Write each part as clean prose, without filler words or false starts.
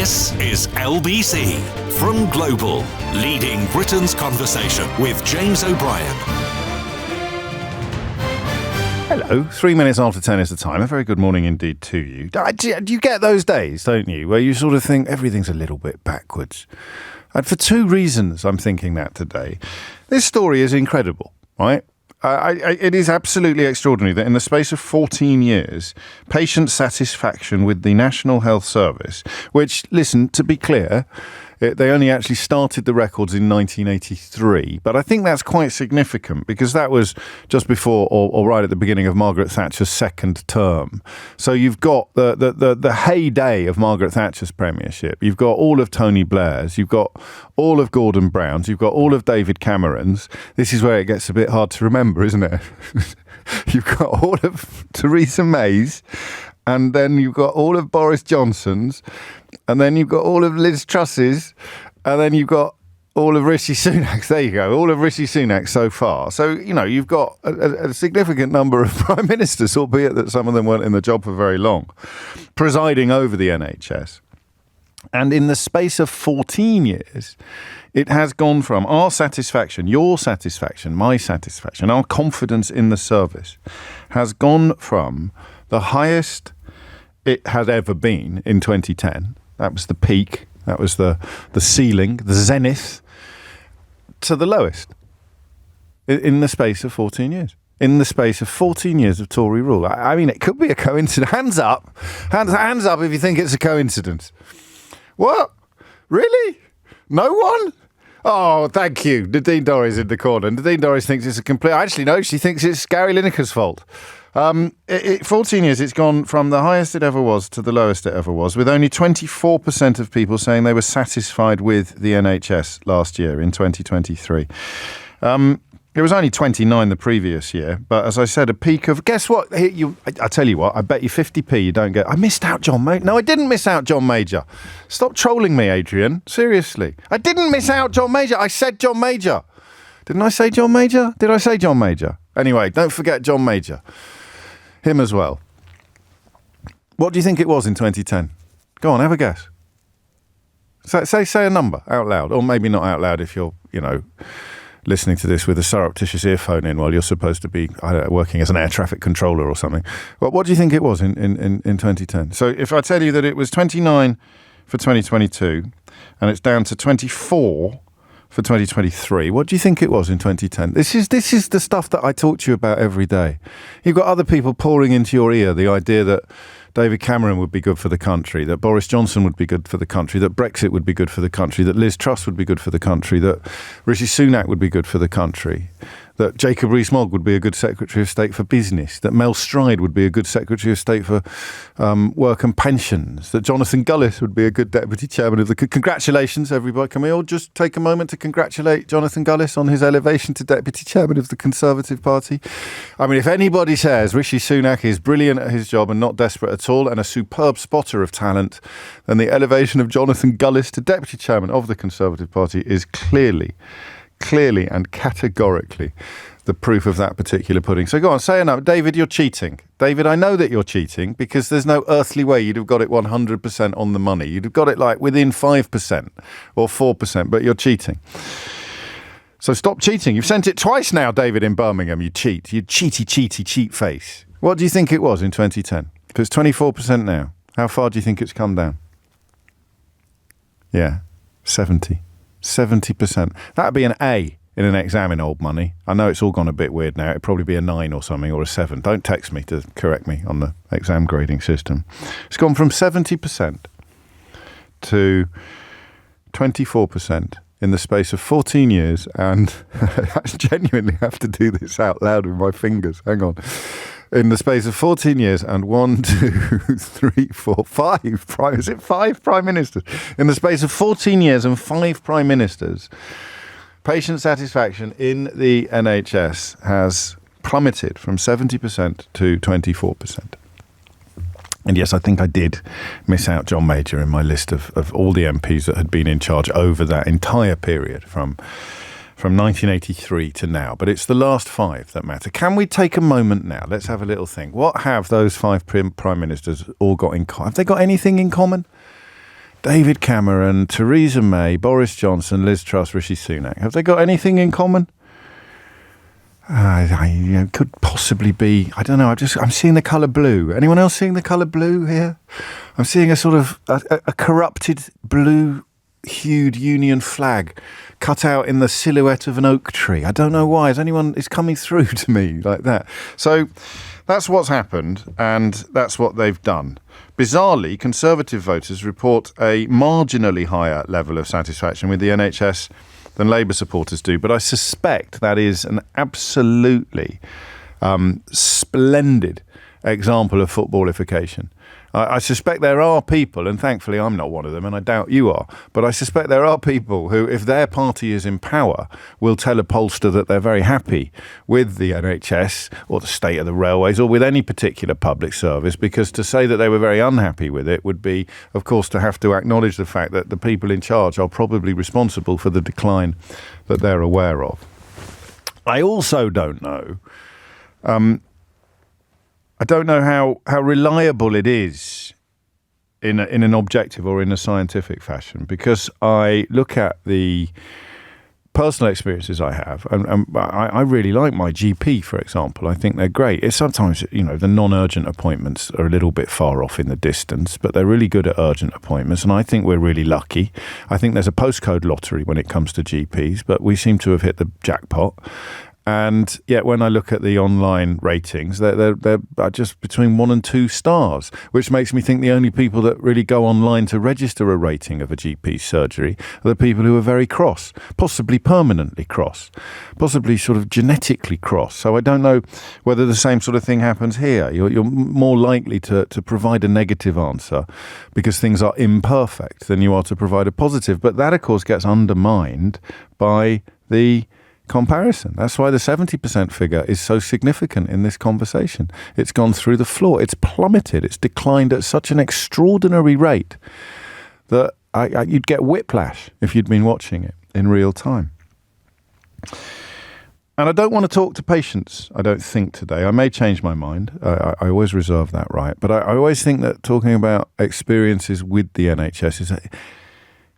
This is LBC from Global, leading Britain's conversation with James O'Brien. Hello, 3 minutes after 10 is the time. A very good morning indeed to you. Do you get those days, don't you, where you sort of think everything's a little bit backwards? And for two reasons I'm thinking that today. This story is incredible, right? It is absolutely extraordinary that in the space of 14 years, patient satisfaction with the National Health Service, which, listen, to be clear, they only actually started the records in 1983. But I think that's quite significant because that was just before or right at the beginning of Margaret Thatcher's second term. So you've got the heyday of Margaret Thatcher's premiership. You've got all of Tony Blair's. You've got all of Gordon Brown's. You've got all of David Cameron's. This is where it gets a bit hard to remember, isn't it? You've got all of Theresa May's. And then you've got all of Boris Johnson's, and then you've got all of Liz Truss's, and then you've got all of Rishi Sunak's. There you go, all of Rishi Sunak so far. So, you know, you've got a significant number of prime ministers, albeit that some of them weren't in the job for very long, presiding over the NHS. And in the space of 14 years, it has gone from our satisfaction, your satisfaction, my satisfaction, our confidence in the service has gone from the highest it has ever been in 2010. That was the peak. That was the ceiling, the zenith, to the lowest in the space of 14 years. In the space of 14 years of Tory rule. I mean, it could be a coincidence. Hands up. Hands up if you think it's a coincidence. What? Really? No one? Oh, thank you. Nadine Dorries in the corner. Nadine Dorries thinks it's a complete... Actually, no, she thinks it's Gary Lineker's fault. 14 years, it's gone from the highest it ever was to the lowest it ever was, with only 24% of people saying they were satisfied with the NHS last year in 2023. It was only 29 the previous year, but as I said, a peak of, guess what? I tell you what, I bet you 50p you don't get. I missed out John Major. No, I didn't miss out John Major. Stop trolling me, Adrian. Seriously. I didn't miss out John Major. I said John Major. Didn't I say John Major? Did I say John Major? Anyway, don't forget John Major. Him as well. What do you think it was in 2010? Go on, have a guess. Say a number out loud, or maybe not out loud if you're, listening to this with a surreptitious earphone in while you're supposed to be, working as an air traffic controller or something. Well, what do you think it was in 2010? So if I tell you that it was 29 for 2022 and it's down to 24 for 2023, what do you think it was in 2010? This is the stuff that I talk to you about every day. You've got other people pouring into your ear the idea that David Cameron would be good for the country, that Boris Johnson would be good for the country, that Brexit would be good for the country, that Liz Truss would be good for the country, that Rishi Sunak would be good for the country, that Jacob Rees-Mogg would be a good Secretary of State for Business, that Mel Stride would be a good Secretary of State for Work and Pensions, that Jonathan Gullis would be a good Deputy Chairman of the... Congratulations, everybody. Can we all just take a moment to congratulate Jonathan Gullis on his elevation to Deputy Chairman of the Conservative Party? I mean, if anybody says Rishi Sunak is brilliant at his job and not desperate at all and a superb spotter of talent, then the elevation of Jonathan Gullis to Deputy Chairman of the Conservative Party is clearly and categorically the proof of that particular pudding. So go on, say enough. David, you're cheating. David, I know that you're cheating because there's no earthly way you'd have got it 100% on the money. You'd have got it like within 5% or 4%, but you're cheating. So stop cheating. You've sent it twice now, David, in Birmingham. You cheat. You cheat face. What do you think it was in 2010? If it's 24% now, how far do you think it's come down? Yeah, 70%. That'd be an A in an exam in old money. I know it's all gone a bit weird now. It'd probably be a 9 or something, or a 7. Don't text me to correct me on the exam grading system. It's gone from 70% to 24% in the space of 14 years, and I genuinely have to do this out loud with my fingers. Hang on. In the space of 14 years and 1, 2, 3, 4, 5 prime... Is it 5 prime ministers? In the space of 14 years and 5 prime ministers, patient satisfaction in the NHS has plummeted from 70% to 24%. And yes, I think I did miss out John Major in my list of all the MPs that had been in charge over that entire period from 1983 to now. But it's the last 5 that matter. Can we take a moment now? Let's have a little think. What have those 5 prime ministers all got in common? Have they got anything in common? David Cameron, Theresa May, Boris Johnson, Liz Truss, Rishi Sunak. Have they got anything in common? Could possibly be, I don't know, I'm seeing the colour blue. Anyone else seeing the colour blue here? I'm seeing a sort of a corrupted blue-hued Union flag cut out in the silhouette of an oak tree. I don't know why. It's coming through to me like that. So that's what's happened, and that's what they've done. Bizarrely, Conservative voters report a marginally higher level of satisfaction with the NHS than Labour supporters do, but I suspect that is an absolutely splendid example of footballification. I suspect there are people, and thankfully I'm not one of them, and I doubt you are, but I suspect there are people who, if their party is in power, will tell a pollster that they're very happy with the NHS or the state of the railways or with any particular public service, because to say that they were very unhappy with it would be, of course, to have to acknowledge the fact that the people in charge are probably responsible for the decline that they're aware of. I also don't know how reliable it is in an objective or in a scientific fashion, because I look at the personal experiences I have, and I really like my GP, for example. I think they're great. It's sometimes, the non-urgent appointments are a little bit far off in the distance, but they're really good at urgent appointments, and I think we're really lucky. I think there's a postcode lottery when it comes to GPs, but we seem to have hit the jackpot. And yet when I look at the online ratings, they're just between 1 and 2 stars, which makes me think the only people that really go online to register a rating of a GP surgery are the people who are very cross, possibly permanently cross, possibly sort of genetically cross. So I don't know whether the same sort of thing happens here. You're more likely to provide a negative answer because things are imperfect than you are to provide a positive. But that, of course, gets undermined by the comparison. That's why the 70% figure is so significant in this conversation. It's gone through the floor. It's plummeted. It's declined at such an extraordinary rate that you'd get whiplash if you'd been watching it in real time. And I don't want to talk to patients, I don't think, today. I may change my mind. I always reserve that right. But I always think that talking about experiences with the NHS is,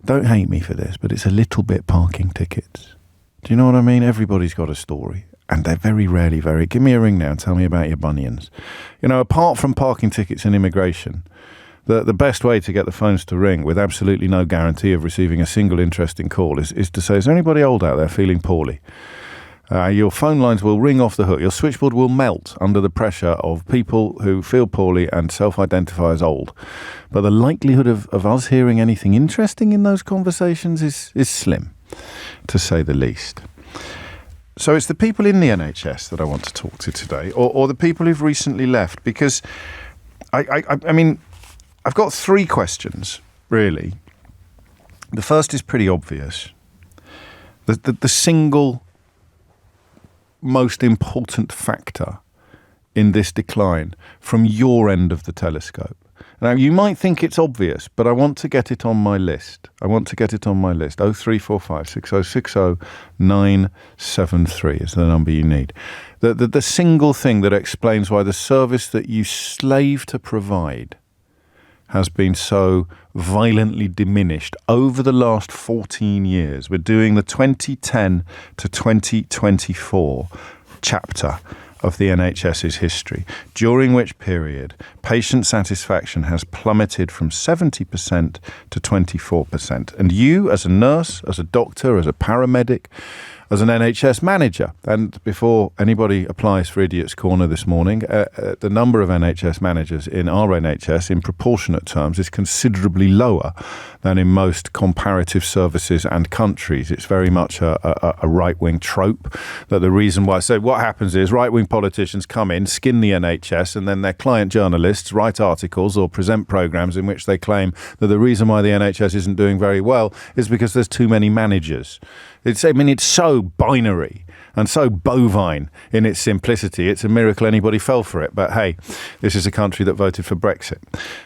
don't hate me for this, but it's a little bit parking tickets. Do you know what I mean? Everybody's got a story, and they're very rarely give me a ring now and tell me about your bunions. Apart from parking tickets and immigration, the best way to get the phones to ring with absolutely no guarantee of receiving a single interesting call is to say, is there anybody old out there feeling poorly? Your phone lines will ring off the hook. Your switchboard will melt under the pressure of people who feel poorly and self-identify as old. But the likelihood of us hearing anything interesting in those conversations is slim, to say the least. So it's the people in the NHS that I want to talk to today, or the people who've recently left, because I mean, I've got 3 questions, really. The first is pretty obvious. The single most important factor in this decline from your end of the telescope. Now, you might think it's obvious, but I want to get it on my list. 0345 6060 973 is the number you need. The single thing that explains why the service that you slave to provide has been so violently diminished over the last 14 years. We're doing the 2010 to 2024 chapter of the NHS's history, during which period patient satisfaction has plummeted from 70% to 24%. And you, as a nurse, as a doctor, as a paramedic, as an NHS manager, and before anybody applies for Idiot's Corner this morning, the number of NHS managers in our NHS in proportionate terms is considerably lower than in most comparative services and countries. It's very much a right-wing trope that the reason why... So what happens is right-wing politicians come in, skin the NHS, and then their client journalists write articles or present programmes in which they claim that the reason why the NHS isn't doing very well is because there's too many managers. It's so binary and so bovine in its simplicity. It's a miracle anybody fell for it. But hey, this is a country that voted for Brexit.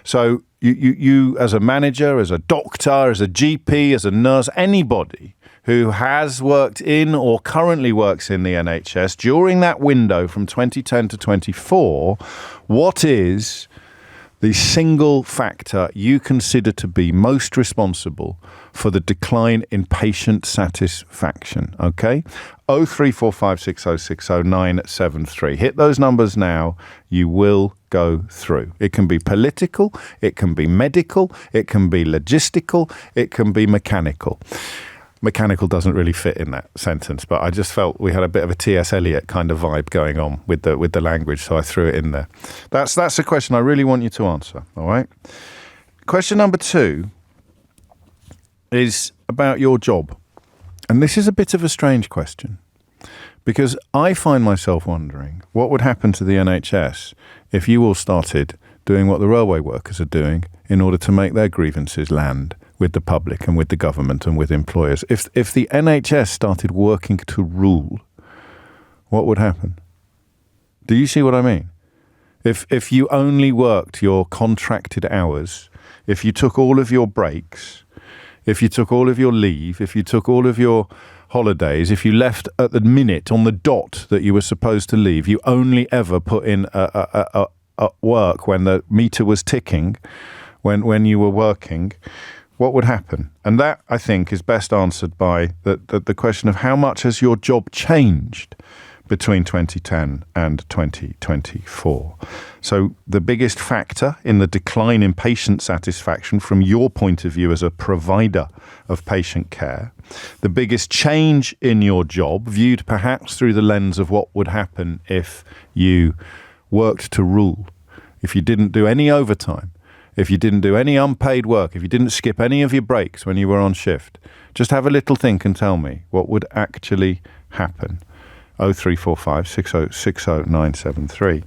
So you as a manager, as a doctor, as a GP, as a nurse, anybody who has worked in or currently works in the NHS during that window from 2010 to 24, what is the single factor you consider to be most responsible for the decline in patient satisfaction, okay? 03456060973. Hit those numbers now. You will go through. It can be political, it can be medical, it can be logistical, it can be mechanical. Mechanical doesn't really fit in that sentence, but I just felt we had a bit of a T.S. Eliot kind of vibe going on with the language, so I threw it in there. That's a question I really want you to answer, all right? Question number 2 is about your job. And this is a bit of a strange question, because I find myself wondering what would happen to the NHS if you all started doing what the railway workers are doing in order to make their grievances land with the public and with the government and with employers. If the NHS started working to rule, what would happen? Do you see what I mean? If you only worked your contracted hours, if you took all of your breaks, if you took all of your leave, if you took all of your holidays, if you left at the minute on the dot that you were supposed to leave, you only ever put in a work when the meter was ticking, when you were working, what would happen? And that, I think, is best answered by the question of how much has your job changed between 2010 and 2024. So the biggest factor in the decline in patient satisfaction from your point of view as a provider of patient care, the biggest change in your job, viewed perhaps through the lens of what would happen if you worked to rule, if you didn't do any overtime, if you didn't do any unpaid work, if you didn't skip any of your breaks when you were on shift. Just have a little think and tell me what would actually happen. 0345 6060973.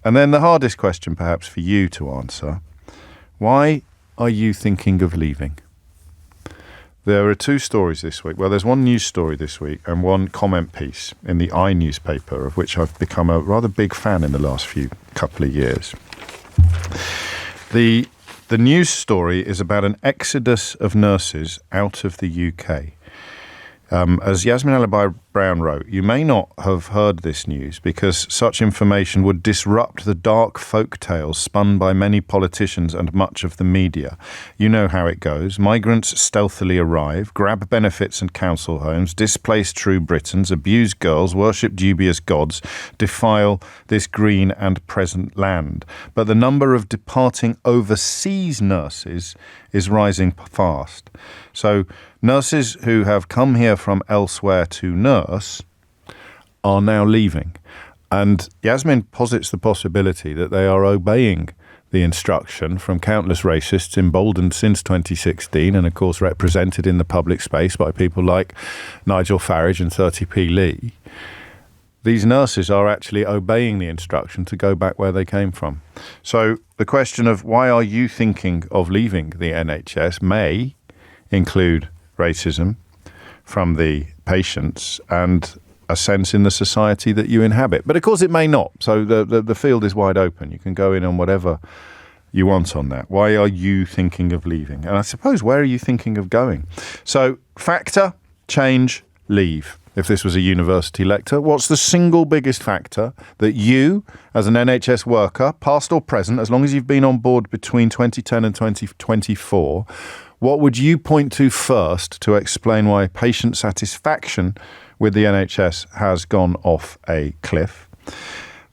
And then the hardest question perhaps for you to answer, why are you thinking of leaving? There are 2 stories this week. Well, there's one news story this week and one comment piece in the I newspaper, of which I've become a rather big fan in the last couple of years. The news story is about an exodus of nurses out of the UK. As Yasmin Alabai-Brown wrote, you may not have heard this news because such information would disrupt the dark folk tales spun by many politicians and much of the media. You know how it goes. Migrants stealthily arrive, grab benefits and council homes, displace true Britons, abuse girls, worship dubious gods, defile this green and present land. But the number of departing overseas nurses is rising fast. So nurses who have come here from elsewhere to nurse are now leaving. And Yasmin posits the possibility that they are obeying the instruction from countless racists emboldened since 2016 and, of course, represented in the public space by people like Nigel Farage and 30p Lee. These nurses are actually obeying the instruction to go back where they came from. So the question of why are you thinking of leaving the NHS may include racism from the patients and a sense in the society that you inhabit. But of course it may not. So the field is wide open. You can go in on whatever you want on that. Why are you thinking of leaving? And I suppose, where are you thinking of going? So factor, change, leave. If this was a university lecture, what's the single biggest factor that you, as an NHS worker, past or present, as long as you've been on board between 2010 and 2024, what would you point to first to explain why patient satisfaction with the NHS has gone off a cliff?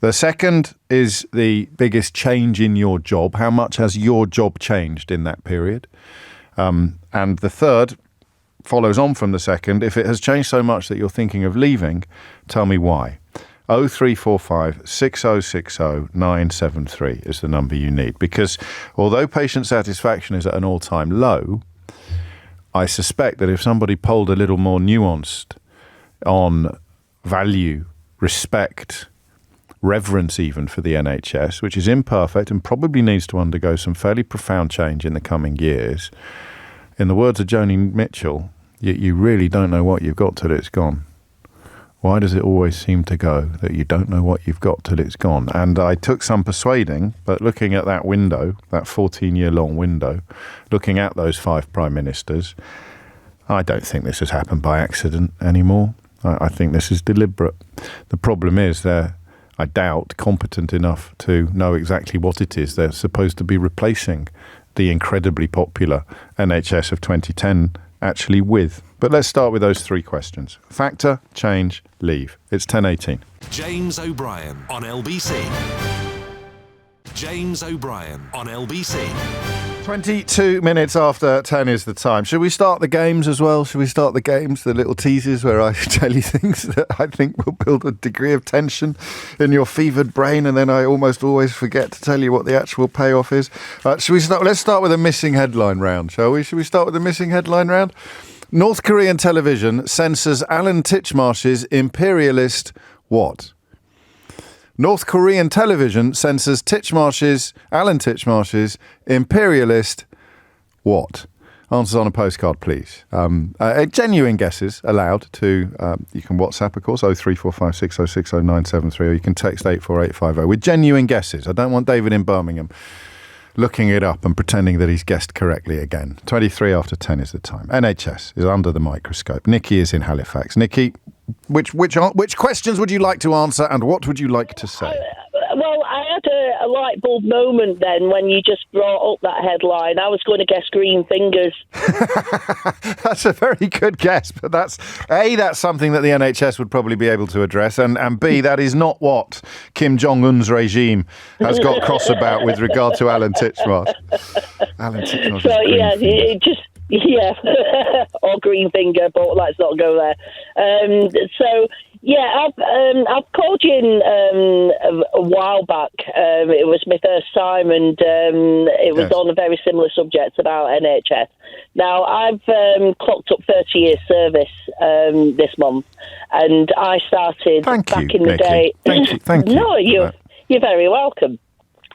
The second is the biggest change in your job. How much has your job changed in that period? And the third follows on from the second. If it has changed so much that you're thinking of leaving, tell me why. 0345 6060 973 is the number you need. Because although patient satisfaction is at an all-time low, I suspect that if somebody polled a little more nuanced on value, respect, reverence even for the NHS, which is imperfect and probably needs to undergo some fairly profound change in the coming years, in the words of Joni Mitchell, you really don't know what you've got till it's gone. Why does it always seem to go that you don't know what you've got till it's gone? And I took some persuading, but looking at that window, that 14-year-long window, looking at those 5 prime ministers, I don't think this has happened by accident anymore. I think this is deliberate. The problem is they're I doubt, competent enough to know exactly what it is they're supposed to be replacing the incredibly popular NHS of 2010 actually with. But let's start with those three questions. Factor, change, leave. It's 10:18. James O'Brien on LBC. James O'Brien on LBC. 22 minutes after 10 is the time. Should we start the games as well? Should we start the games, the little teasers where I tell you things that I think will build a degree of tension in your fevered brain, and then I almost always forget to tell you what the actual payoff is? Should we start? Let's start with a missing headline round, shall we? Should we start with the missing headline round? North Korean television censors Alan Titchmarsh's imperialist what? North Korean television censors Alan Titchmarsh's imperialist what? Answers on a postcard, please. Genuine guesses allowed to, you can WhatsApp, of course, 03456060973, or you can text 84850 with genuine guesses. I don't want David in Birmingham looking it up and pretending that he's guessed correctly again. 23 after 10 is the time. NHS is under the microscope. Nikki is in Halifax. Nikki, which questions would you like to answer, and what would you like to say? Well, I had a light bulb moment then when you just brought up that headline. I was going to guess green fingers. That's a very good guess, but that's something that the NHS would probably be able to address, and B, that is not what Kim Jong-un's regime has got cross about with regard to Alan Titchmarsh. Alan Titchmarsh. So yeah, yeah, or green finger, but let's not go there. So yeah, I've called you in a while back. It was my first time, and it was on a very similar subject about NHS. Now, I've clocked up 30 years service this month, and I started back in the day. Thank you. No, you're very welcome.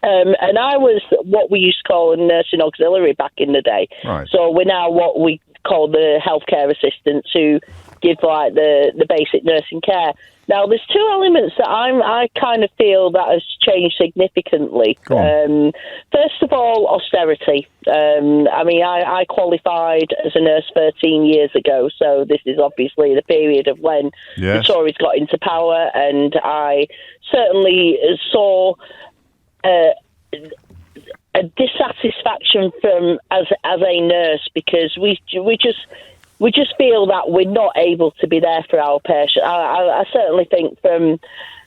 And I was what we used to call a nursing auxiliary back in the day. Right. So we're now what we call the healthcare assistants who give like the basic nursing care. Now, there's two elements that I kind of feel that has changed significantly. First of all, austerity. I mean, I qualified as a nurse 13 years ago, so this is obviously the period of when the Tories got into power, and I certainly saw a dissatisfaction from as a nurse, because we just feel that we're not able to be there for our patient. I certainly think from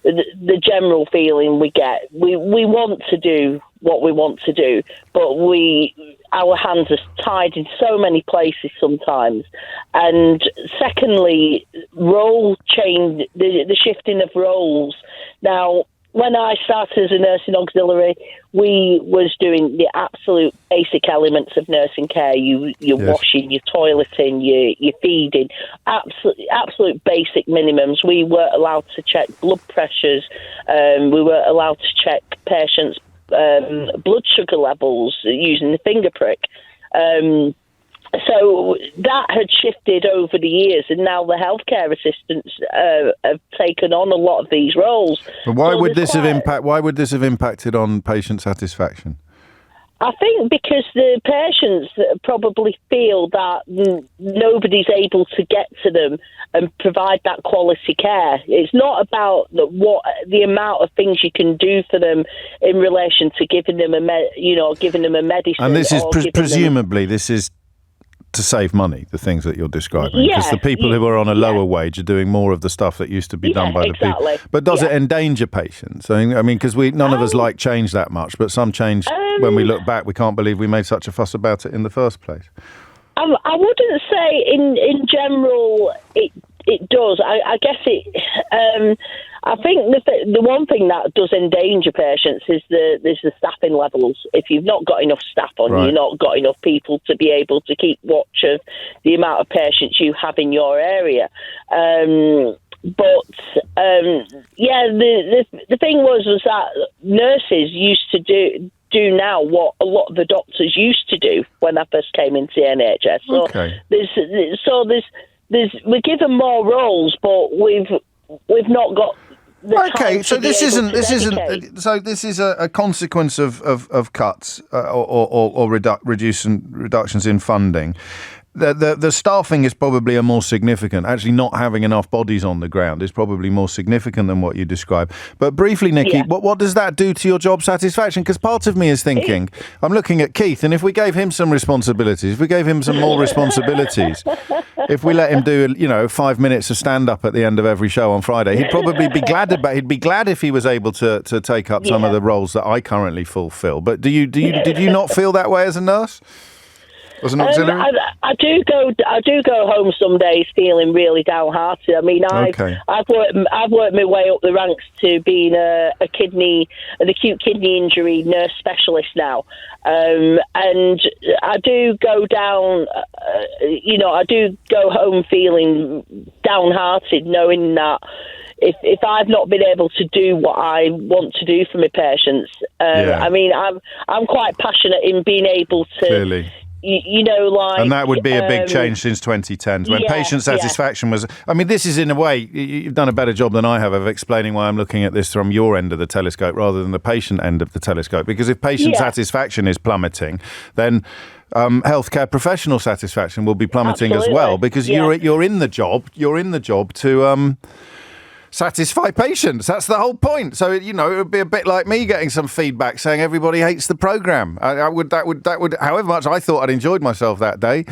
the general feeling we get, we want to do what we want to do, but our hands are tied in so many places sometimes. And secondly, role change, the shifting of roles. Now, when I started as a nursing auxiliary, we was doing the absolute basic elements of nursing care. You're washing, you're toileting, you're feeding, absolute basic minimums. We were allowed to check blood pressures. We were allowed to check patients' blood sugar levels using the finger prick. So that had shifted over the years, and now the healthcare assistants have taken on a lot of these roles. But why would this have impacted on patient satisfaction? I think because the patients probably feel that nobody's able to get to them and provide that quality care. It's not about the amount of things you can do for them in relation to giving them a medicine. And this is presumably this is to save money, the things that you're describing, because the people who are on a lower wage are doing more of the stuff that used to be done by the people. But does it endanger patients? I mean, because none of us like change that much, but some change, when we look back, we can't believe we made such a fuss about it in the first place. I wouldn't say in general it does. I guess it. I think the one thing that does endanger patients is the staffing levels. If you've not got enough staff on, you've not got enough people to be able to keep watch of the amount of patients you have in your area. The thing was that nurses used to do now what a lot of the doctors used to do when I first came into the NHS. So we're given more roles, but we've not got time so to be this able isn't to dedicate. so this is a consequence of cuts or reductions in funding. The staffing is probably a more significant. Actually, not having enough bodies on the ground is probably more significant than what you describe. But briefly, Nikki, Yeah. what does that do to your job satisfaction? Because part of me is thinking, I'm looking at Keith, and if we gave him some responsibilities, if we gave him some more responsibilities, if we let him do 5 minutes of stand up at the end of every show on Friday, he'd probably be glad if he was able to take up some of the roles that I currently fulfil. But did you not feel that way as a nurse? Was an auxiliary? I do go home some days feeling really downhearted. I mean, I've worked my way up the ranks to being an acute kidney injury nurse specialist now, and I do go down. I do go home feeling downhearted, knowing that if I've not been able to do what I want to do for my patients, I mean, I'm quite passionate in being able to. Clearly. And that would be a big change since 2010, when patient satisfaction was. I mean, this is in a way you've done a better job than I have of explaining why I'm looking at this from your end of the telescope rather than the patient end of the telescope. Because if patient satisfaction is plummeting, then healthcare professional satisfaction will be plummeting as well. Because you're in the job. You're in the job to. Satisfy patients. That's the whole point. So it would be a bit like me getting some feedback saying everybody hates the program. That would. However much I thought I'd enjoyed myself that day,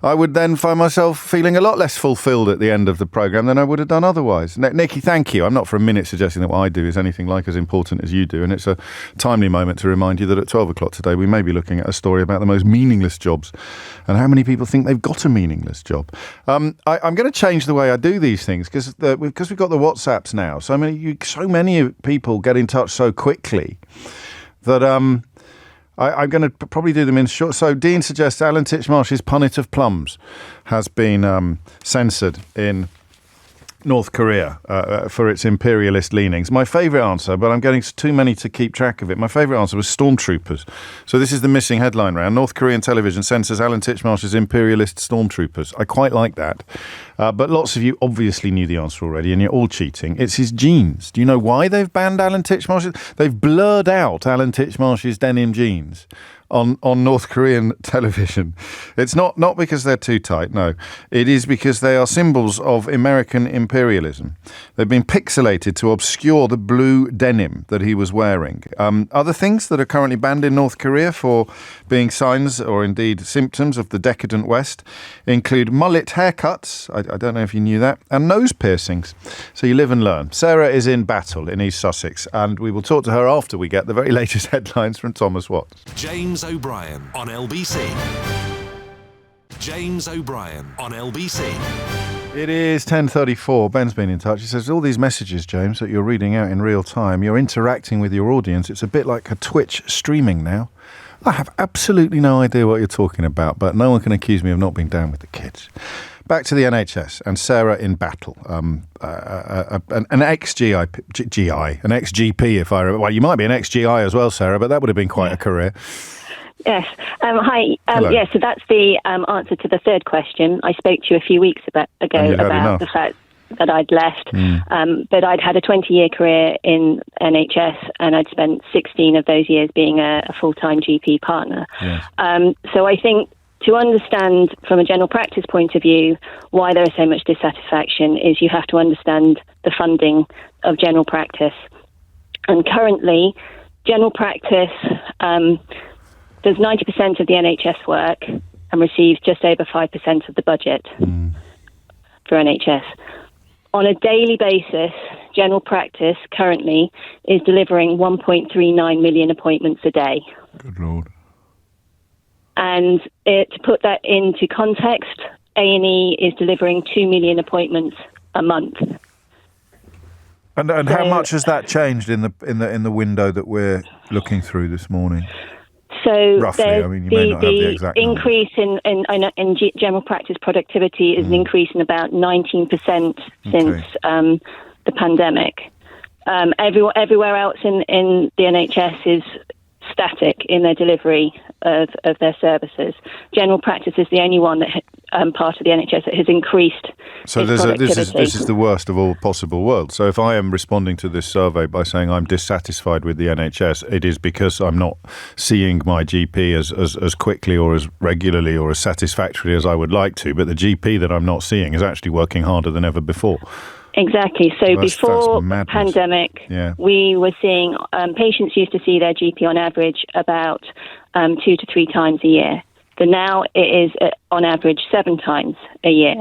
I would then find myself feeling a lot less fulfilled at the end of the program than I would have done otherwise. Nikki, thank you. I'm not for a minute suggesting that what I do is anything like as important as you do, and it's a timely moment to remind you that at 12 o'clock today we may be looking at a story about the most meaningless jobs and how many people think they've got a meaningless job. I'm going to change the way I do these things because we've got the WhatsApps now. So many people get in touch so quickly that I'm going to probably do them in short. So Dean suggests Alan Titchmarsh's Punnet of Plums has been censored in North Korea for its imperialist leanings. My favourite answer, but I'm getting too many to keep track of it, my favourite answer was stormtroopers. So this is the missing headline round. North Korean television censors Alan Titchmarsh's imperialist stormtroopers. I quite like that. But lots of you obviously knew the answer already, and you're all cheating. It's his jeans. Do you know why they've banned Alan Titchmarsh's? They've blurred out Alan Titchmarsh's denim jeans on North Korean television. It's not because they're too tight, no. It is because they are symbols of American imperialism. They've been pixelated to obscure the blue denim that he was wearing. Other things that are currently banned in North Korea for being signs or indeed symptoms of the decadent West include mullet haircuts, I don't know if you knew that, and nose piercings. So you live and learn. Sarah is in Battle in East Sussex, and we will talk to her after we get the very latest headlines from Thomas Watts. James O'Brien on LBC. James O'Brien on LBC. It is 10:34. Ben's been in touch. He says, all these messages, James, that you're reading out in real time, you're interacting with your audience. It's a bit like a Twitch streaming now. I have absolutely no idea what you're talking about, but no one can accuse me of not being down with the kids. Back to the NHS and Sarah in Battle. An ex-GP, if I remember. Well, you might be an ex-GI as well, Sarah, but that would have been quite a career. Yes. Hi. Yes, so that's the answer to the third question. I spoke to you a few weeks ago about the fact that I'd left, but I'd had a 20-year career in NHS, and I'd spent 16 of those years being a full-time GP partner. Yes. So I think to understand from a general practice point of view why there is so much dissatisfaction is you have to understand the funding of general practice. And currently, general practice does 90% of the NHS work and receives just over 5% of the budget for NHS. On a daily basis, general practice currently is delivering 1.39 million appointments a day. Good Lord. And to put that into context, A&E is delivering 2 million appointments a month. And so, how much has that changed in the window that we're looking through this morning? So roughly, I mean, you may not have the exact increase in general practice productivity is an increase in about 19% since the pandemic. Everywhere else in the NHS is static in their delivery of their services. General practice is the only one that part of the NHS that has increased So its productivity. this is the worst of all possible worlds. So if I am responding to this survey by saying I'm dissatisfied with the NHS, it is because I'm not seeing my GP as quickly or as regularly or as satisfactorily as I would like to, but the GP that I'm not seeing is actually working harder than ever before. Exactly. So before the pandemic, we were seeing patients used to see their GP on average about 2 to 3 times a year. So now it is on average 7 times a year.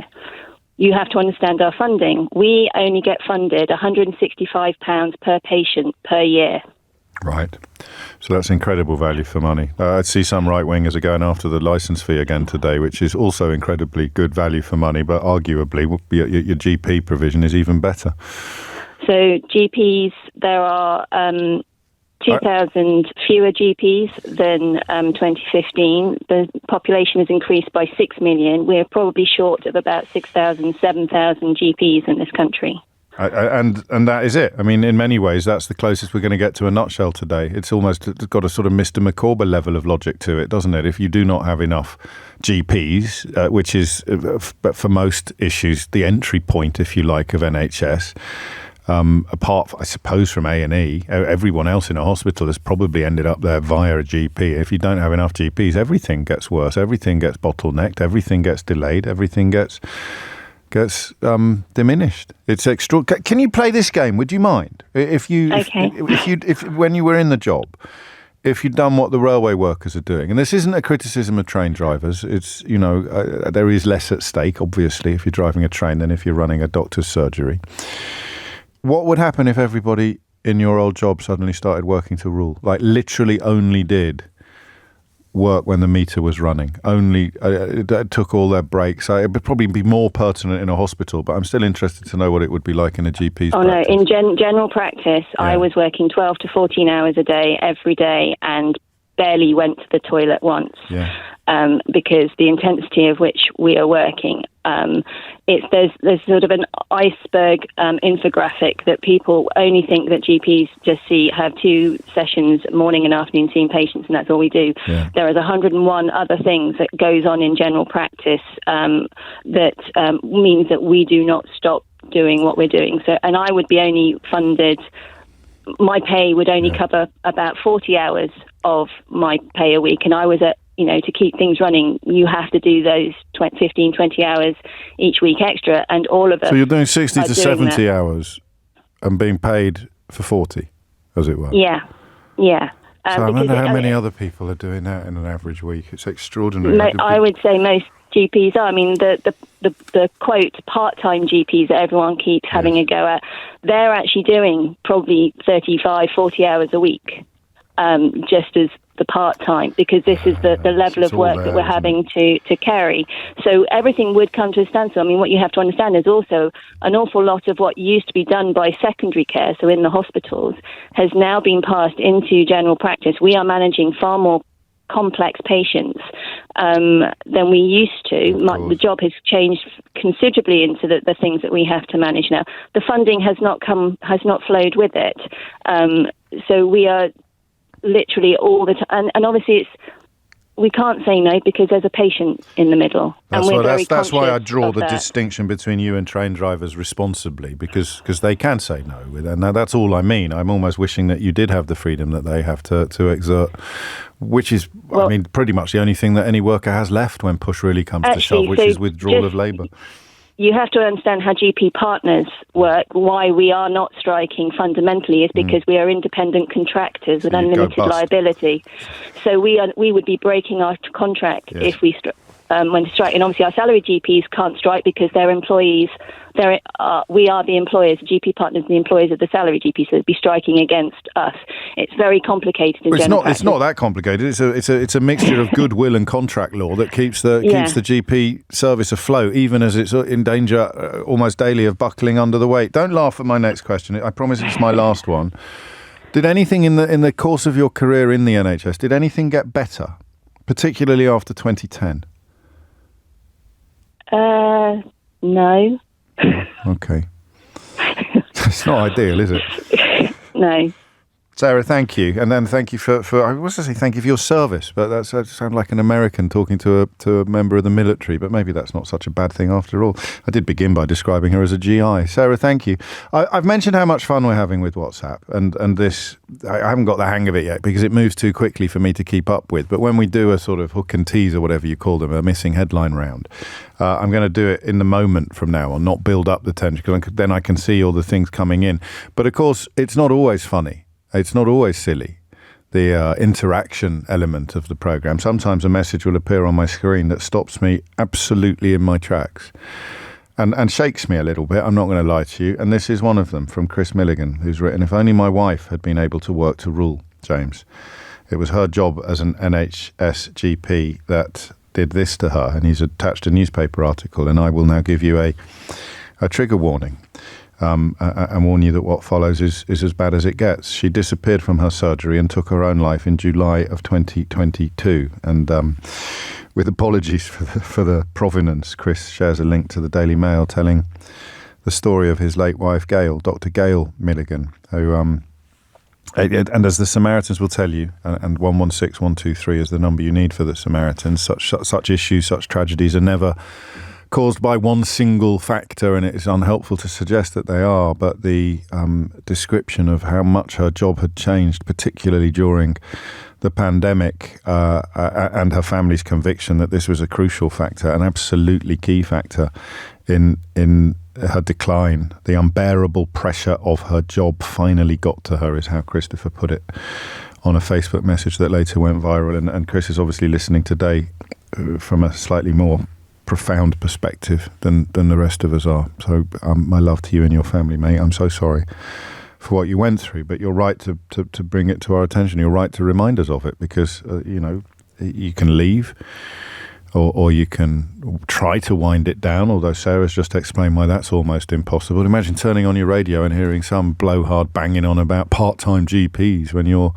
You have to understand our funding. We only get funded £165 per patient per year. Right. So that's incredible value for money. I see some right-wingers are going after the licence fee again today, which is also incredibly good value for money, but arguably your GP provision is even better. So GPs, there are 2,000 fewer GPs than 2015. The population has increased by 6 million. We're probably short of about 6,000, 7,000 GPs in this country. And that is it. I mean, in many ways, that's the closest we're going to get to a nutshell today. It's got a sort of Mr. Micawber level of logic to it, doesn't it? If you do not have enough GPs, which is, for most issues, the entry point, if you like, of NHS, apart, I suppose, from A&E, everyone else in a hospital has probably ended up there via a GP. If you don't have enough GPs, everything gets worse. Everything gets bottlenecked. Everything gets delayed. Everything gets diminished. It's extraordinary. Can you play this game? Would you mind? If when you were in the job, if you'd done what the railway workers are doing, and this isn't a criticism of train drivers, it's, there is less at stake, obviously, if you're driving a train than if you're running a doctor's surgery. What would happen if everybody in your old job suddenly started working to rule? Like literally only did work when the meter was running, only took all their breaks. It would probably be more pertinent in a hospital, but I'm still interested to know what it would be like in a GP's practice. No, in general practice, I was working 12 to 14 hours a day, every day, and barely went to the toilet once. Because the intensity of which we are working, there's sort of an iceberg infographic that people only think that GPs just have 2 sessions, morning and afternoon, seeing patients, and that's all we do. There is 101 other things that goes on in general practice that means that we do not stop doing what we're doing. So, and I would be only funded. My pay would only cover about 40 hours of my pay a week, and I was at, to keep things running, you have to do those 15, 20 hours each week extra, and all of us. So you're doing 60 to 70 hours and being paid for 40, as it were? Yeah. So I wonder how many other people are doing that in an average week. It's extraordinary. I would say most GPs are. I mean, the quote, part-time GPs that everyone keeps having a go at, they're actually doing probably 35, 40 hours a week, just as the part-time, because this is the level of work that we're having to carry. So everything would come to a standstill. I mean, what you have to understand is also an awful lot of what used to be done by secondary care, so in the hospitals, has now been passed into general practice. We are managing far more complex patients than we used to. The job has changed considerably into the things that we have to manage now. The funding has not flowed with it. So we are literally all the time, and obviously we can't say no because there's a patient in the middle. That's why I draw the distinction between you and train drivers responsibly, because they can say no. And that's all I mean. I'm almost wishing that you did have the freedom that they have to exert, which is, pretty much the only thing that any worker has left when push really comes to shove, which is withdrawal of labour. You have to understand how GP partners work. Why we are not striking fundamentally is because we are independent contractors with unlimited liability. So we would be breaking our contract if we went to strike. And obviously our salary GPs can't strike because they're employees. We are the employers, GP partners, the employers of the salary GPs, so they'd be striking against us. It's very complicated in general practice. It's not that complicated. It's a mixture of goodwill and contract law that keeps the GP service afloat, even as it's in danger almost daily of buckling under the weight. Don't laugh at my next question. I promise it's my last one. Did anything in the course of your career in the NHS, did anything get better, particularly after 2010? No. Okay. It's not ideal, is it? No. Sarah, thank you. And then thank you for I was going to say thank you for your service, but that sounds like an American talking to a member of the military, but maybe that's not such a bad thing after all. I did begin by describing her as a GI. Sarah, thank you. I've mentioned how much fun we're having with WhatsApp, and this, I haven't got the hang of it yet because it moves too quickly for me to keep up with, but when we do a sort of hook and tease or whatever you call them, a missing headline round, I'm going to do it in the moment from now on, not build up the tension, because then I can see all the things coming in. But of course, it's not always funny. It's not always silly, the interaction element of the programme. Sometimes a message will appear on my screen that stops me absolutely in my tracks and shakes me a little bit, I'm not going to lie to you. And this is one of them from Chris Milligan, who's written, "If only my wife had been able to work to rule, James. It was her job as an NHS GP that did this to her." And he's attached a newspaper article, and I will now give you a trigger warning. And warn you that what follows is as bad as it gets. She disappeared from her surgery and took her own life in July of 2022. And with apologies for the provenance, Chris shares a link to the Daily Mail telling the story of his late wife, Gail, Dr. Gail Milligan, who, and as the Samaritans will tell you, and 116123 is the number you need for the Samaritans, such issues, such tragedies are never caused by one single factor, and it is unhelpful to suggest that they are, but the description of how much her job had changed, particularly during the pandemic, and her family's conviction that this was a crucial factor, an absolutely key factor in her decline. The unbearable pressure of her job finally got to her, is how Christopher put it on a Facebook message that later went viral. And Chris is obviously listening today from a slightly more profound perspective than the rest of us are. So my love to you and your family, mate. I'm so sorry for what you went through, but you're right to bring it to our attention. You're right to remind us of it, because you can leave or you can try to wind it down, although Sarah's just explained why that's almost impossible. Imagine turning on your radio and hearing some blowhard banging on about part-time GPs when you're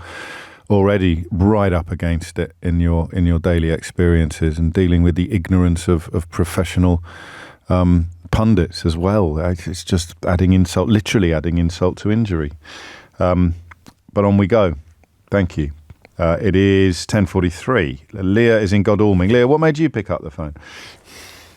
already right up against it in your daily experiences, and dealing with the ignorance of professional pundits as well. It's just literally adding insult to injury. But on we go. Thank you. It is 10:43. Leah is in Godalming. Leah, what made you pick up the phone?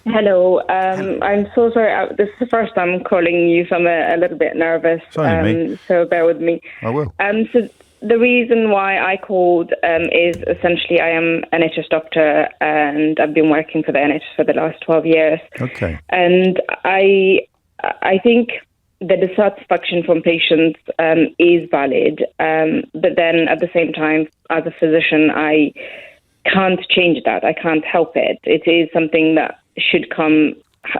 Hello. I'm so sorry. This is the first time I'm calling you, so I'm a little bit nervous. Me. So bear with me. I will. So the reason why I called is essentially I am an NHS doctor, and I've been working for the NHS for the last 12 years. Okay. And I think the dissatisfaction from patients is valid, but then at the same time, as a physician, I can't change that. I can't help it. It is something that should come,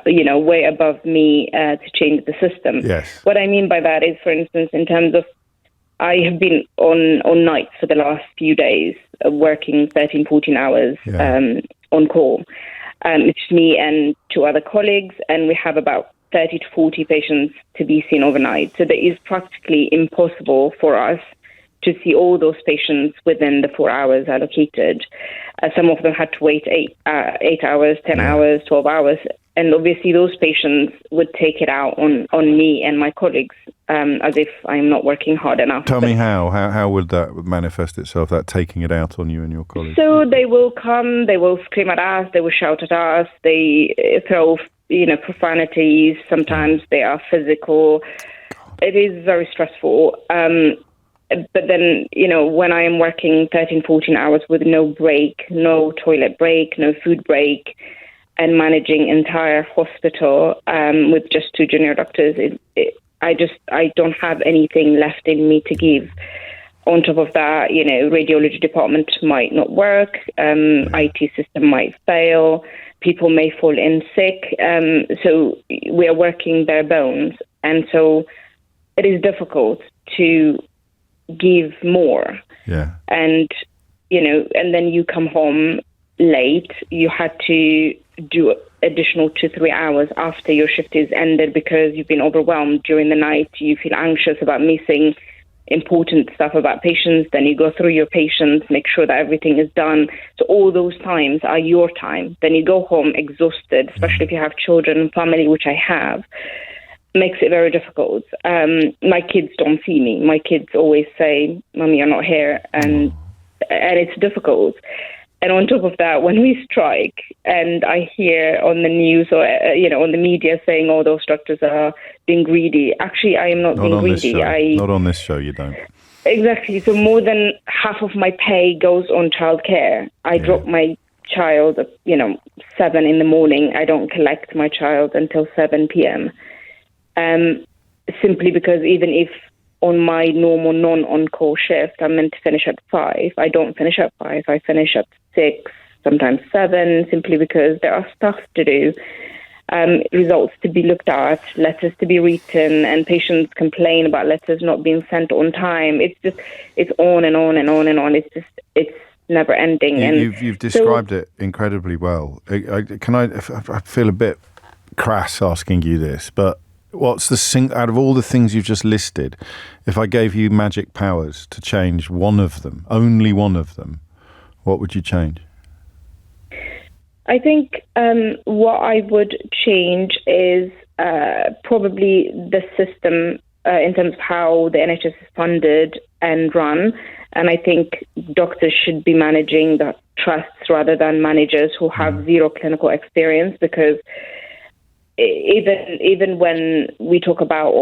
way above me to change the system. Yes. What I mean by that is, for instance, in terms of, I have been on nights for the last few days, working 13, 14 hours on call. It's me and two other colleagues, and we have about 30 to 40 patients to be seen overnight. So that is practically impossible for us to see all those patients within the 4 hours allocated. Some of them had to wait 8 hours, 10 hours, 12 hours. And obviously those patients would take it out on me and my colleagues, as if I'm not working hard enough. Tell me how would that manifest itself, that taking it out on you and your colleagues? So they will come, they will scream at us, they will shout at us, they throw profanities, sometimes they are physical. It is very stressful. But then, when I am working 13, 14 hours with no break, no toilet break, no food break, and managing entire hospital with just two junior doctors, I don't have anything left in me to give. On top of that, radiology department might not work, IT system might fail, people may fall in sick, so we are working bare bones, and so it is difficult to give more. Yeah. And and then you come home late, you had to do additional 2-3 hours after your shift is ended because you've been overwhelmed during the night, you feel anxious about missing important stuff about patients, then you go through your patients, make sure that everything is done. So all those times are your time. Then you go home exhausted, especially if you have children and family, which I have. makes it very difficult. My kids don't see me. My kids always say, "Mummy, you're not here," and it's difficult. And on top of that, when we strike, and I hear on the news or on the media saying, "Oh, those doctors are being greedy." Actually, I am not being greedy. Not on this show, you don't. Exactly. So more than half of my pay goes on childcare. I drop my child at 7 in the morning. I don't collect my child until 7 p.m. Simply because even if on my normal non-on-call shift I'm meant to finish at 5, I don't finish at 5. I finish at 6, sometimes 7, simply because there are stuff to do, results to be looked at, letters to be written, and patients complain about letters not being sent on time. It's on and on and on and on. It's never ending. You've described it incredibly well. I feel a bit crass asking you this, but what's out of all the things you've just listed, if I gave you magic powers to change one of them, only one of them, what would you change? I think what I would change is probably the system in terms of how the NHS is funded and run. And I think doctors should be managing the trusts rather than managers who have zero clinical experience, because even when we talk about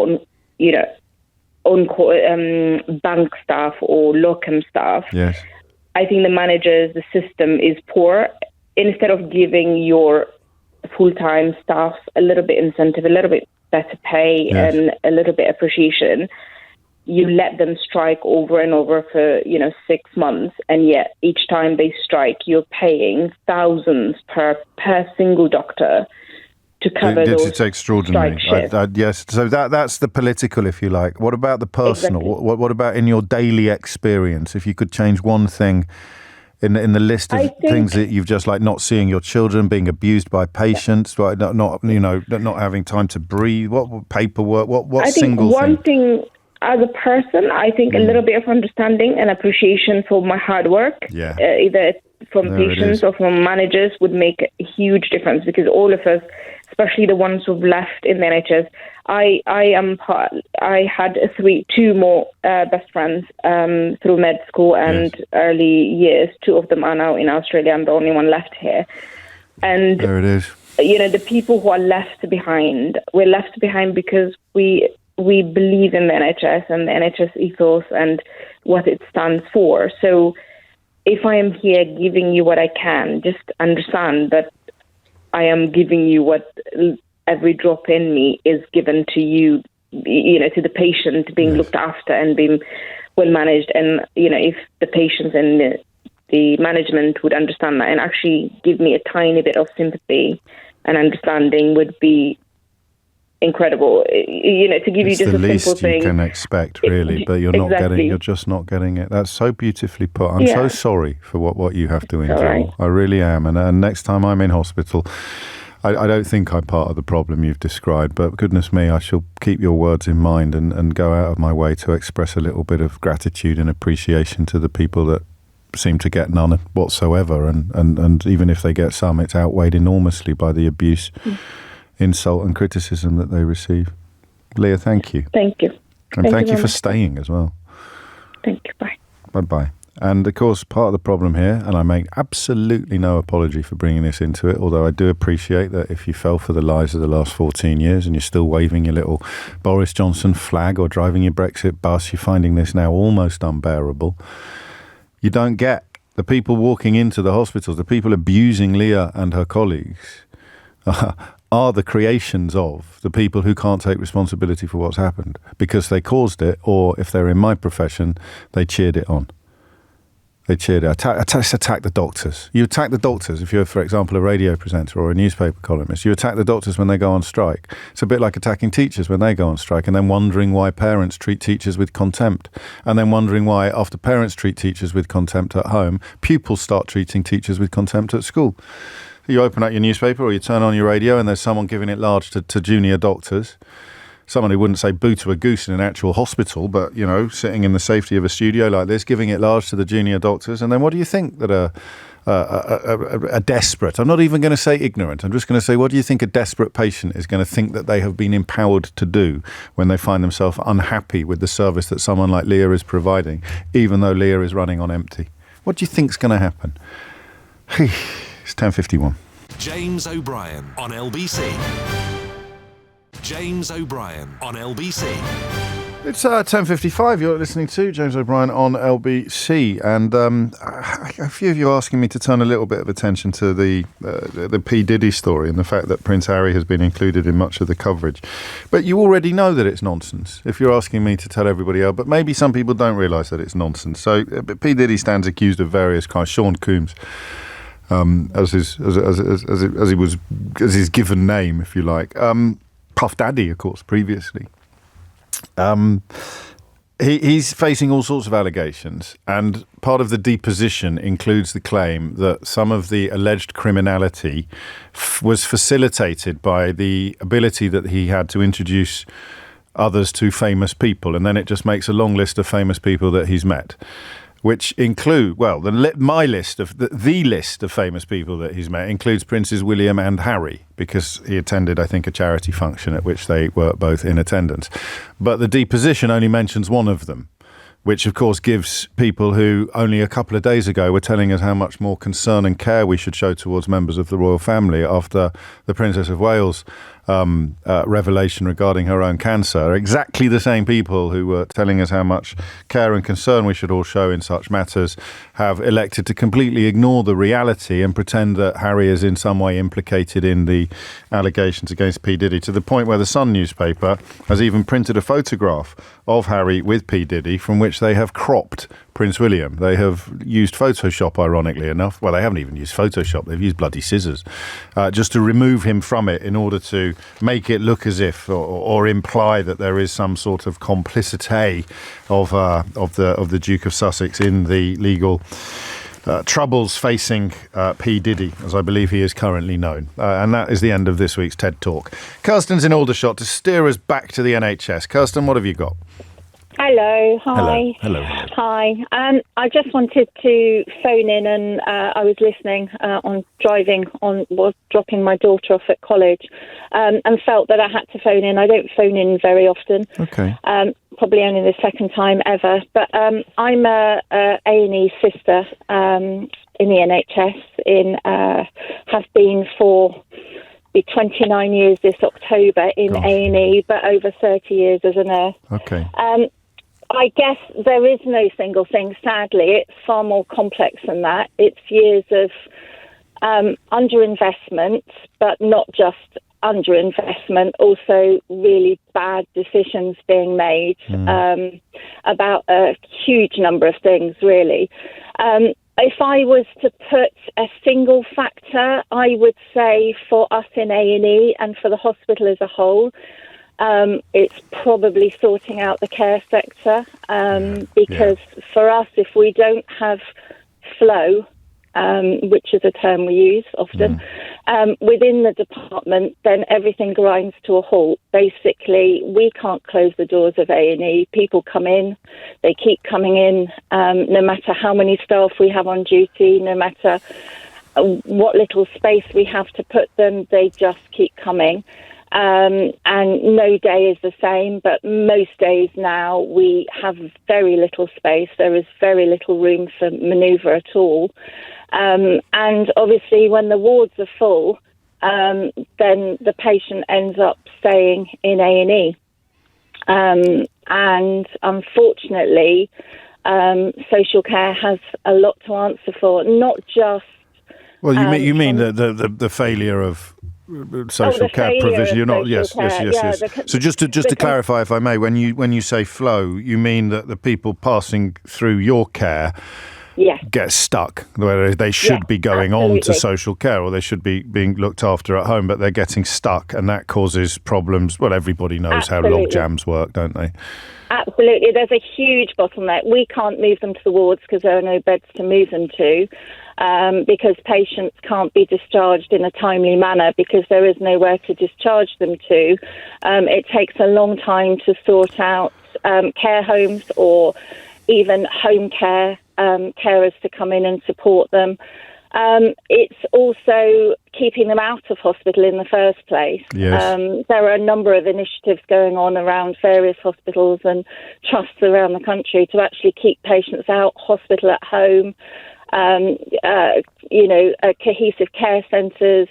bank staff or locum staff, yes, I think the managers, the system is poor. Instead of giving your full-time staff a little bit incentive, a little bit better pay, and a little bit appreciation, you let them strike over and over for 6 months, and yet each time they strike, you're paying thousands per single doctor to cover those. It's extraordinary. Yes, so that's the political, if you like. What about the personal? Exactly. What about in your daily experience? If you could change one thing in the list of things that you've just not seeing your children being abused by patients, right? Not having time to breathe. What paperwork? What I think single one thing? As a person, I think a little bit of understanding and appreciation for my hard work, either from patients or from managers, would make a huge difference, because all of us, especially the ones who've left in the NHS, I had two more best friends through med school and early years. 2 of them are now in Australia. I'm the only one left here. And there it is. The people who are left behind, we're left behind because we believe in the NHS and the NHS ethos and what it stands for. So if I am here giving you what I can, just understand that I am giving you what every drop in me is given to you, to the patient being looked after and being well managed. And, if the patients and the management would understand that and actually give me a tiny bit of sympathy and understanding, would be incredible. To give you just a simple thing. It's the least you can expect, really, but you're just not getting it. That's so beautifully put. I'm so sorry for what you have to endure. Right. I really am. And next time I'm in hospital, I don't think I'm part of the problem you've described, but goodness me, I shall keep your words in mind and go out of my way to express a little bit of gratitude and appreciation to the people that seem to get none whatsoever. And even if they get some, it's outweighed enormously by the abuse, insult and criticism that they receive. Leah, thank you. Thank you. And thank you for staying as well. Thank you. Bye. Bye-bye. And of course, part of the problem here, and I make absolutely no apology for bringing this into it, although I do appreciate that if you fell for the lies of the last 14 years and you're still waving your little Boris Johnson flag or driving your Brexit bus, you're finding this now almost unbearable. You don't get the people walking into the hospitals, the people abusing Leah and her colleagues are the creations of the people who can't take responsibility for what's happened because they caused it, or if they're in my profession, they cheered it on. They cheered it. Attack the doctors. You attack the doctors if you're, for example, a radio presenter or a newspaper columnist. You attack the doctors when they go on strike. It's a bit like attacking teachers when they go on strike and then wondering why parents treat teachers with contempt. And then wondering why, after parents treat teachers with contempt at home, pupils start treating teachers with contempt at school. You open up your newspaper or you turn on your radio and there's someone giving it large to junior doctors. Someone who wouldn't say boo to a goose in an actual hospital, but, sitting in the safety of a studio like this, giving it large to the junior doctors. And then what do you think that a a desperate, I'm not even going to say ignorant, I'm just going to say, what do you think a desperate patient is going to think that they have been empowered to do when they find themselves unhappy with the service that someone like Leah is providing, even though Leah is running on empty? What do you think's going to happen? It's 10:51. James O'Brien on LBC. James O'Brien on LBC. It's 10:55. You're listening to James O'Brien on LBC, and a few of you are asking me to turn a little bit of attention to the P. Diddy story and the fact that Prince Harry has been included in much of the coverage. But you already know that it's nonsense if you're asking me to tell everybody else. But maybe some people don't realise that it's nonsense. So P. Diddy stands accused of various crimes. Sean Combs, as his given name, if you like. Puff Daddy, of course, previously. He's facing all sorts of allegations, and part of the deposition includes the claim that some of the alleged criminality was facilitated by the ability that he had to introduce others to famous people, and then it just makes a long list of famous people that he's met, which include, well, the list of famous people that he's met includes Princes William and Harry, because he attended, I think, a charity function at which they were both in attendance. But the deposition only mentions one of them, which, of course, gives people who only a couple of days ago were telling us how much more concern and care we should show towards members of the royal family after the Princess of Wales revelation regarding her own cancer, are exactly the same people who were telling us how much care and concern we should all show in such matters, have elected to completely ignore the reality and pretend that Harry is in some way implicated in the allegations against P. Diddy, to the point where the Sun newspaper has even printed a photograph of Harry with P. Diddy from which they have cropped Prince William. They have used Photoshop, ironically enough. Well, they haven't even used Photoshop. They've used bloody scissors just to remove him from it in order to make it look as if or imply that there is some sort of complicity of the Duke of Sussex in the legal troubles facing P. Diddy, as I believe he is currently known. And that is the end of this week's TED Talk. Kirsten's in Aldershot to steer us back to the NHS. Kirsten, what have you got? Hello, hi. Hello. Hi. I just wanted to phone in, and I was listening was dropping my daughter off at college, and felt that I had to phone in. I don't phone in very often. Okay. Probably only the second time ever. But I'm a A&E sister in the NHS. Have been for be 29 years this October in A&E, but over 30 years as a nurse. Okay. I guess there is no single thing, sadly. It's far more complex than that. It's years of underinvestment, but not just underinvestment, also really bad decisions being made about a huge number of things, really. If I was to put a single factor, I would say for us in A&E and for the hospital as a whole, it's probably sorting out the care sector, because for us, if we don't have flow, which is a term we use often, within the department, then everything grinds to a halt. Basically, we can't close the doors of A&E. People come in, they keep coming in, no matter how many staff we have on duty, no matter what little space we have to put them, they just keep coming. And no day is the same, but most days now we have very little space. There is very little room for manoeuvre at all. And obviously when the wards are full, then the patient ends up staying in A&E. And unfortunately, social care has a lot to answer for, not just... Well, you mean the failure of social care provision? You're not. Yes. So just to clarify, if I may, when you say flow, you mean that the people passing through your care get stuck, where they should be going on to social care, or they should be being looked after at home, but they're getting stuck, and that causes problems. Well, everybody knows how logjams work, don't they? Absolutely. There's a huge bottleneck. We can't move them to the wards because there are no beds to move them to, because patients can't be discharged in a timely manner because there is nowhere to discharge them to. It takes a long time to sort out care homes or even home care, carers to come in and support them. It's also keeping them out of hospital in the first place. Yes. There are a number of initiatives going on around various hospitals and trusts around the country to actually keep patients out, hospital at home, cohesive care centres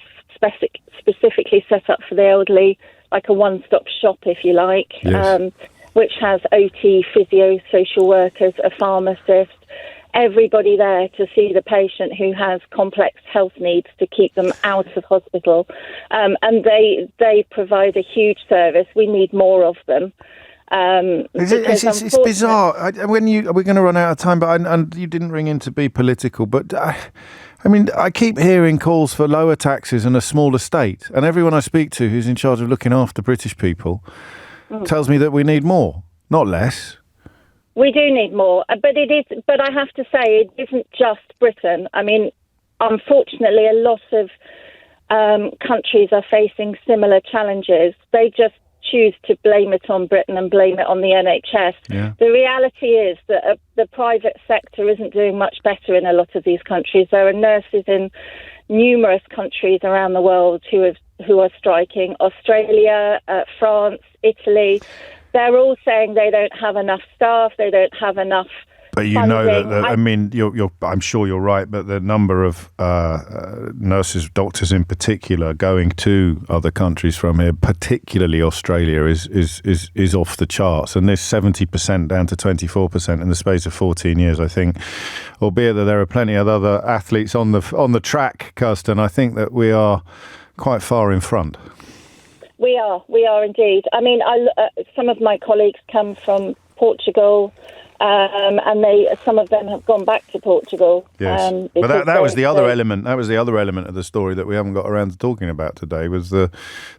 specifically set up for the elderly, like a one-stop shop, if you like, yes. Which has OT, physio, social workers, a pharmacist, everybody there to see the patient who has complex health needs to keep them out of hospital. And they provide a huge service. We need more of them. It's bizarre. We're going to run out of time, but and you didn't ring in to be political, but I keep hearing calls for lower taxes and a smaller state, and everyone I speak to who's in charge of looking after British people tells me that we need more, not less. We do need more, but I have to say it isn't just Britain. I mean, unfortunately, a lot of countries are facing similar challenges. They just choose to blame it on Britain and blame it on the NHS. Yeah. The reality is that the private sector isn't doing much better in a lot of these countries. There are nurses in numerous countries around the world who are striking. Australia, France, Italy. They're all saying they don't have enough staff, they don't have enough But you funding. know that, I'm sure you're right, but the number of nurses, doctors in particular, going to other countries from here, particularly Australia, is off the charts. And this 70% down to 24% in the space of 14 years, I think. Albeit that there are plenty of other athletes on the track, Kirsten, I think that we are quite far in front. We are indeed. I mean, some of my colleagues come from Portugal, and some of them have gone back to Portugal. Yes, but that was the other element. That was the other element of the story that we haven't got around to talking about today. Was the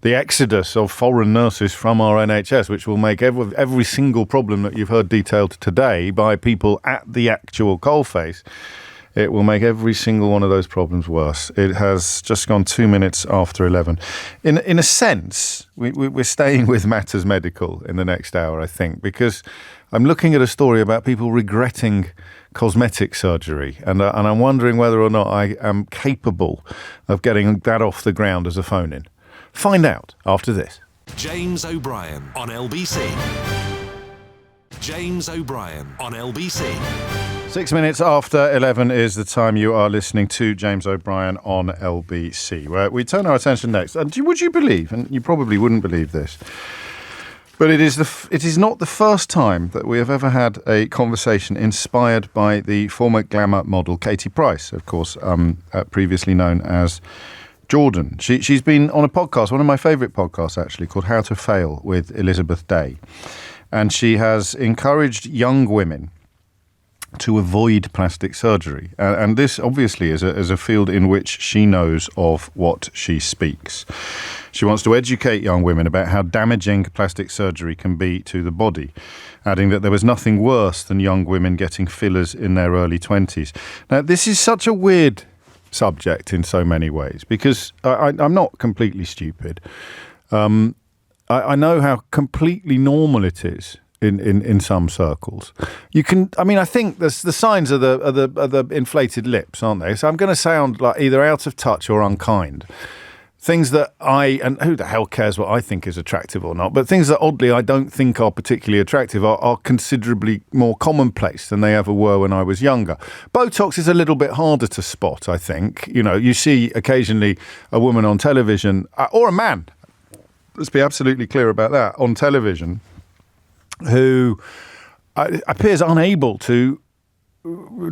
exodus of foreign nurses from our NHS, which will make every single problem that you've heard detailed today by people at the actual coalface. It will make every single one of those problems worse. It has just gone 2 minutes after 11. In a sense, we're staying with matters medical in the next hour, I think, because I'm looking at a story about people regretting cosmetic surgery, and I'm wondering whether or not I am capable of getting that off the ground as a phone-in. Find out after this. James O'Brien on LBC. James O'Brien on LBC. 6 minutes after 11 is the time you are listening to James O'Brien on LBC, where we turn our attention next. And would you believe, and you probably wouldn't believe this, but it is not the first time that we have ever had a conversation inspired by the former glamour model Katie Price, of course, previously known as Jordan. She's been on a podcast, one of my favourite podcasts actually, called How to Fail with Elizabeth Day. And she has encouraged young women to avoid plastic surgery. And this obviously is a field in which she knows of what she speaks. She wants to educate young women about how damaging plastic surgery can be to the body, adding that there was nothing worse than young women getting fillers in their early 20s. Now, this is such a weird subject in so many ways, because I'm not completely stupid. I know how completely normal it is in some circles. I think the signs are the inflated lips, aren't they? So I'm going to sound like either out of touch or unkind. Things that and who the hell cares what I think is attractive or not, but things that oddly I don't think are particularly attractive are considerably more commonplace than they ever were when I was younger. Botox is a little bit harder to spot, I think. You know, you see occasionally a woman on television, or a man, let's be absolutely clear about that, on television, who appears unable to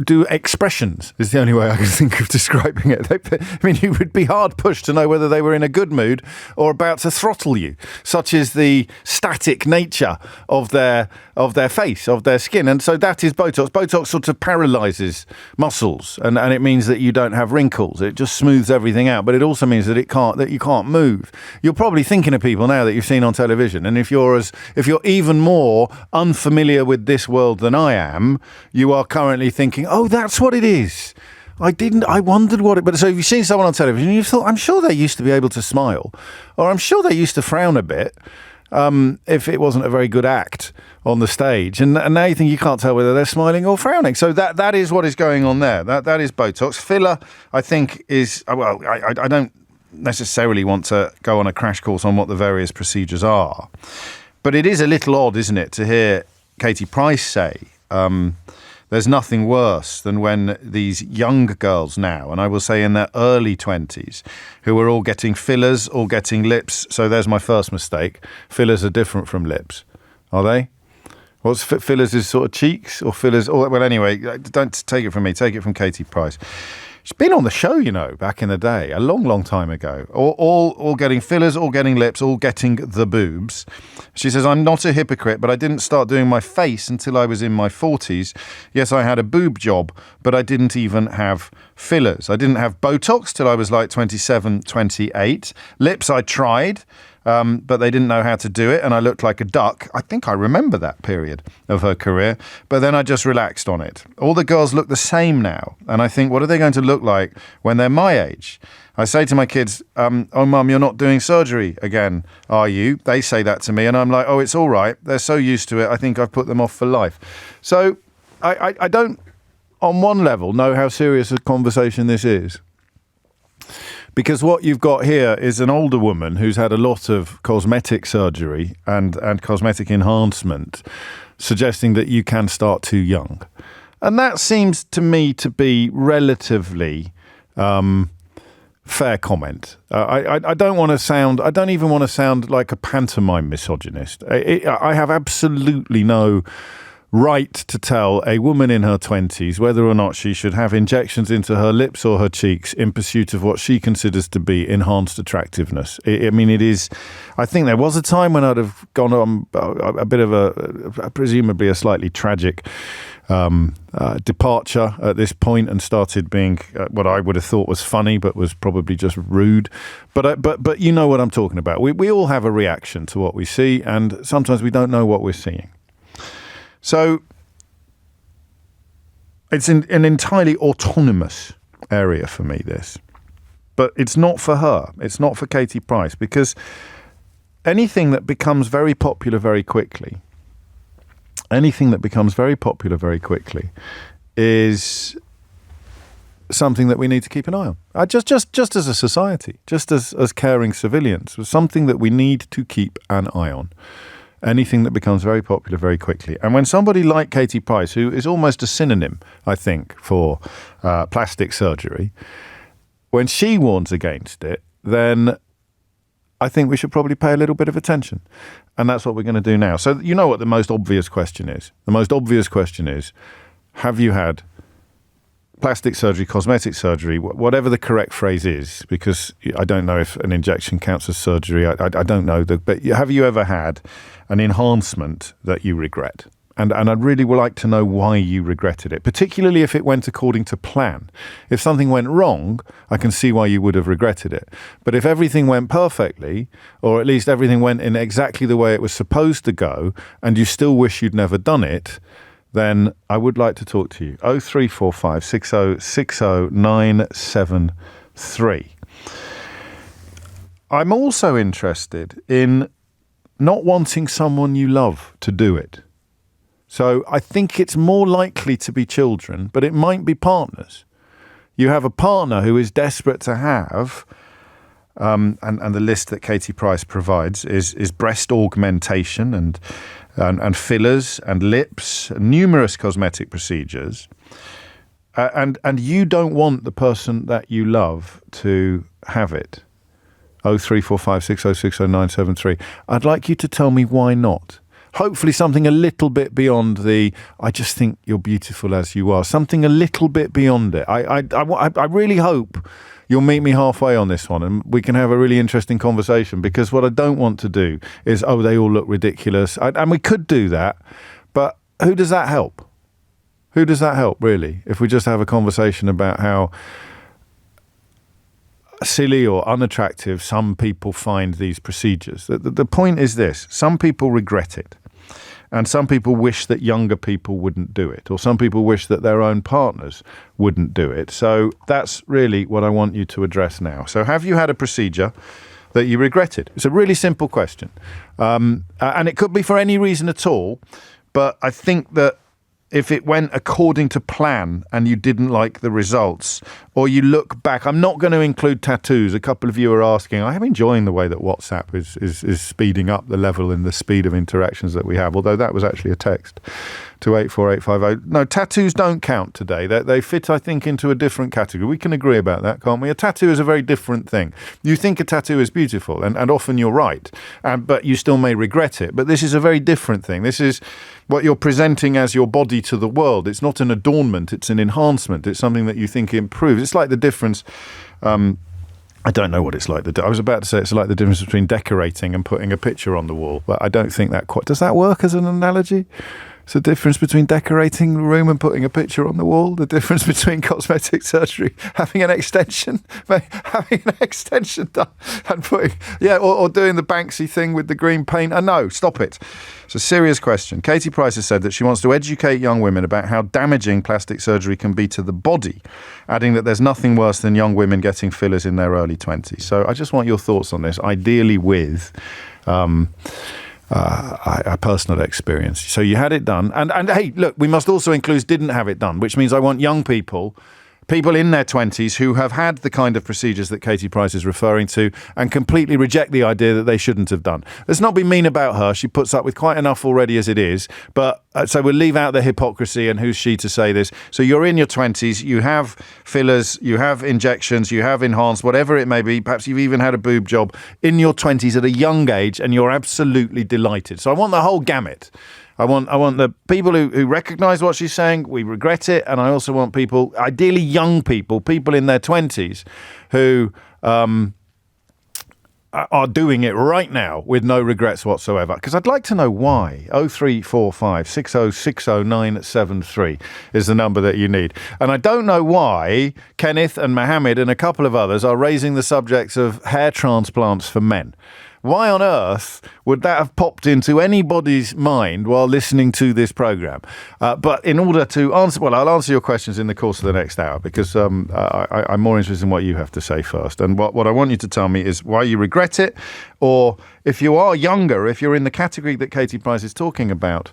do expressions, is the only way I can think of describing it. I mean, you would be hard pushed to know whether they were in a good mood or about to throttle you, such is the static nature of their face, of their skin. And so that is Botox. Botox sort of paralyzes muscles, and it means that you don't have wrinkles. It just smooths everything out, but it also means that you can't move. You're probably thinking of people now that you've seen on television, and if you're even more unfamiliar with this world than I am, you are currently thinking, oh, that's what it is. I wondered what it... But so if you've seen someone on television and you thought, I'm sure they used to be able to smile, or I'm sure they used to frown a bit, if it wasn't a very good act on the stage. And now you think you can't tell whether they're smiling or frowning. So that is what is going on there. That is Botox. Filler, I think, is... Well, I don't necessarily want to go on a crash course on what the various procedures are. But it is a little odd, isn't it, to hear Katie Price say... there's nothing worse than when these young girls now, and I will say in their early 20s, who are all getting fillers, all getting lips. So there's my first mistake. Fillers are different from lips. Are they? What's fillers is sort of cheeks or fillers? Well, anyway, don't take it from me. Take it from Katie Price. She's been on the show, you know, back in the day, a long, long time ago. All getting fillers, all getting lips, all getting the boobs. She says, I'm not a hypocrite, but I didn't start doing my face until I was in my 40s. Yes, I had a boob job, but I didn't even have fillers. I didn't have Botox till I was like 27, 28. Lips I tried, but they didn't know how to do it, and I looked like a duck. I think I remember that period of her career, but then I just relaxed on it. All the girls look the same now, and I think, what are they going to look like when they're my age? I say to my kids, oh, Mum, you're not doing surgery again, are you? They say that to me, and I'm like, oh, it's all right. They're so used to it, I think I've put them off for life. So I don't, on one level, know how serious a conversation this is. Because what you've got here is an older woman who's had a lot of cosmetic surgery and cosmetic enhancement, suggesting that you can start too young. And that seems to me to be relatively fair comment. I don't even want to sound like a pantomime misogynist. I have absolutely no right to tell a woman in her 20s whether or not she should have injections into her lips or her cheeks in pursuit of what she considers to be enhanced attractiveness. I mean, it is... I think there was a time when I'd have gone on a bit of a presumably a slightly tragic departure at this point and started being what I would have thought was funny, but was probably just rude. But you know what I'm talking about. We all have a reaction to what we see, and sometimes we don't know what we're seeing. So it's an entirely autonomous area for me, this. But it's not for her. It's not for Katie Price, because anything that becomes very popular very quickly, is something that we need to keep an eye on. Just as a society, just as caring civilians, something that we need to keep an eye on. Anything that becomes very popular very quickly. And when somebody like Katie Price, who is almost a synonym, I think, for plastic surgery, when she warns against it, then I think we should probably pay a little bit of attention. And that's what we're going to do now. So you know what the most obvious question is? The most obvious question is, have you had plastic surgery, cosmetic surgery, whatever the correct phrase is, because I don't know if an injection counts as surgery. I don't know. But have you ever had an enhancement that you regret? And I'd really like to know why you regretted it, particularly if it went according to plan. If something went wrong, I can see why you would have regretted it. But if everything went perfectly, or at least everything went in exactly the way it was supposed to go, and you still wish you'd never done it, then I would like to talk to you. 0345 6060 973. I'm also interested in not wanting someone you love to do it. So I think it's more likely to be children, but it might be partners. You have a partner who is desperate to have, and the list that Katie Price provides is breast augmentation and fillers and lips, numerous cosmetic procedures, and you don't want the person that you love to have it. 0345 6060 973. I'd like you to tell me why not. Hopefully something a little bit beyond the, I just think you're beautiful as you are. Something a little bit beyond it. I really hope you'll meet me halfway on this one and we can have a really interesting conversation, because what I don't want to do is, oh, they all look ridiculous. And we could do that, but who does that help? Who does that help, really? If we just have a conversation about how silly or unattractive some people find these procedures. The point is this: some people regret it, and some people wish that younger people wouldn't do it, or some people wish that their own partners wouldn't do it. So that's really what I want you to address now. So have you had a procedure? that you regretted? It's a really simple question. And it could be for any reason at all. But I think that if it went according to plan and you didn't like the results, or you look back, I'm not going to include tattoos. A couple of you are asking. I am enjoying the way that WhatsApp is speeding up the level and the speed of interactions that we have, although that was actually a text to 84850. No, tattoos don't count today. They fit, I think, into a different category. We can agree about that, can't we? A tattoo is a very different thing. You think a tattoo is beautiful, and often you're right, but you still may regret it. But this is a very different thing. This is what you're presenting as your body to the world. It's not an adornment, it's an enhancement. It's something that you think improves. It's like the difference, I don't know what it's like. I was about to say it's like the difference between decorating and putting a picture on the wall, but I don't think that quite... Does that work as an analogy? It's the difference between decorating the room and putting a picture on the wall. The difference between cosmetic surgery, having an extension done, and putting, or doing the Banksy thing with the green paint. No, stop it. It's a serious question. Katie Price has said that she wants to educate young women about how damaging plastic surgery can be to the body, adding that there's nothing worse than young women getting fillers in their early 20s. So I just want your thoughts on this, ideally with... a personal experience. So you had it done. And hey, look, we must also include didn't have it done, which means I want young people in their 20s who have had the kind of procedures that Katie Price is referring to and completely reject the idea that they shouldn't have done. Let's not be mean about her. She puts up with quite enough already as it is. But so we'll leave out the hypocrisy and who's she to say this. So you're in your 20s, you have fillers, you have injections, you have enhanced, whatever it may be. Perhaps you've even had a boob job in your 20s at a young age and you're absolutely delighted. So I want the whole gamut. I want the people who recognise what she's saying, we regret it, and I also want people, ideally young people in their 20s, who are doing it right now with no regrets whatsoever. Because I'd like to know why. 0345 6060973 is the number that you need. And I don't know why Kenneth and Mohammed and a couple of others are raising the subjects of hair transplants for men. Why on earth would that have popped into anybody's mind while listening to this programme? But in order to answer, I'll answer your questions in the course of the next hour because I'm more interested in what you have to say first. And what I want you to tell me is why you regret it, or if you are younger, if you're in the category that Katie Price is talking about,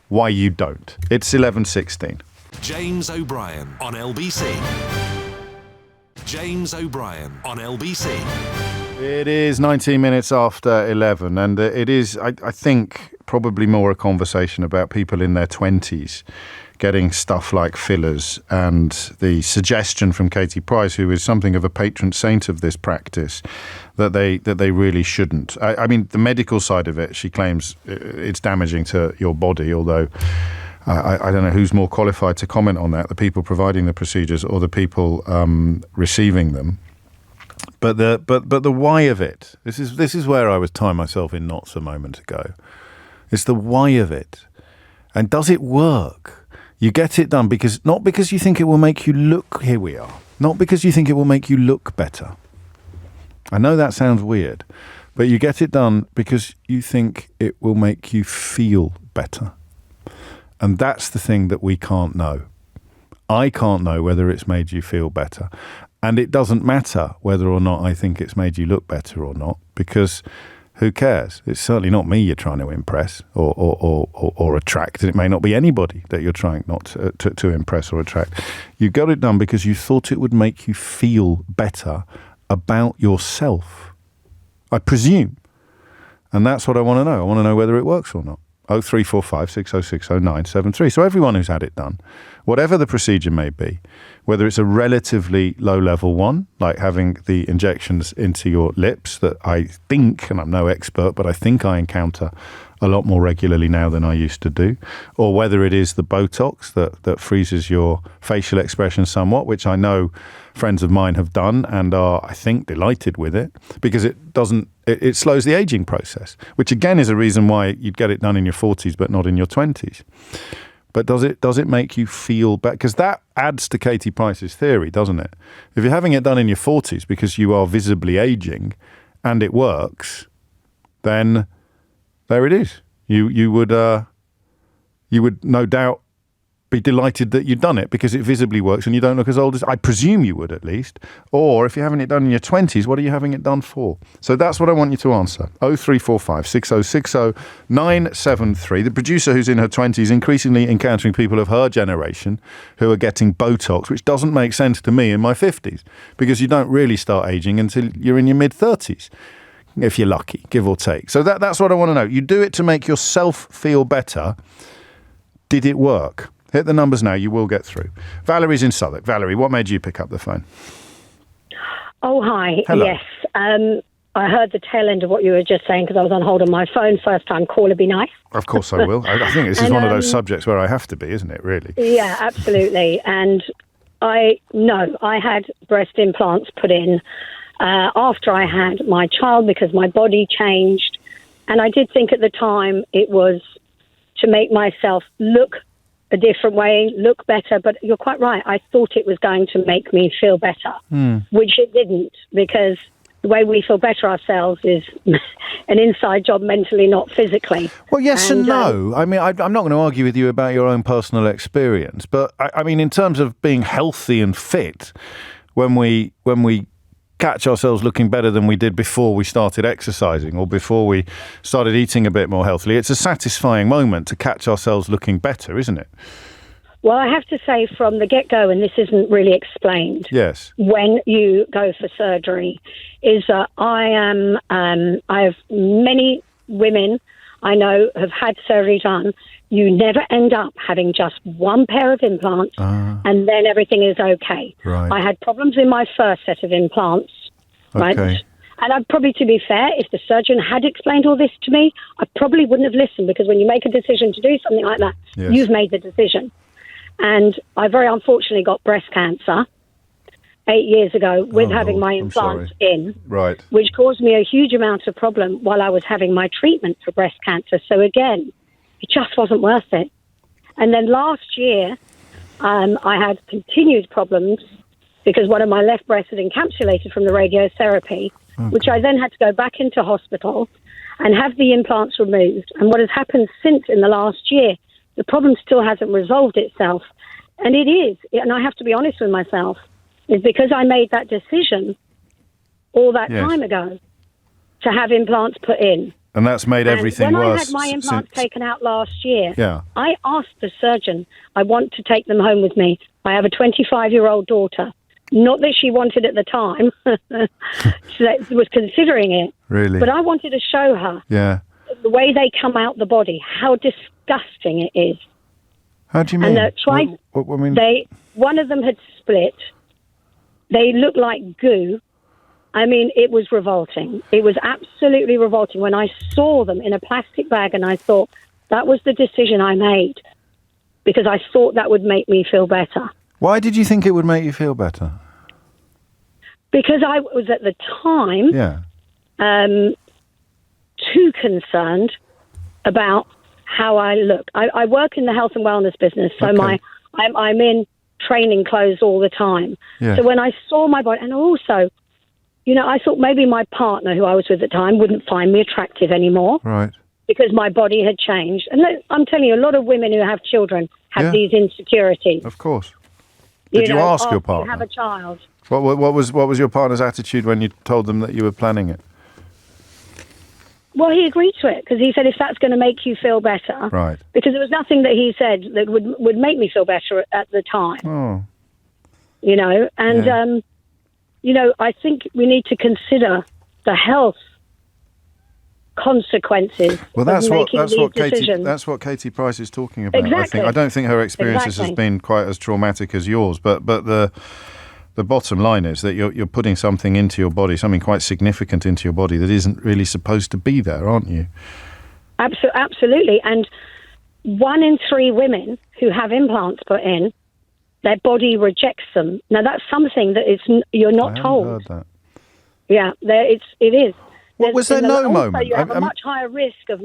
why you don't. It's 11:16. James O'Brien on LBC. James O'Brien on LBC. It is 19 minutes after 11, and it is, I think, probably more a conversation about people in their 20s getting stuff like fillers, and the suggestion from Katie Price, who is something of a patron saint of this practice, that they really shouldn't. I mean, the medical side of it, she claims it's damaging to your body, although I don't know who's more qualified to comment on that, the people providing the procedures or the people receiving them. But the why of it, this is where I was tying myself in knots a moment ago. It's the why of it. And does it work? You get it done not because you think it will make you look, here we are, not because you think it will make you look better. I know that sounds weird, but you get it done because you think it will make you feel better. And that's the thing that we can't know. I can't know whether it's made you feel better. And it doesn't matter whether or not I think it's made you look better or not, because who cares? It's certainly not me you're trying to impress or attract. And it may not be anybody that you're trying not to impress or attract. You got it done because you thought it would make you feel better about yourself, I presume. And that's what I want to know. I want to know whether it works or not. 0345 606 0973. So everyone who's had it done, whatever the procedure may be, whether it's a relatively low-level one, like having the injections into your lips that I think, and I'm no expert, but I think I encounter a lot more regularly now than I used to do, or whether it is the Botox that freezes your facial expression somewhat, which I know friends of mine have done and are, I think, delighted with it, because it slows the aging process, which again is a reason why you'd get it done in your 40s but not in your 20s. But does it make you feel better? Because that adds to Katie Price's theory, doesn't it? If you're having it done in your 40s because you are visibly aging and it works, then there it is. You would no doubt be delighted that you've done it because it visibly works and you don't look as old as I presume you would at least. Or if you're having it done in your 20s, what are you having it done for? So that's what I want you to answer. 0345 6060 973. The producer who's in her 20s increasingly encountering people of her generation who are getting Botox, which doesn't make sense to me in my 50s because you don't really start aging until you're in your mid-30s. If you're lucky, give or take. So that's what I want to know. You do it to make yourself feel better. Did it work? Hit the numbers now. You will get through. Valerie's in Southwark. Valerie, what made you pick up the phone? Oh, hi. Hello. Yes. I heard the tail end of what you were just saying because I was on hold on my phone. First time caller, be nice. Of course I will. I think this is one of those subjects where I have to be, isn't it, really? Yeah, absolutely. And I had breast implants put in after I had my child because my body changed. And I did think at the time it was to make myself look a different way, look better. But you're quite right. I thought it was going to make me feel better, which it didn't, because the way we feel better ourselves is an inside job mentally, not physically. Well, yes and no. I mean, I'm not going to argue with you about your own personal experience. But, I mean, in terms of being healthy and fit, when we catch ourselves looking better than we did before we started exercising or before we started eating a bit more healthily, it's a satisfying moment to catch ourselves looking better, isn't it? Well, I have to say from the get-go, and this isn't really explained, yes, when you go for surgery, is that I have many women I know have had surgery done. You never end up having just one pair of implants and then everything is okay. Right. I had problems in my first set of implants, right? Okay. And I'd probably, to be fair, if the surgeon had explained all this to me, I probably wouldn't have listened, because when you make a decision to do something like that, yes, you've made the decision. And I very unfortunately got breast cancer 8 years ago with having my implants in, right, which caused me a huge amount of problem while I was having my treatment for breast cancer. So again, it just wasn't worth it. And then last year, I had continued problems because one of my left breasts had encapsulated from the radiotherapy, which I then had to go back into hospital and have the implants removed. And what has happened since in the last year, the problem still hasn't resolved itself. And it is, and I have to be honest with myself, is because I made that decision all that time ago to have implants put in. And that's made everything worse. When I worse. had my implants taken out last year, yeah, I asked the surgeon, I want to take them home with me. I have a 25-year-old daughter. Not that she wanted at the time. She was considering it. Really? But I wanted to show her the way they come out the body, how disgusting it is. How do you mean? And one of them had split. They looked like goo. I mean, it was revolting. It was absolutely revolting when I saw them in a plastic bag, and I thought that was the decision I made because I thought that would make me feel better. Why did you think it would make you feel better? Because I was at the time too concerned about how I look. I work in the health and wellness business, so I'm in training clothes all the time. Yeah. So when I saw my body, and also, I thought maybe my partner, who I was with at the time, wouldn't find me attractive anymore. Right. Because my body had changed. And I'm telling you, a lot of women who have children have these insecurities. Of course. Did you ask your partner? You have a child. What was your partner's attitude when you told them that you were planning it? Well, he agreed to it because he said, if that's going to make you feel better. Right. Because there was nothing that he said that would make me feel better at the time. Oh. I think we need to consider the health consequences. Well, that's what what Katie Price is talking about. Exactly. I don't think her experiences has been quite as traumatic as yours, but the bottom line is that you're putting something into your body, something quite significant into your body that isn't really supposed to be there, aren't you? Absolutely. And 1 in 3 women who have implants put in, their body rejects them. Now, that's something that you're not told. I heard that. Yeah, it is. Was there no moment? Also, you have a much higher risk of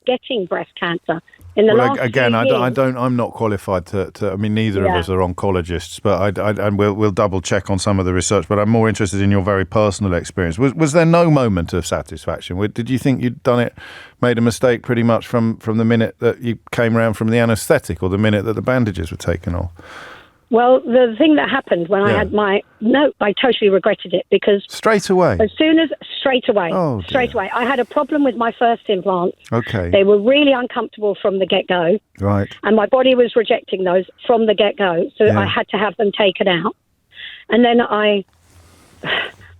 getting breast cancer. In the last again, 3 years, I'm not qualified to. I mean, neither of us are oncologists, but and we'll double check on some of the research. But I'm more interested in your very personal experience. Was there no moment of satisfaction? Did you think you'd done it, made a mistake pretty much from the minute that you came around from the anaesthetic, or the minute that the bandages were taken off? Well, the thing that happened when I had I totally regretted it, because straight away, straight away, I had a problem with my first implant. Okay. They were really uncomfortable from the get-go. Right. And my body was rejecting those from the get-go, so I had to have them taken out. And then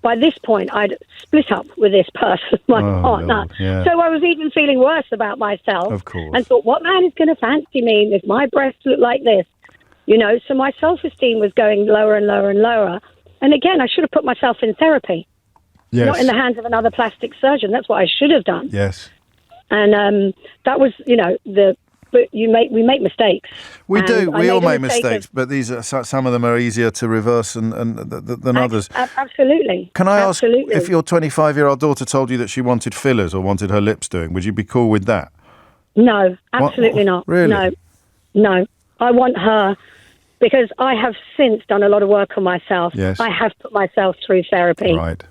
by this point, I'd split up with this person, my partner. Lord, yeah. So I was even feeling worse about myself. Of course. And thought, what man is going to fancy me if my breasts look like this? You know, so my self-esteem was going lower and lower and lower. And again, I should have put myself in therapy, not in the hands of another plastic surgeon. That's what I should have done. Yes. And that was, but we make mistakes. We do. We all make mistakes, but these are some of them are easier to reverse than others. Absolutely. Can I ask, if your 25-year-old daughter told you that she wanted fillers or wanted her lips doing, would you be cool with that? No, absolutely not. Really? No. I want her, because I have since done a lot of work on myself. Yes. I have put myself through therapy. Right.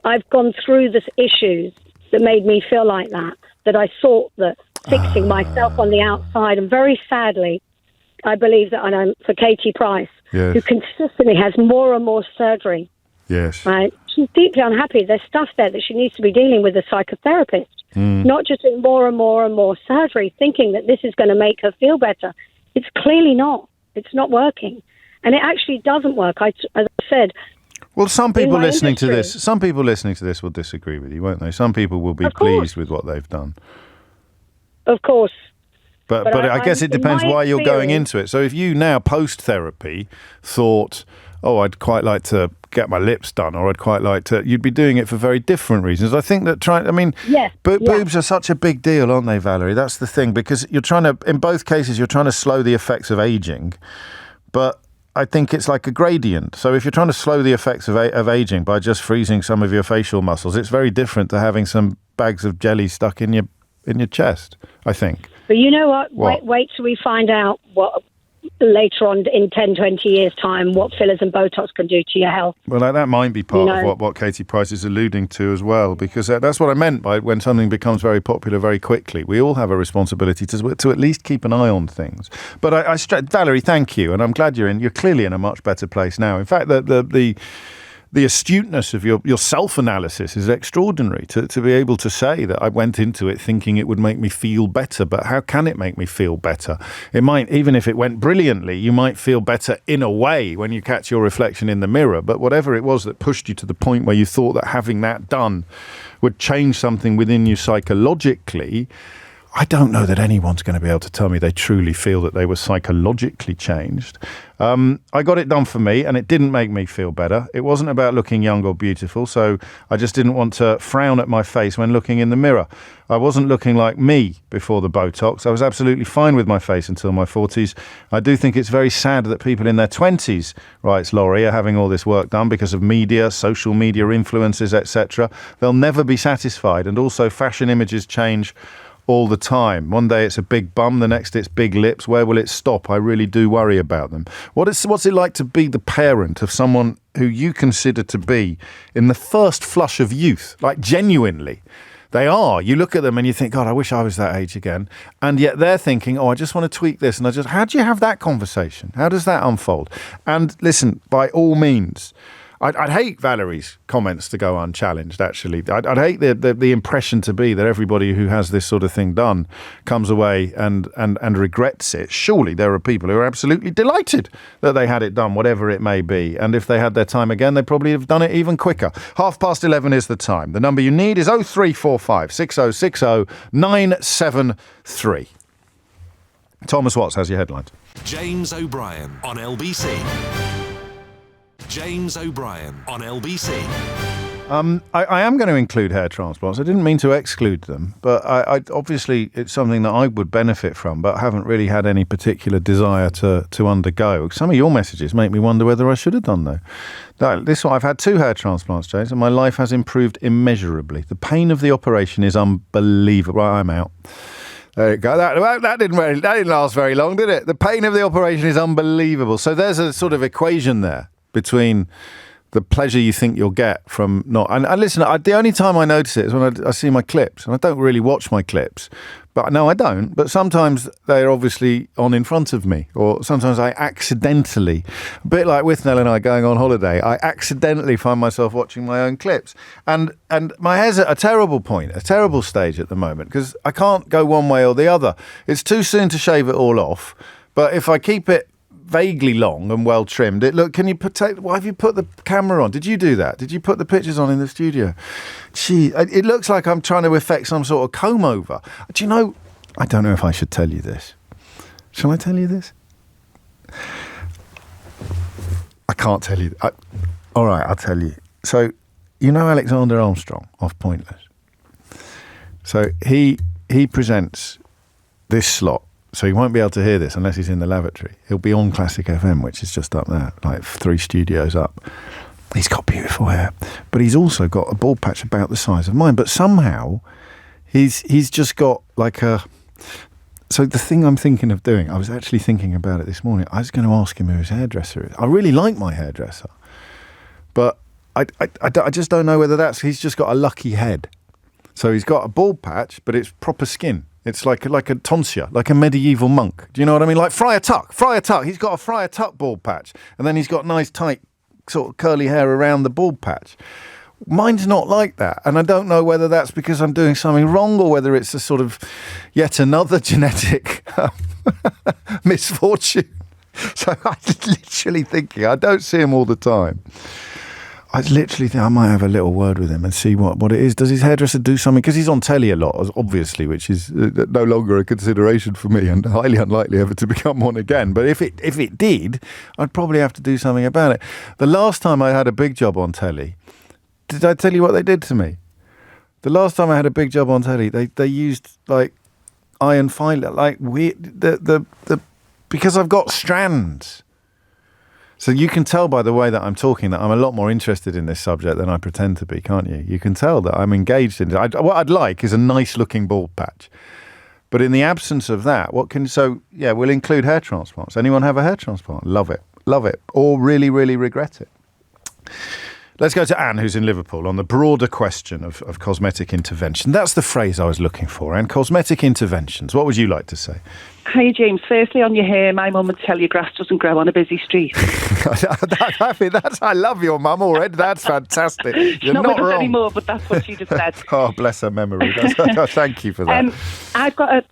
I've gone through the issues that made me feel like that I thought that fixing myself on the outside, and very sadly, I believe that, and I'm for Katie Price, who consistently has more and more surgery. Yes. Right. She's deeply unhappy. There's stuff there that she needs to be dealing with a psychotherapist, not just in more and more and more surgery, thinking that this is going to make her feel better. It's clearly not. It's not working. And it actually doesn't work. As I said, well, some people listening to this will disagree with you, won't they? Some people will be pleased with what they've done. Of course. But I guess it depends why you're going into it. So if you now, post-therapy, thought, I'd quite like to get my lips done, or I'd quite like to, you'd be doing it for very different reasons. I think that boobs are such a big deal, aren't they, Valerie? That's the thing, because you're trying to, in both cases, you're trying to slow the effects of aging, but I think it's like a gradient. So if you're trying to slow the effects of aging by just freezing some of your facial muscles, it's very different to having some bags of jelly stuck in your chest, I think. But you know what? Wait till we find out what later on in 10, 20 years' time, what fillers and Botox can do to your health. Well, that might be part of what Katie Price is alluding to as well, because that's what I meant by when something becomes very popular very quickly. We all have a responsibility to at least keep an eye on things. But Valerie, thank you, and I'm glad you're clearly in a much better place now. In fact, the astuteness of your self-analysis is extraordinary, to be able to say that I went into it thinking it would make me feel better, but how can it make me feel better? It might, even if it went brilliantly, you might feel better in a way when you catch your reflection in the mirror, but whatever it was that pushed you to the point where you thought that having that done would change something within you psychologically, I don't know that anyone's going to be able to tell me they truly feel that they were psychologically changed. I got it done for me, and it didn't make me feel better. It wasn't about looking young or beautiful, so I just didn't want to frown at my face when looking in the mirror. I wasn't looking like me before the Botox. I was absolutely fine with my face until my 40s. I do think it's very sad that people in their 20s, writes Laurie, are having all this work done because of media, social media influences, etc. They'll never be satisfied, and also fashion images change all the time. One day it's a big bum, the next it's big lips. Where will it stop? I really do worry about them. What's it like to be the parent of someone who you consider to be in the first flush of youth? Like, genuinely. They are. You look at them and you think, God, I wish I was that age again. And yet they're thinking, I just want to tweak this. And how do you have that conversation? How does that unfold? And listen, by all means, I'd hate Valerie's comments to go unchallenged, actually. I'd hate the impression to be that everybody who has this sort of thing done comes away and regrets it. Surely there are people who are absolutely delighted that they had it done, whatever it may be. And if they had their time again, they'd probably have done it even quicker. 11:30 is the time. The number you need is 0345 6060 973. Thomas Watts has your headlines. James O'Brien on LBC. James O'Brien on LBC. I am going to include hair transplants. I didn't mean to exclude them, but I obviously it's something that I would benefit from, but haven't really had any particular desire to undergo. Some of your messages make me wonder whether I should have done though. I've had 2 hair transplants, James, and my life has improved immeasurably. The pain of the operation is unbelievable. Right, I'm out. There you go. That didn't last very long, did it? The pain of the operation is unbelievable. So there's a sort of equation there between the pleasure you think you'll get from not... And listen, the only time I notice it is when I see my clips. And I don't really watch my clips. But no, I don't. But sometimes they're obviously on in front of me. Or sometimes I accidentally, a bit like with Nell and I going on holiday, I accidentally find myself watching my own clips. And my hair's at a terrible point, a terrible stage at the moment, because I can't go one way or the other. It's too soon to shave it all off. But if I keep it vaguely long and well trimmed, why have you put the camera on? Did you do that? Did you put the pictures on in the studio? Gee, it looks like I'm trying to effect some sort of comb over. Do you know, I don't know if I should tell you this. Shall I tell you this? I can't tell you. All right, I'll tell you. So, you know Alexander Armstrong off Pointless? So he presents this slot. So he won't be able to hear this unless he's in the lavatory. He'll be on Classic FM, which is just up there, like 3 studios up. He's got beautiful hair, but he's also got a bald patch about the size of mine. But somehow, he's just got like a... So the thing I'm thinking of doing, I was actually thinking about it this morning. I was going to ask him who his hairdresser is. I really like my hairdresser, but I just don't know whether he's just got a lucky head. So he's got a bald patch, but it's proper skin. It's like a tonsure, like a medieval monk. Do you know what I mean? Like Friar Tuck. He's got a Friar Tuck bald patch. And then he's got nice, tight, sort of curly hair around the bald patch. Mine's not like that. And I don't know whether that's because I'm doing something wrong or whether it's a sort of yet another genetic misfortune. So I'm literally thinking, I don't see him all the time. I literally think I might have a little word with him and see what it is. Does his hairdresser do something? Because he's on telly a lot, obviously, which is no longer a consideration for me and highly unlikely ever to become one again. But if it did, I'd probably have to do something about it. The last time I had a big job on telly, did I tell you what they did to me? The last time I had a big job on telly, they used like iron filer, like because I've got strands. So you can tell by the way that I'm talking that I'm a lot more interested in this subject than I pretend to be, can't you? You can tell that I'm engaged in it. What I'd like is a nice-looking bald patch. But in the absence of that, we'll include hair transplants. Anyone have a hair transplant? Love it. Or really, really regret it. Let's go to Anne, who's in Liverpool, on the broader question of cosmetic intervention. That's the phrase I was looking for, Anne. Cosmetic interventions. What would you like to say? Hi, James. Firstly, on your hair, my mum would tell you grass doesn't grow on a busy street. I love your mum already. That's fantastic. You're not not with us wrong anymore, but that's what she just said. Oh, bless her memory. Thank you for that. I've got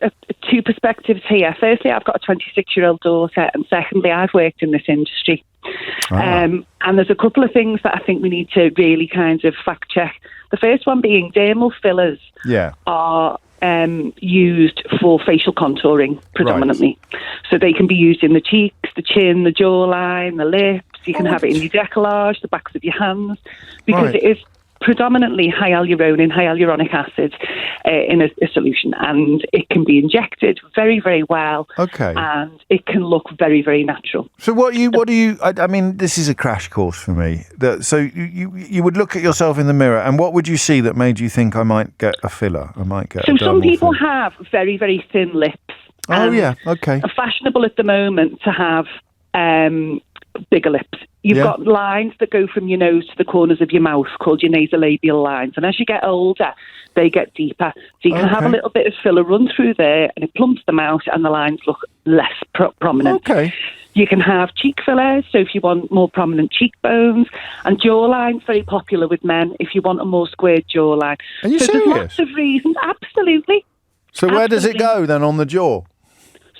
2 perspectives here. Firstly, I've got a 26-year-old daughter, and secondly, I've worked in this industry. And there's a couple of things that I think we need to really kind of fact check. The first one being dermal fillers are used for facial contouring predominantly. Right. So they can be used in the cheeks, the chin, the jawline, the lips. You can have it in your décollage, the backs of your hands, because it is predominantly hyaluronan, hyaluronic acid in a solution, and it can be injected very, very well. Okay. And it can look very, very natural. So I mean, this is a crash course for me. So you would look at yourself in the mirror, and what would you see that made you think I might get a filler? So some people have very, very thin lips. Oh, yeah. Okay. It's fashionable at the moment to have bigger lips. You've got lines that go from your nose to the corners of your mouth called your nasolabial lines. And as you get older, they get deeper. So you can have a little bit of filler run through there and it plumps them out and the lines look less prominent. Okay. You can have cheek fillers, so if you want more prominent cheekbones. And jawline's very popular with men if you want a more squared jawline. Are you serious? There's lots of reasons. Absolutely. So where does it go then on the jaw?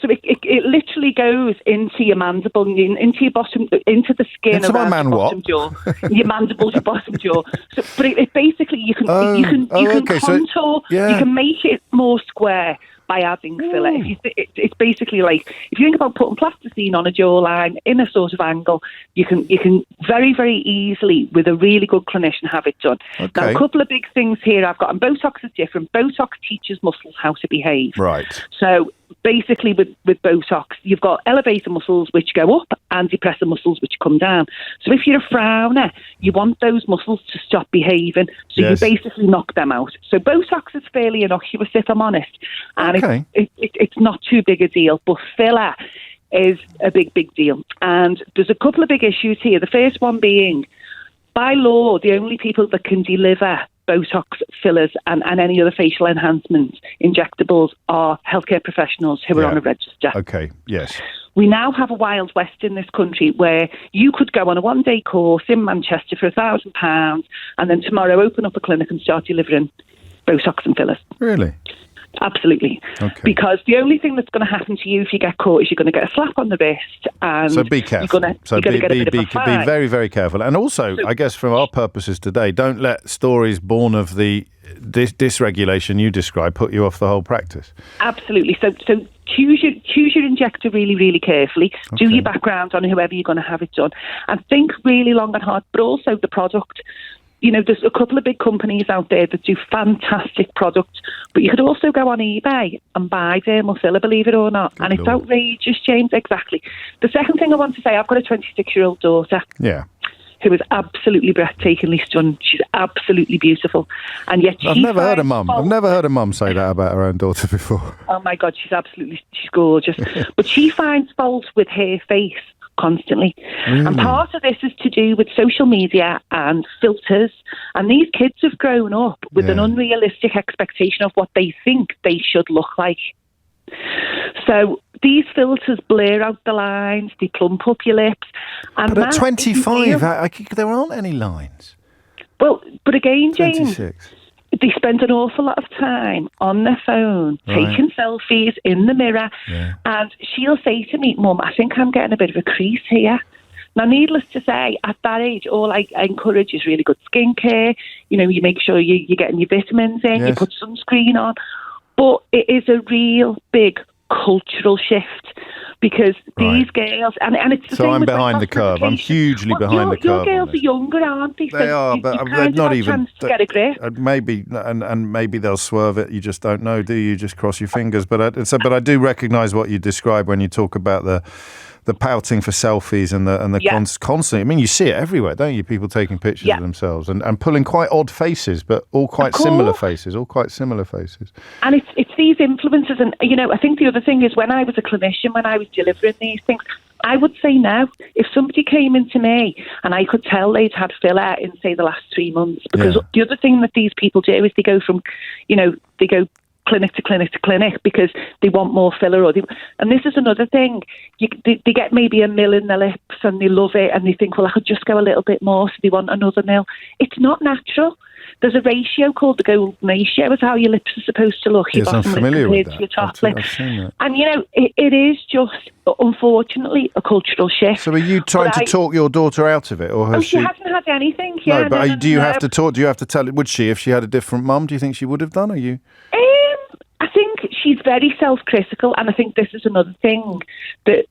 So it literally goes into your mandible, into your bottom, into the skin into around your bottom jaw, your mandible, your bottom jaw. So, but it basically you can contour, you can make it more square by adding filler. It's basically like, if you think about putting plasticine on a jawline in a sort of angle, you can very, very easily, with a really good clinician, have it done. Okay. Now, a couple of big things here I've got, and Botox is different. Botox teaches muscles how to behave. Right. So basically with Botox, you've got elevator muscles which go up and depressor muscles which come down. So if you're a frowner, you want those muscles to stop behaving. So you basically knock them out. So Botox is fairly innocuous, if I'm honest. And it's not too big a deal. But filler is a big, big deal. And there's a couple of big issues here. The first one being, by law, the only people that can deliver Botox, fillers and any other facial enhancements, injectables, are healthcare professionals who are on a register. Okay, yes. We now have a Wild West in this country where you could go on a one-day course in Manchester for £1,000 and then tomorrow open up a clinic and start delivering Botox and fillers. Really? Absolutely. Okay. Because the only thing that's going to happen to you if you get caught is you're going to get a slap on the wrist, and so be careful. You're going to get a bit of a fine. Be very, very careful. And also, I guess from our purposes today, don't let stories born of the dysregulation you describe put you off the whole practice. Absolutely. So choose your injector really, really carefully. Okay. Do your background on whoever you're going to have it done, and think really long and hard. But also the product. You know, there's a couple of big companies out there that do fantastic products, but you could also go on eBay and buy dermal filler, believe it or not. Good and it's Lord. Outrageous, James, exactly. The second thing I want to say, I've got a 26-year-old daughter. Yeah. Who is absolutely breathtakingly stunned. She's absolutely beautiful. And yet I've never heard a mum say that about her own daughter before. Oh my God, she's gorgeous. But she finds fault with her face constantly. Really? And part of this is to do with social media and filters. And these kids have grown up with an unrealistic expectation of what they think they should look like. So these filters blur out the lines, they plump up your lips. And but at 25, there aren't any lines. Well, but again, James, 26. They spend an awful lot of time on their phone, taking selfies in the mirror, and she'll say to me, Mum, I think I'm getting a bit of a crease here. Now, needless to say, at that age, all I encourage is really good skincare. You know, you make sure you're getting your vitamins in, you put sunscreen on. But it is a real big cultural shift, because these girls, and it's the same. So I'm with behind the curve. I'm hugely behind the curve. Your girls are younger, aren't they? They are, but they're not even. To get a grip. Maybe, and maybe they'll swerve it. You just don't know, do you? Just cross your fingers. But I do recognise what you describe when you talk about the pouting for selfies and the constant. I mean, you see it everywhere, don't you? People taking pictures of themselves and pulling quite odd faces, but all quite similar faces. And it's these influences, and you know, I think the other thing is, when I was a clinician, when I was delivering these things, I would say now, if somebody came into me and I could tell they'd had filler in, say, the last 3 months, because the other thing that these people do is they go clinic to clinic to clinic because they want more filler, and this is another thing. They get maybe a mil in their lips and they love it, and they think, well, I could just go a little bit more, so they want another mil. It's not natural. There's a ratio called the golden ratio, is how your lips are supposed to look. Yes, I'm familiar with that. Your top lip. I've seen that. And you know, it is just, unfortunately, a cultural shift. So are you trying to talk your daughter out of it, or has she hasn't had anything? No, but do you have to talk? Do you have to tell it? Would she, if she had a different mum? Do you think she would have done? Are you? I think she's very self-critical, and I think this is another thing that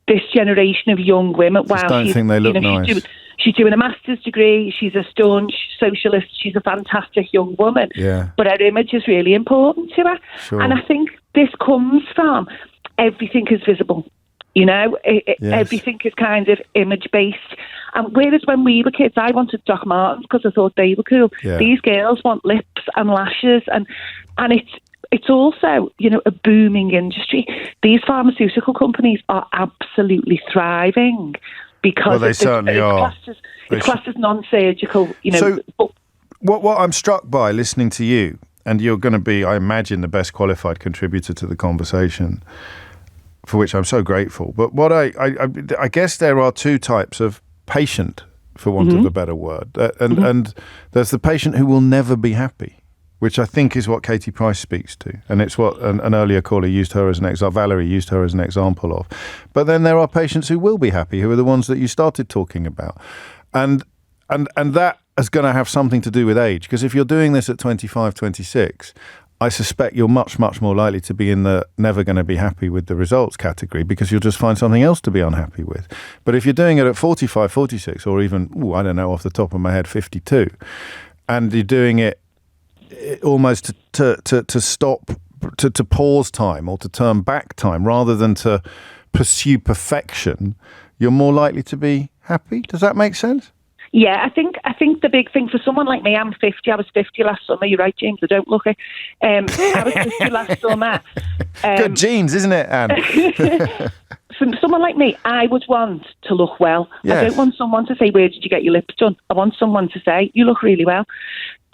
this generation of young women, think they look nice. She's doing a master's degree, she's a staunch socialist, she's a fantastic young woman, but her image is really important to her. Sure. And I think this comes from everything is visible. You know, everything is kind of image-based. And whereas when we were kids, I wanted Doc Martens because I thought they were cool. Yeah. These girls want lips and lashes, and it's also, you know, a booming industry. These pharmaceutical companies are absolutely thriving because they certainly are. It's classed as non-surgical, you know. So what I'm struck by listening to you, and you're going to be, I imagine, the best qualified contributor to the conversation, for which I'm so grateful. But what I guess there are two types of patient, for want of a better word. And there's the patient who will never be happy, which I think is what Katie Price speaks to. And it's what an earlier caller used her as an example, Valerie used her as an example of. But then there are patients who will be happy, who are the ones that you started talking about. And that is going to have something to do with age. Because if you're doing this at 25, 26, I suspect you're much, much more likely to be in the never going to be happy with the results category, because you'll just find something else to be unhappy with. But if you're doing it at 45, 46, or even, I don't know, off the top of my head, 52, and you're doing it almost to stop, to pause time or to turn back time rather than to pursue perfection, you're more likely to be happy. Does that make sense? Yeah, I think the big thing for someone like me, I'm 50. I was 50 last summer. You're right, James. I don't look it. I was 50 last summer. Good genes, isn't it, Anne? For someone like me, I would want to look well. Yes. I don't want someone to say, "Where did you get your lips done?" I want someone to say, "You look really well."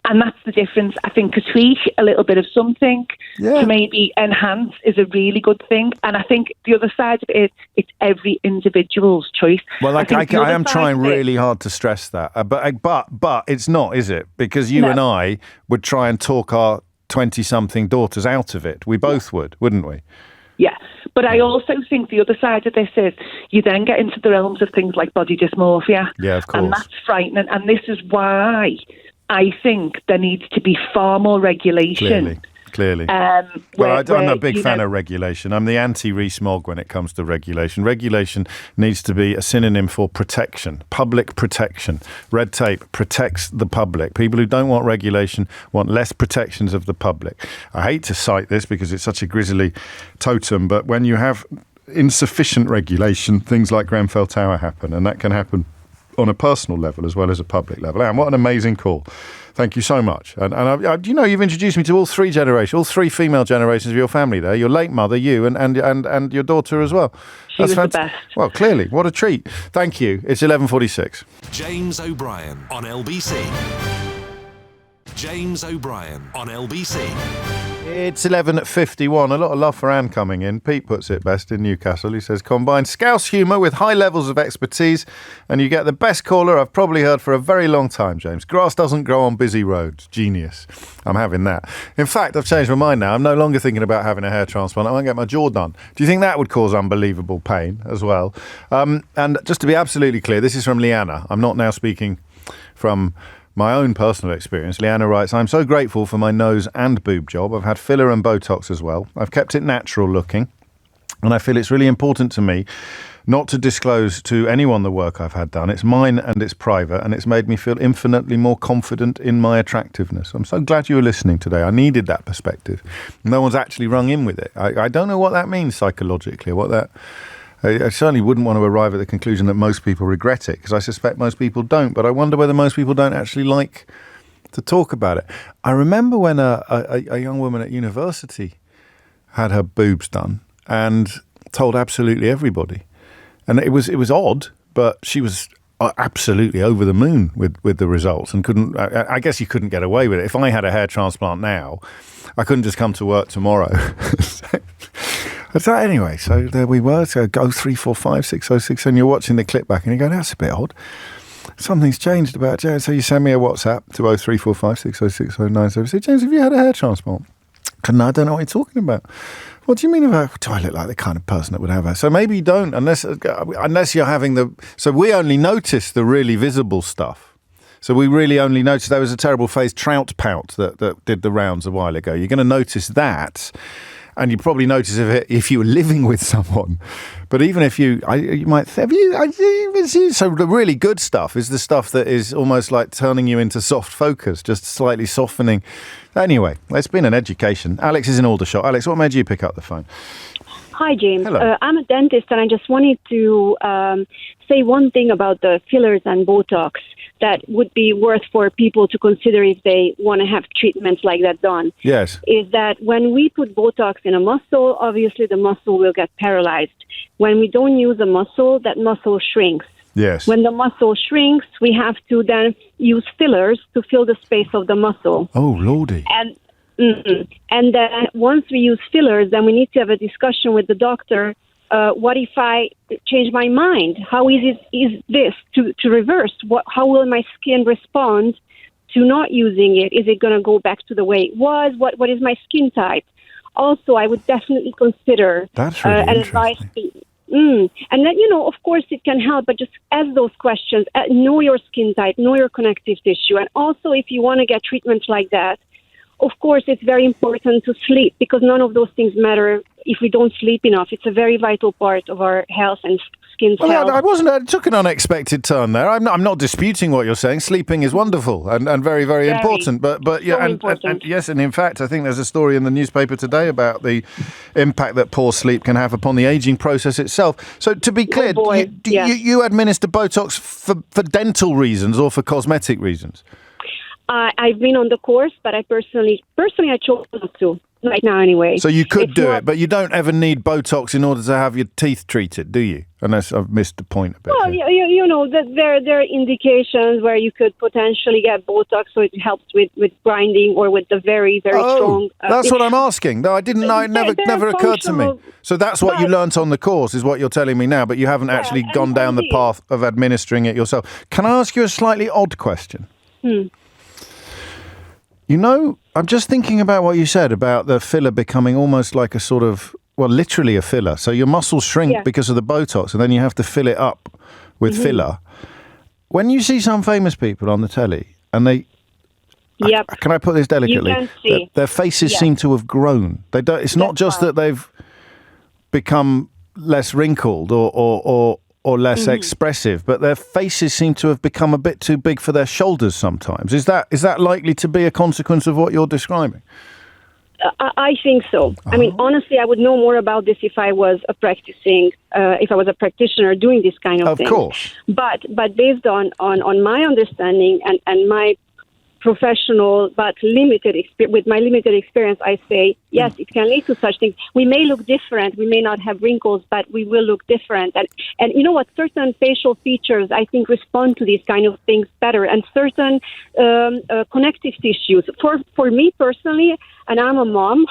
And that's the difference. I think a tweak, a little bit of something to maybe enhance is a really good thing. And I think the other side of it, it's every individual's choice. Well, I am trying really hard to stress that. But it's not, is it? Because you and I would try and talk our 20-something daughters out of it. We both would, wouldn't we? Yeah. But I also think the other side of this is you then get into the realms of things like body dysmorphia. Yeah, of course. And that's frightening. And this is why I think there needs to be far more regulation. Clearly. I'm a big fan of regulation. I'm the anti-Rees-Mogg when it comes to regulation. Regulation needs to be a synonym for protection, public protection. Red tape protects the public. People who don't want regulation want less protections of the public. I hate to cite this because it's such a grisly totem, but when you have insufficient regulation, things like Grenfell Tower happen, and that can happen on a personal level as well as a public level. Anne, what an amazing call. Thank you so much. And you've introduced me to all three female generations of your family there. Your late mother, you, and your daughter as well. She was the best. Well, clearly. What a treat. Thank you. It's 11:46. James O'Brien on LBC. James O'Brien on LBC. It's 11:51. A lot of love for Anne coming in. Pete puts it best in Newcastle. He says, combine scouse humour with high levels of expertise and you get the best caller I've probably heard for a very long time, James. Grass doesn't grow on busy roads. Genius. I'm having that. In fact, I've changed my mind now. I'm no longer thinking about having a hair transplant. I won't get my jaw done. Do you think that would cause unbelievable pain as well? And just to be absolutely clear, this is from Leanna. I'm not now speaking from my own personal experience. Leanna writes, I'm so grateful for my nose and boob job. I've had filler and Botox as well. I've kept it natural looking. And I feel it's really important to me not to disclose to anyone the work I've had done. It's mine and it's private, and it's made me feel infinitely more confident in my attractiveness. I'm so glad you were listening today. I needed that perspective. No one's actually rung in with it. I don't know what that means psychologically, I certainly wouldn't want to arrive at the conclusion that most people regret it, because I suspect most people don't. But I wonder whether most people don't actually like to talk about it. I remember when a young woman at university had her boobs done and told absolutely everybody. And it was odd, but she was absolutely over the moon with the results and couldn't. I guess you couldn't get away with it. If I had a hair transplant now, I couldn't just come to work tomorrow. So anyway, so there we were. So go 345 606, and you're watching the clip back, and you go, "That's a bit odd. Something's changed about James." So you send me a WhatsApp to 0345 606 0976. James, have you had a hair transplant? No, I don't know what you're talking about. What do you mean about? Do I look like the kind of person that would have hair? So maybe you don't, unless you're having the. So we only notice the really visible stuff. So we really only noticed there was a terrible phase trout pout that did the rounds a while ago. You're going to notice that. And you'd probably notice if you were living with someone. But even if you might so the really good stuff is the stuff that is almost like turning you into soft focus, just slightly softening. Anyway, it's been an education. Alex is in Aldershot. Alex, what made you pick up the phone? Hi, James. Hello. I'm a dentist, and I just wanted to say one thing about the fillers and Botox that would be worth for people to consider if they want to have treatments like that done. Yes. Is that when we put Botox in a muscle, obviously the muscle will get paralyzed. When we don't use a muscle, that muscle shrinks. Yes. When the muscle shrinks, we have to then use fillers to fill the space of the muscle. Oh, Lordy. And then once we use fillers, then we need to have a discussion with the doctor. What if I change my mind? How easy is this to reverse? How will my skin respond to not using it? Is it going to go back to the way it was? What is my skin type? Also, I would definitely consider an advice. And then, of course, it can help, but just ask those questions. Know your skin type, know your connective tissue. And also, if you want to get treatment like that, of course, it's very important to sleep because none of those things matter if we don't sleep enough. It's a very vital part of our health and skin's health. I took an unexpected turn there. I'm not disputing what you're saying. Sleeping is wonderful and very, very important. But yeah, and yes, and in fact, I think there's a story in the newspaper today about the impact that poor sleep can have upon the aging process itself. So to be clear, you administer Botox for dental reasons or for cosmetic reasons? I've been on the course, but I personally I chose not to. Right now, anyway. So you could do it, but you don't ever need Botox in order to have your teeth treated, do you? Unless I've missed the point a bit. Well, you know, that there are indications where you could potentially get Botox, so it helps with grinding or with the very, very strong... that's what I'm asking. No, I didn't know. It never occurred to me. So that's what you learnt on the course, is what you're telling me now, but you haven't actually gone down the path of administering it yourself. Can I ask you a slightly odd question? You know, I'm just thinking about what you said about the filler becoming almost like a sort of, well, literally a filler. So your muscles shrink because of the Botox, and then you have to fill it up with filler. When you see some famous people on the telly, and they, can I put this delicately? You can see. Their faces seem to have grown. They don't. It's not just that they've become less wrinkled or less expressive, but their faces seem to have become a bit too big for their shoulders sometimes. Is that likely to be a consequence of what you're describing? I think so. I mean, honestly, I would know more about this if I was a practitioner doing this kind of thing. Of course. But based on my understanding and my professional but limited with my limited experience, I say yes, it can lead to such things. We may look different, we may not have wrinkles, but we will look different. And you know what? Certain facial features, I think, respond to these kind of things better, and certain connective tissues. For me personally, and I'm a mom.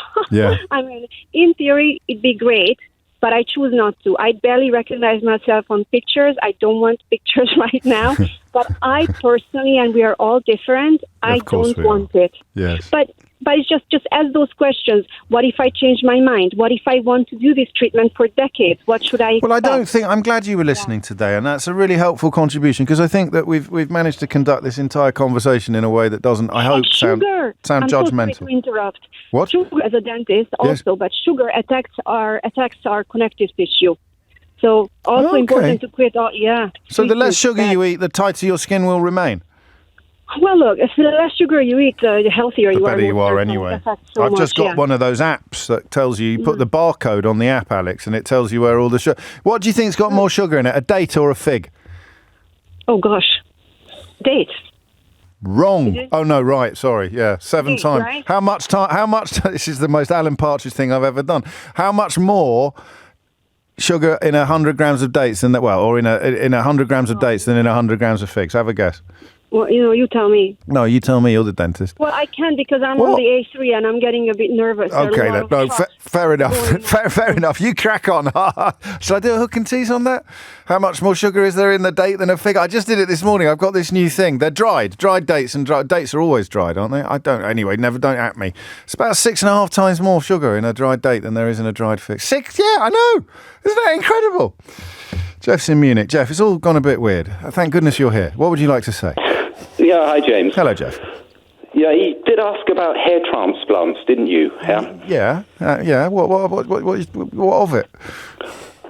I mean, in theory, it'd be great. But I choose not to. I barely recognize myself on pictures. I don't want pictures right now. But I personally, and we are all different, I don't want it. Yes. But it's just ask those questions. What if I change my mind? What if I want to do this treatment for decades? What should I expect? Well, I don't think... I'm glad you were listening today, and that's a really helpful contribution, because I think that we've managed to conduct this entire conversation in a way that doesn't, I hope, sound judgmental. I'm sorry to interrupt. What? Sugar as a dentist also, but sugar attacks our connective tissue. So also important to quit all, So the less sugar you eat, the tighter your skin will remain? Well, look, if the less sugar you eat, the healthier you are. The better you are anyway. I've just got one of those apps that tells you put the barcode on the app, Alex, and it tells you where all the sugar... What do you think's got more sugar in it, a date or a fig? Oh, gosh. Date. Wrong. Oh, no, right, sorry. Yeah, 7 times. Right? How much... This is the most Alan Partridge thing I've ever done. How much more sugar in 100 grams of dates than that? Well, or in 100 grams of dates than in 100 grams of figs? Have a guess. Well, you tell me. No, you tell me. You're the dentist. Well, I can't because I'm on the A3 and I'm getting a bit nervous. Okay, then. No, fair enough. Fair enough. You crack on. Shall I do a hook and tease on that? How much more sugar is there in the date than a fig? I just did it this morning. I've got this new thing. They're dried dates, and dates are always dried, aren't they? I don't. Anyway, don't at me. It's about 6.5 times more sugar in a dried date than there is in a dried fig. 6? Yeah, I know. Isn't that incredible? Jeff's in Munich. Jeff, it's all gone a bit weird. Thank goodness you're here. What would you like to say? Yeah, hi, James. Hello, Jeff. Yeah, you did ask about hair transplants, didn't you? Yeah. What of it?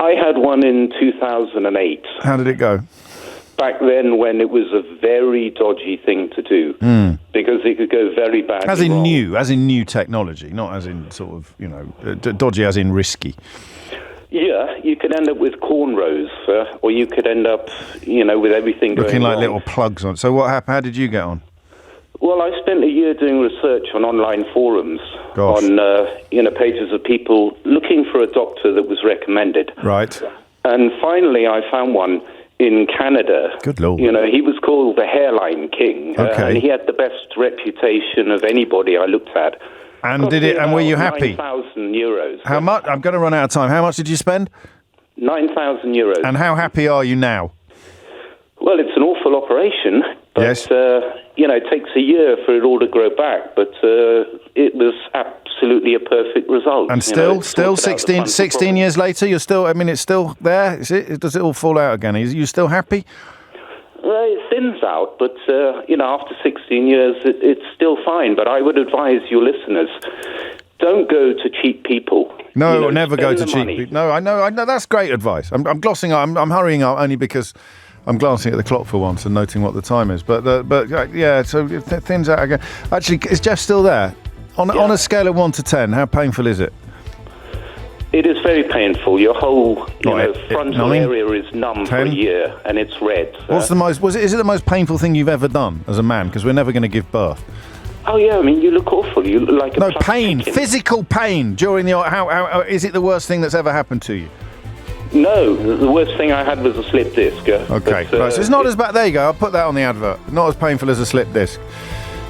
I had one in 2008. How did it go? Back then, when it was a very dodgy thing to do, because it could go very bad. As in new technology, not as in sort of, dodgy as in risky. Yeah, you could end up with cornrows, or you could end up, with everything going looking like wrong. Little plugs on. So what happened? How did you get on? Well, I spent a year doing research on online forums, on pages of people looking for a doctor that was recommended. Right. And finally, I found one in Canada. Good Lord. He was called the Hairline King. Okay. And he had the best reputation of anybody I looked at. And and were you happy? 9,000 euros. How much? I'm going to run out of time. How much did you spend? 9,000 euros. And how happy are you now? Well, it's an awful operation, but yes. It takes a year for it all to grow back, but it was absolutely a perfect result. And still 16 years later, it's still there, is it? Does it all fall out again? Are you still happy? Well, it's thins out, but, after 16 years, it's still fine. But I would advise your listeners, don't go to cheap people. No, never go to cheap people. No, I know. That's great advice. I'm glossing up. I'm hurrying up only because I'm glancing at the clock for once and noting what the time is. But so it thins out again. Actually, is Jeff still there? On a scale of 1 to 10, how painful is it? It is very painful. Your whole frontal area is numb 10? For a year, and it's red. What's the most? Is it the most painful thing you've ever done as a man? Because we're never going to give birth. Oh yeah, I mean, you look awful. You look like a pain, chicken. Physical pain during the. How is it the worst thing that's ever happened to you? No, the worst thing I had was a slip disc. Okay, right, so it's not as bad. There you go. I'll put that on the advert. Not as painful as a slip disc.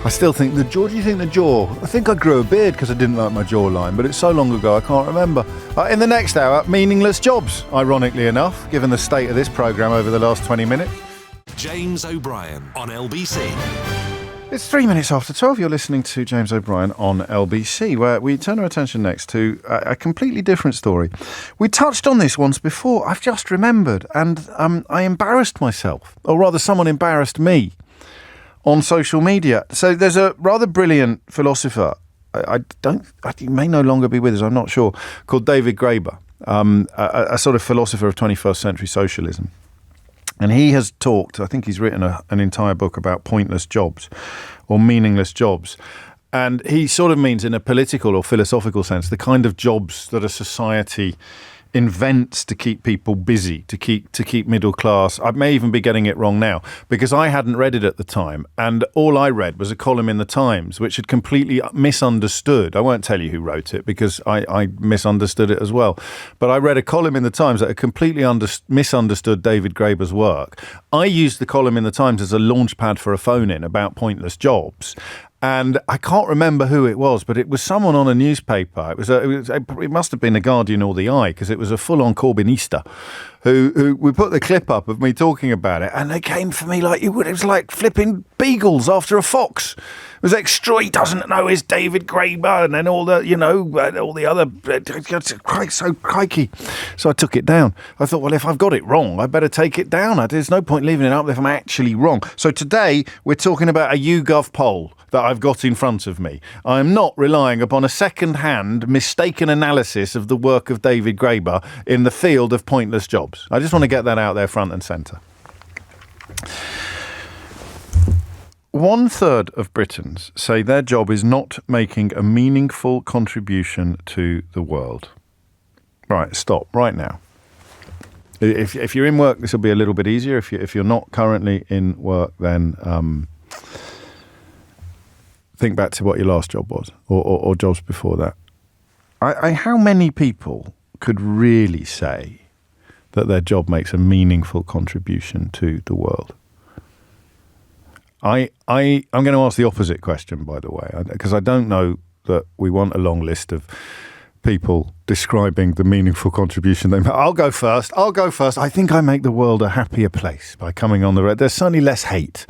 I still think the jaw. Do you think the jaw? I think I grew a beard because I didn't like my jawline, but it's so long ago I can't remember. In the next hour, meaningless jobs. Ironically enough, given the state of this programme over the last 20 minutes. James O'Brien on LBC. It's 3 minutes after 12. You're listening to James O'Brien on LBC, where we turn our attention next to a completely different story. We touched on this once before. I've just remembered, and I embarrassed myself, or rather someone embarrassed me on social media. So there's a rather brilliant philosopher, he may no longer be with us, I'm not sure, called David Graeber, a sort of philosopher of 21st century socialism. And he has talked, I think he's written an entire book about pointless jobs or meaningless jobs. And he sort of means, in a political or philosophical sense, the kind of jobs that a society invents to keep people busy, to keep middle class. I may even be getting it wrong now because I hadn't read it at the time, and all I read was a column in the Times which had completely misunderstood. I won't tell you who wrote it because I misunderstood it as well. But I read a column in the Times that had completely misunderstood David Graeber's work. I used the column in the Times as a launch pad for a phone-in about pointless jobs. And I can't remember who it was, but it was someone on a newspaper. It must have been The Guardian or The Eye, because it was a full-on Corbynista who we put the clip up of me talking about it, and they came for me like it was like flipping beagles after a fox. It was extra. He doesn't know his David Graeber, and then all the other. So crikey. So I took it down. I thought, well, if I've got it wrong, I better take it down. There's no point leaving it up if I'm actually wrong. So today we're talking about a YouGov poll that I've got in front of me. I am not relying upon a second-hand, mistaken analysis of the work of David Graeber in the field of pointless jobs. I just want to get that out there front and centre. 1/3 of Britons say their job is not making a meaningful contribution to the world. Right, stop right now. If you're in work, this will be a little bit easier. If you're not currently in work, then think back to what your last job was, or jobs before that. How many people could really say that their job makes a meaningful contribution to the world? I'm going to ask the opposite question, by the way, because I don't know that we want a long list of people describing the meaningful contribution they make. I'll go first. I think I make the world a happier place by coming on the road. There's certainly less hate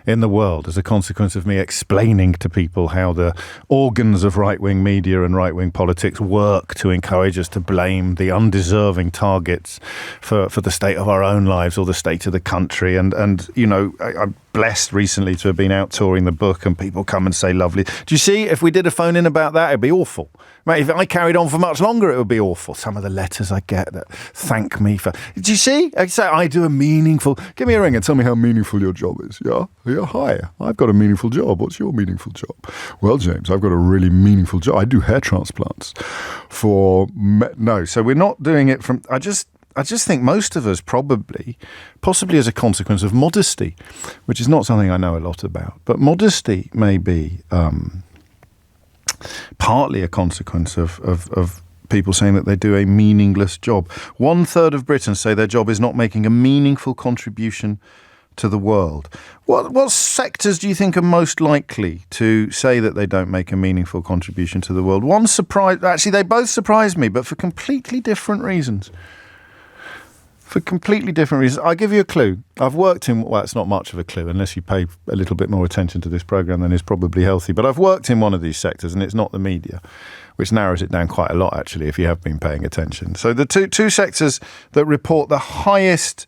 in the world as a consequence of me explaining to people how the organs of right-wing media and right-wing politics work to encourage us to blame the undeserving targets for the state of our own lives or the state of the country. And you know, I'm blessed recently to have been out touring the book, and people come and say lovely. Do you see, if we did a phone-in about that, it'd be awful. Mate, if I carried on for much longer, it would be awful. Some of the letters I get that thank me for... Do you see? I say I do a meaningful... Give me a ring and tell me how meaningful your job is. Yeah, hi. I've got a meaningful job. What's your meaningful job? Well, James, I've got a really meaningful job. I do hair transplants for... No, so we're not doing it from... I just think most of us possibly as a consequence of modesty, which is not something I know a lot about, but modesty may be partly a consequence of people saying that they do a meaningless job. 1/3 of Britons say their job is not making a meaningful contribution to the world. What sectors do you think are most likely to say that they don't make a meaningful contribution to the world? Actually, they both surprise me, but for completely different reasons. I'll give you a clue. I've worked in, well, it's not much of a clue unless you pay a little bit more attention to this programme than is probably healthy, but I've worked in one of these sectors, and it's not the media, which narrows it down quite a lot, actually, if you have been paying attention. So the two sectors that report the highest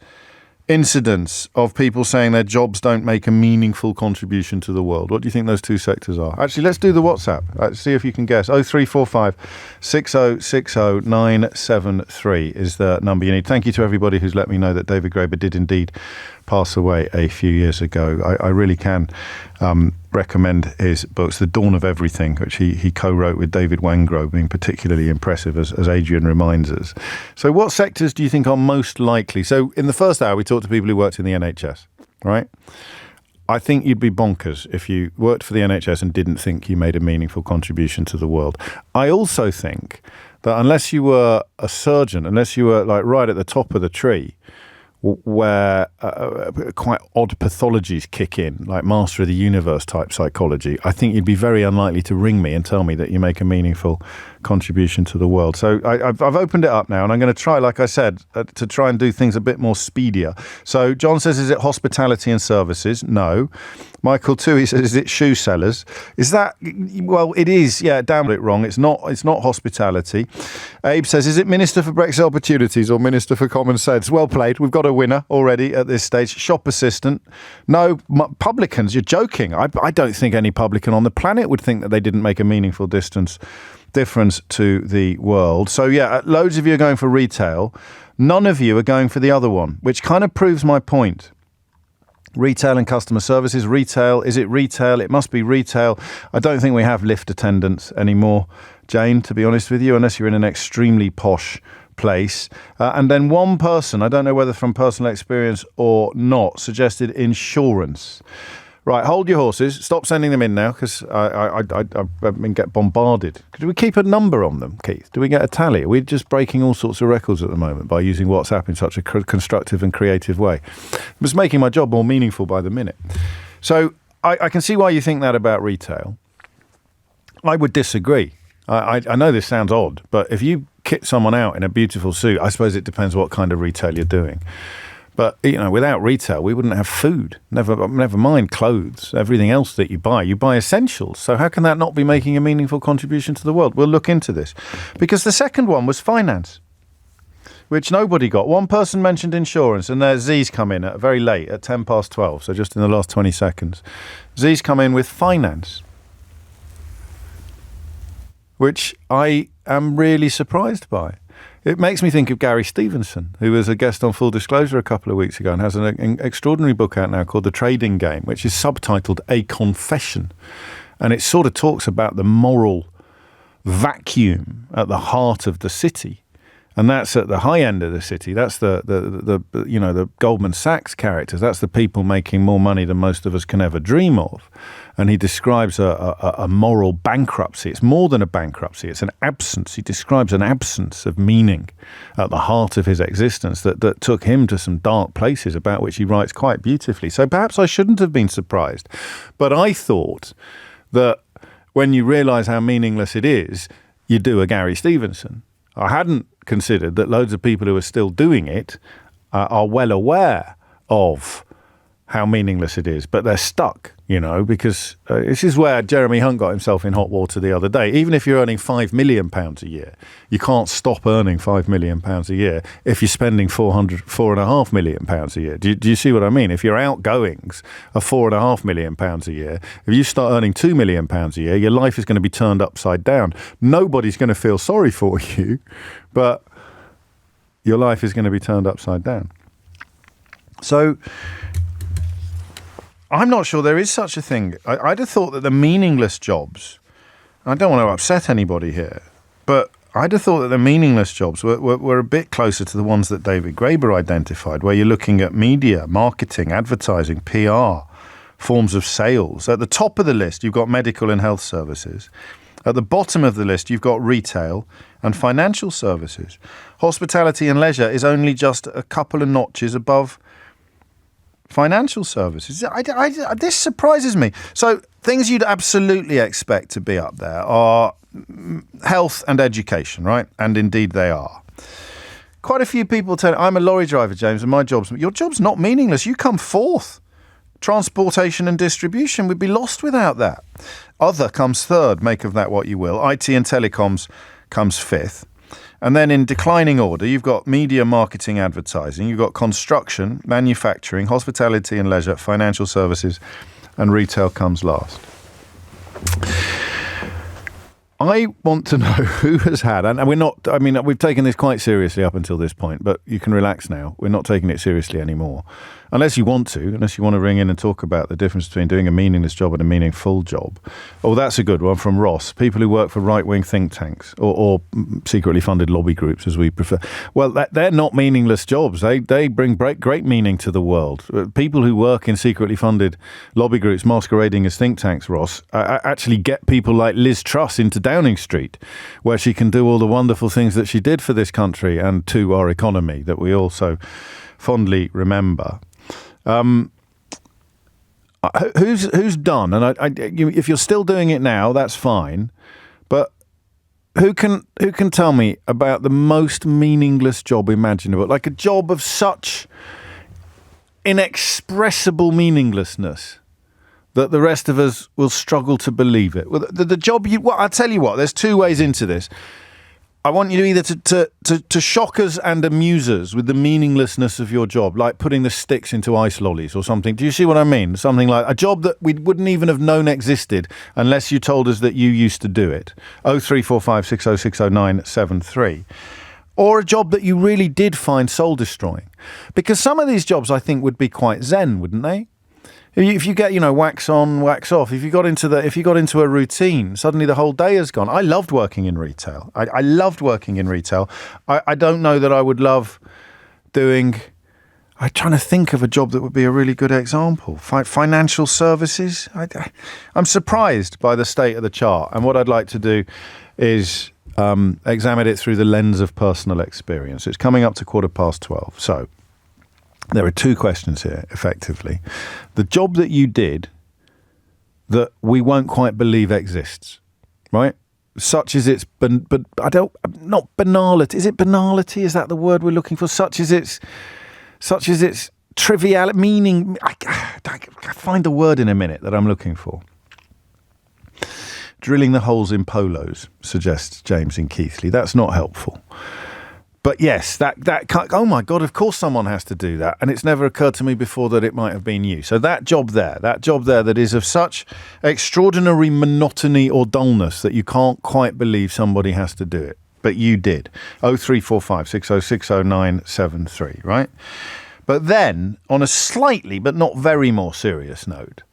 incidents of people saying their jobs don't make a meaningful contribution to the world? What do you think those two sectors are? Actually, let's do the WhatsApp. Let's see if you can guess. 0345 6060 973 is the number you need. Thank you to everybody who's let me know that David Graeber did indeed pass away a few years ago. I really can recommend his books, The Dawn of Everything, which he co-wrote with David Wengrow, being particularly impressive, as Adrian reminds us. So what sectors do you think are most likely? So in the first hour, we talked to people who worked in the NHS, right? I think you'd be bonkers if you worked for the NHS and didn't think you made a meaningful contribution to the world. I also think that unless you were a surgeon, unless you were like right at the top of the tree, where quite odd pathologies kick in, like Master of the Universe type psychology, I think you'd be very unlikely to ring me and tell me that you make a meaningful contribution to the world. So I've opened it up now, and I'm going to try, like I said, to try and do things a bit more speedier. So John says, is it hospitality and services? No. Michael Toohey says, is it shoe sellers? Is that, well, it is, yeah, damn it wrong. It's not hospitality. Abe says, is it Minister for Brexit Opportunities or Minister for Common Sense? Well played. We've got a winner already at this stage. Shop assistant. No, publicans, you're joking. I don't think any publican on the planet would think that they didn't make a meaningful difference to the world. So yeah, loads of you are going for retail. None of you are going for the other one, which kind of proves my point. Retail and customer services. Retail, is it retail? It must be retail. I don't think we have lift attendants anymore, Jane, to be honest with you, unless you're in an extremely posh place. And then one person, I don't know whether from personal experience or not, suggested insurance. Right, hold your horses. Stop sending them in now, because I get bombarded. Do we keep a number on them, Keith? Do we get a tally? Are we just breaking all sorts of records at the moment by using WhatsApp in such a constructive and creative way? It's making my job more meaningful by the minute. So I can see why you think that about retail. I would disagree. I know this sounds odd, but if you kit someone out in a beautiful suit, I suppose it depends what kind of retail you're doing. But, you know, without retail, we wouldn't have food, never mind clothes, everything else that you buy essentials. So how can that not be making a meaningful contribution to the world? We'll look into this. Because the second one was finance, which nobody got. One person mentioned insurance, and there's Z's come in very late at 10 past 12, so just in the last 20 seconds. Z's come in with finance, which I am really surprised by. It makes me think of Gary Stevenson, who was a guest on Full Disclosure a couple of weeks ago and has an extraordinary book out now called The Trading Game, which is subtitled A Confession. And it sort of talks about the moral vacuum at the heart of the city. And that's at the high end of the city. That's the Goldman Sachs characters. That's the people making more money than most of us can ever dream of. And he describes a moral bankruptcy. It's more than a bankruptcy. It's an absence. He describes an absence of meaning at the heart of his existence that took him to some dark places, about which he writes quite beautifully. So perhaps I shouldn't have been surprised. But I thought that when you realise how meaningless it is, you do a Gary Stevenson. I hadn't considered that loads of people who are still doing it are well aware of how meaningless it is, but they're stuck, because this is where Jeremy Hunt got himself in hot water the other day. Even if you're earning £5 million a year, you can't stop earning £5 million a year if you're spending £4.5 million a year. Do you see what I mean? If your outgoings are £4.5 million a year, if you start earning £2 million a year, your life is going to be turned upside down. Nobody's going to feel sorry for you, but your life is going to be turned upside down. So I'm not sure there is such a thing. I'd have thought that the meaningless jobs, I don't want to upset anybody here, but I'd have thought that the meaningless jobs were a bit closer to the ones that David Graeber identified, where you're looking at media, marketing, advertising, PR, forms of sales. At the top of the list, you've got medical and health services. At the bottom of the list, you've got retail and financial services. Hospitality and leisure is only just a couple of notches above financial services. This surprises me. So things you'd absolutely expect to be up there are health and education, right? And indeed they are. Quite a few people tell me, I'm a lorry driver, James, and your job's not meaningless. You come fourth. Transportation and distribution would be lost without that. Other comes third. Make of that what you will. IT and telecoms comes fifth. And then in declining order, you've got media, marketing, advertising. You've got construction, manufacturing, hospitality and leisure, financial services, and retail comes last. I want to know who has had, and we're not, I mean, we've taken this quite seriously up until this point, but you can relax now. We're not taking it seriously anymore. Unless you want to ring in and talk about the difference between doing a meaningless job and a meaningful job. Oh, that's a good one from Ross. People who work for right-wing think tanks or secretly funded lobby groups, as we prefer. Well, they're not meaningless jobs. They bring great meaning to the world. People who work in secretly funded lobby groups masquerading as think tanks, Ross, actually get people like Liz Truss into Downing Street, where she can do all the wonderful things that she did for this country and to our economy that we all so fondly remember. Who's done? And if you're still doing it now, that's fine. But who can tell me about the most meaningless job imaginable? Like a job of such inexpressible meaninglessness that the rest of us will struggle to believe it. Well, the job I'll tell you what. There's two ways into this. I want you either to shock us and amuse us with the meaninglessness of your job, like putting the sticks into ice lollies or something. Do you see what I mean? Something like a job that we wouldn't even have known existed unless you told us that you used to do it. 0345 6060973. Or a job that you really did find soul-destroying. Because some of these jobs, I think, would be quite zen, wouldn't they? If you get, wax on, wax off, if you got into a routine, suddenly the whole day is gone. I loved working in retail. I loved working in retail. I don't know that I would love doing. I'm trying to think of a job that would be a really good example. Financial services. I'm surprised by the state of the chart. And what I'd like to do is examine it through the lens of personal experience. It's coming up to 12:15. So there are two questions here, effectively. The job that you did that we won't quite believe exists, right? Such as its, but not banality. Is it banality? Is that the word we're looking for? Such as its trivial meaning. I find the word in a minute that I'm looking for. Drilling the holes in polos, suggests James in Keighley. That's not helpful. But yes, that oh my God, of course someone has to do that. And it's never occurred to me before that it might have been you. So that job there that is of such extraordinary monotony or dullness that you can't quite believe somebody has to do it. But you did. 0345 6060973, right? But then, on a slightly but not very more serious note,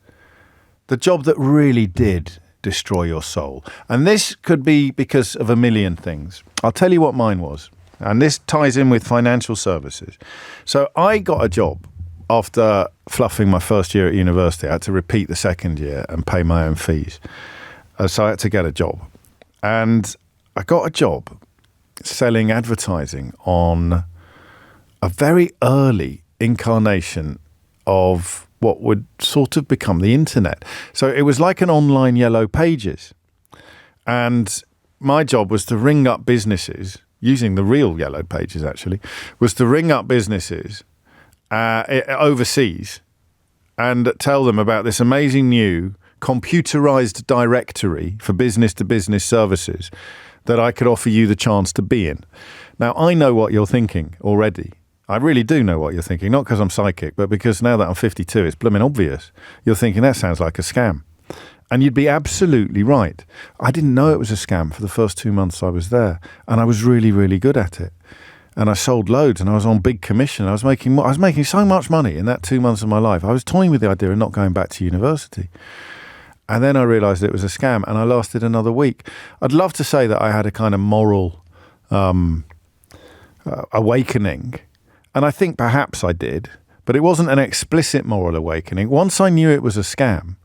the job that really did destroy your soul. And this could be because of a million things. I'll tell you what mine was. And this ties in with financial services. So I got a job after fluffing my first year at university. I had to repeat the second year and pay my own fees. So I had to get a job. And I got a job selling advertising on a very early incarnation of what would sort of become the internet. So it was like an online Yellow Pages. And my job was to ring up businesses using the real Yellow Pages, actually, was to ring up businesses overseas and tell them about this amazing new computerized directory for business-to-business services that I could offer you the chance to be in. Now, I know what you're thinking already. I really do know what you're thinking, not because I'm psychic, but because now that I'm 52, it's blooming obvious. You're thinking, that sounds like a scam. And you'd be absolutely right. I didn't know it was a scam for the first 2 months I was there. And I was really, really good at it. And I sold loads and I was on big commission. I was making so much money in that 2 months of my life. I was toying with the idea of not going back to university. And then I realised it was a scam and I lasted another week. I'd love to say that I had a kind of moral awakening. And I think perhaps I did. But it wasn't an explicit moral awakening. Once I knew it was a scam,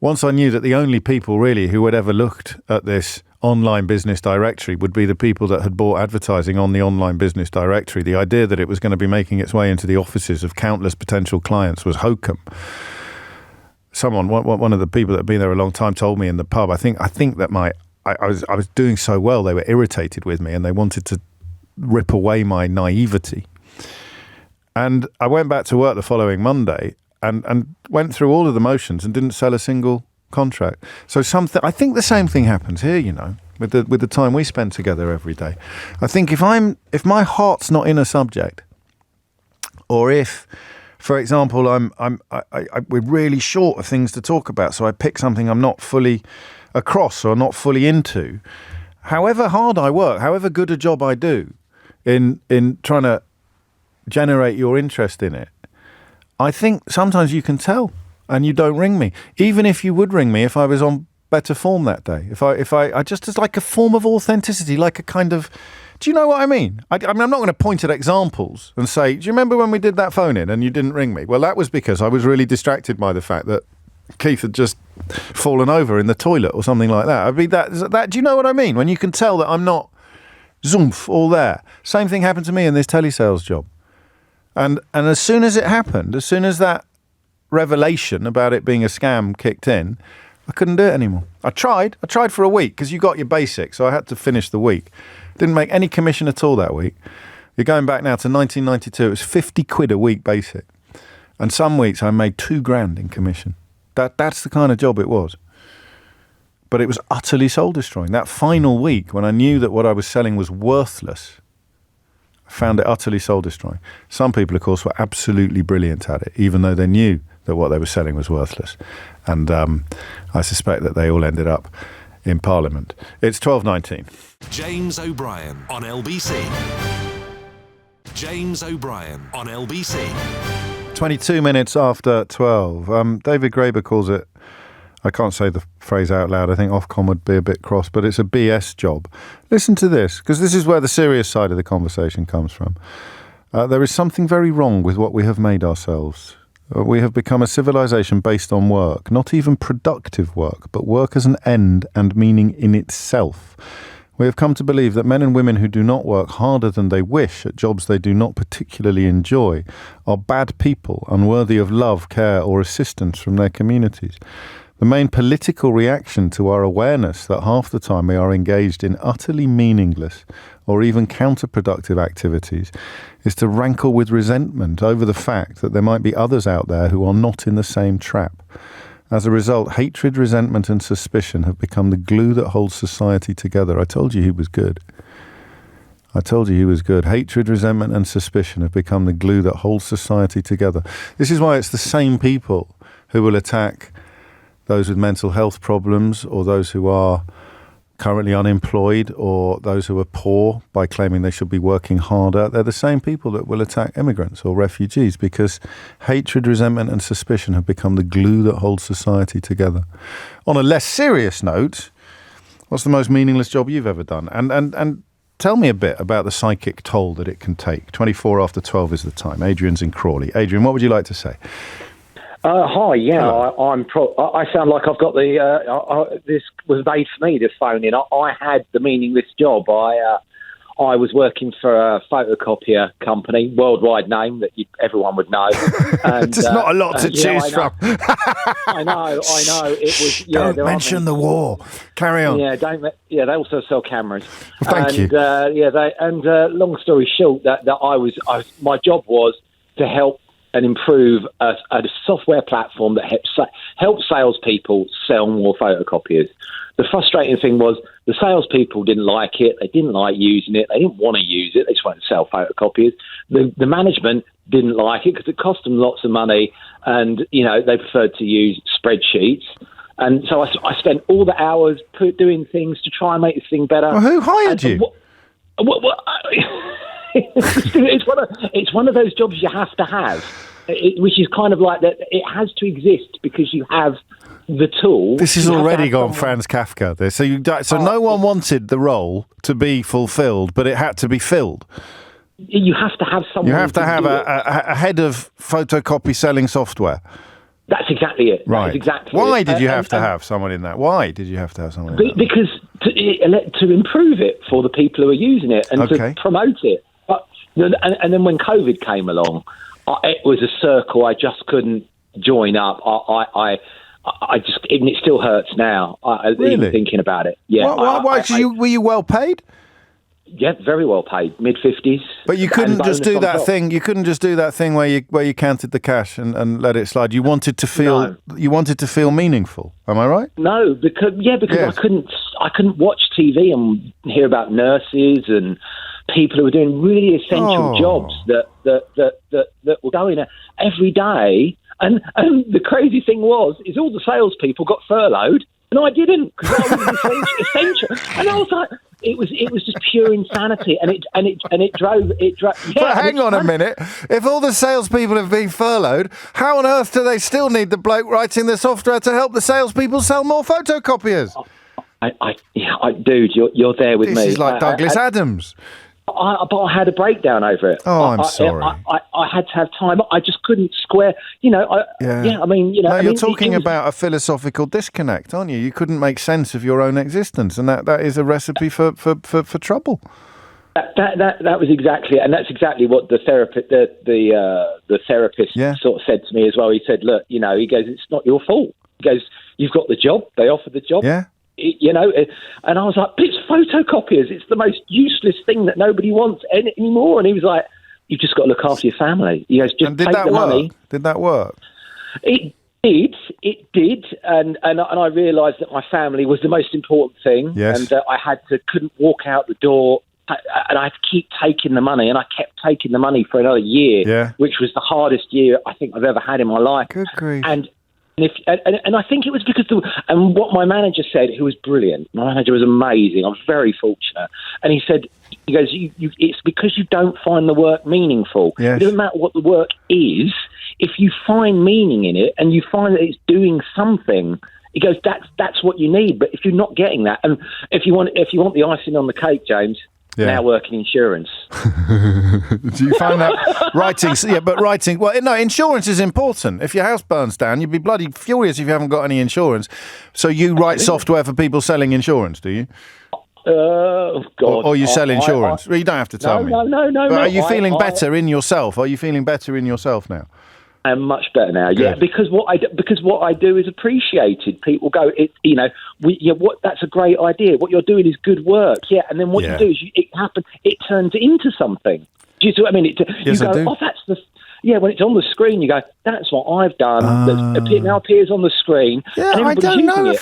once I knew that the only people really who had ever looked at this online business directory would be the people that had bought advertising on the online business directory, the idea that it was going to be making its way into the offices of countless potential clients was hokum. One of the people that had been there a long time told me in the pub, I think that I was doing so well, they were irritated with me and they wanted to rip away my naivety. And I went back to work the following Monday and went through all of the motions and didn't sell a single contract. So I think the same thing happens here, you know. with the time we spend together every day. I think if my heart's not in a subject, or if, for example, we're really short of things to talk about, so I pick something I'm not fully across or not fully into, however hard I work, however good a job I do in trying to generate your interest in it, I think sometimes you can tell and you don't ring me. Even if you would ring me if I was on better form that day. If I just as like a form of authenticity, like a kind of, do you know what I mean? I mean, I'm not going to point at examples and say, do you remember when we did that phone in and you didn't ring me? Well, that was because I was really distracted by the fact that Keith had just fallen over in the toilet or something like that. I mean, that. Do you know what I mean? When you can tell that I'm not zoomf all there. Same thing happened to me in this telesales job. And as soon as it happened, as soon as that revelation about it being a scam kicked in, I couldn't do it anymore. I tried for a week because you got your basics, so I had to finish the week. Didn't make any commission at all that week. You're going back now to 1992. It was 50 quid a week basic. And some weeks I made $2,000 in commission. That's the kind of job it was. But it was utterly soul destroying. That final week when I knew that what I was selling was worthless, I found it utterly soul destroying. Some people, of course, were absolutely brilliant at it, even though they knew that what they were selling was worthless. And I suspect that they all ended up in Parliament. It's 12:19. James O'Brien on LBC. James O'Brien on LBC. 22 minutes after 12. David Graeber calls it, I can't say the phrase out loud, I think Ofcom would be a bit cross, but it's a BS job. Listen to this, because this is where the serious side of the conversation comes from. There is something very wrong with what we have made ourselves. We have become a civilization based on work, not even productive work, but work as an end and meaning in itself. We have come to believe that men and women who do not work harder than they wish at jobs they do not particularly enjoy are bad people, unworthy of love, care, or assistance from their communities. The main political reaction to our awareness that half the time we are engaged in utterly meaningless or even counterproductive activities is to rankle with resentment over the fact that there might be others out there who are not in the same trap. As a result, hatred, resentment and suspicion have become the glue that holds society together. I told you he was good. Hatred, resentment and suspicion have become the glue that holds society together. This is why it's the same people who will attack those with mental health problems or those who are currently unemployed or those who are poor by claiming they should be working harder. They're the same people that will attack immigrants or refugees because hatred, resentment and suspicion have become the glue that holds society together. On a less serious note, what's the most meaningless job you've ever done? And tell me a bit about the psychic toll that it can take. 24 after 12 is the time. Adrian's in Crawley. Adrian, what would you like to say? Hi, yeah, I sound like I've got this was made for me, this phone in. I had the meaningless job. I was working for a photocopier company, worldwide name that everyone would know. And, there's not a lot to choose from. I know. It was. Yeah, don't mention the war. Carry on. Yeah, they also sell cameras. Thank you. Long story short, my job was to help and improve a software platform that helps salespeople sell more photocopiers. The frustrating thing was the salespeople didn't like it. They didn't like using it. They didn't want to use it. They just wanted to sell photocopiers. The management didn't like it because it cost them lots of money, and they preferred to use spreadsheets. And so I spent all the hours doing things to try and make this thing better. Well, who hired you? It's one of those jobs you have to have, which is kind of like that. It has to exist because you have the tool. This has already gone Franz Kafka. No one wanted the role to be fulfilled, but it had to be filled. You have to have someone. You have to have a head of photocopy selling software. That's exactly it. Right. Why did you have to have someone in that? Why did you have to have someone in that? Because to improve it for the people who are using it and to promote it. And then when COVID came along, it was a circle I just couldn't join up. I just, and it still hurts now. Really? Even thinking about it. Yeah. Why? Were you well paid? very well paid, mid-50s. But you couldn't just do that thing. You couldn't just do that thing where you counted the cash and let it slide. You wanted to feel meaningful. Am I right? No, because yes. I couldn't watch TV and hear about nurses and people who were doing really essential jobs that were going every day. And the crazy thing was all the salespeople got furloughed and I didn't, because I was essential. And I was like, it was just pure insanity, and it drove. Yeah, but hang on a minute. If all the salespeople have been furloughed, how on earth do they still need the bloke writing the software to help the salespeople sell more photocopiers? Dude, you're there with me. This is like Douglas Adams. But I had a breakdown over it. Oh, I'm sorry. I had to have time. I just couldn't square. You're talking about a philosophical disconnect, aren't you? You couldn't make sense of your own existence, and that is a recipe for trouble. That was exactly, and that's exactly what the therapist sort of said to me as well. He said, "Look, he goes, it's not your fault. He goes, you've got the job. They offered the job. Yeah." And I was like, it's photocopiers. It's the most useless thing that nobody wants anymore. And he was like, you've just got to look after your family. He goes, just take the money. Did that work? It did. And I realised that my family was the most important thing. Yes. And I couldn't walk out the door. And I had to keep taking the money. And I kept taking the money for another year, which was the hardest year I think I've ever had in my life. Good grief. And I think it was because and what my manager said, who was brilliant. My manager was amazing. I was very fortunate. And he said, he goes, it's because you don't find the work meaningful. Yes. It doesn't matter what the work is. If you find meaning in it and you find that it's doing something, he goes, that's what you need. But if you're not getting that, and if you want the icing on the cake, James, now work in insurance. Do you find that writing? Yeah, but writing. Well, no, insurance is important. If your house burns down, you'd be bloody furious if you haven't got any insurance. So you write software for people selling insurance, do you? God. Or you sell insurance? Well, you don't have to tell me. No. But are you feeling better in yourself? Are you feeling better in yourself now? I'm much better now. Good. Yeah, because what I do is appreciated. People go, that's a great idea. What you're doing is good work. Yeah, and then what you do is it turns into something. Do you see what I mean? When it's on the screen, you go, that's what I've done. That now appears on the screen. Yeah, I don't know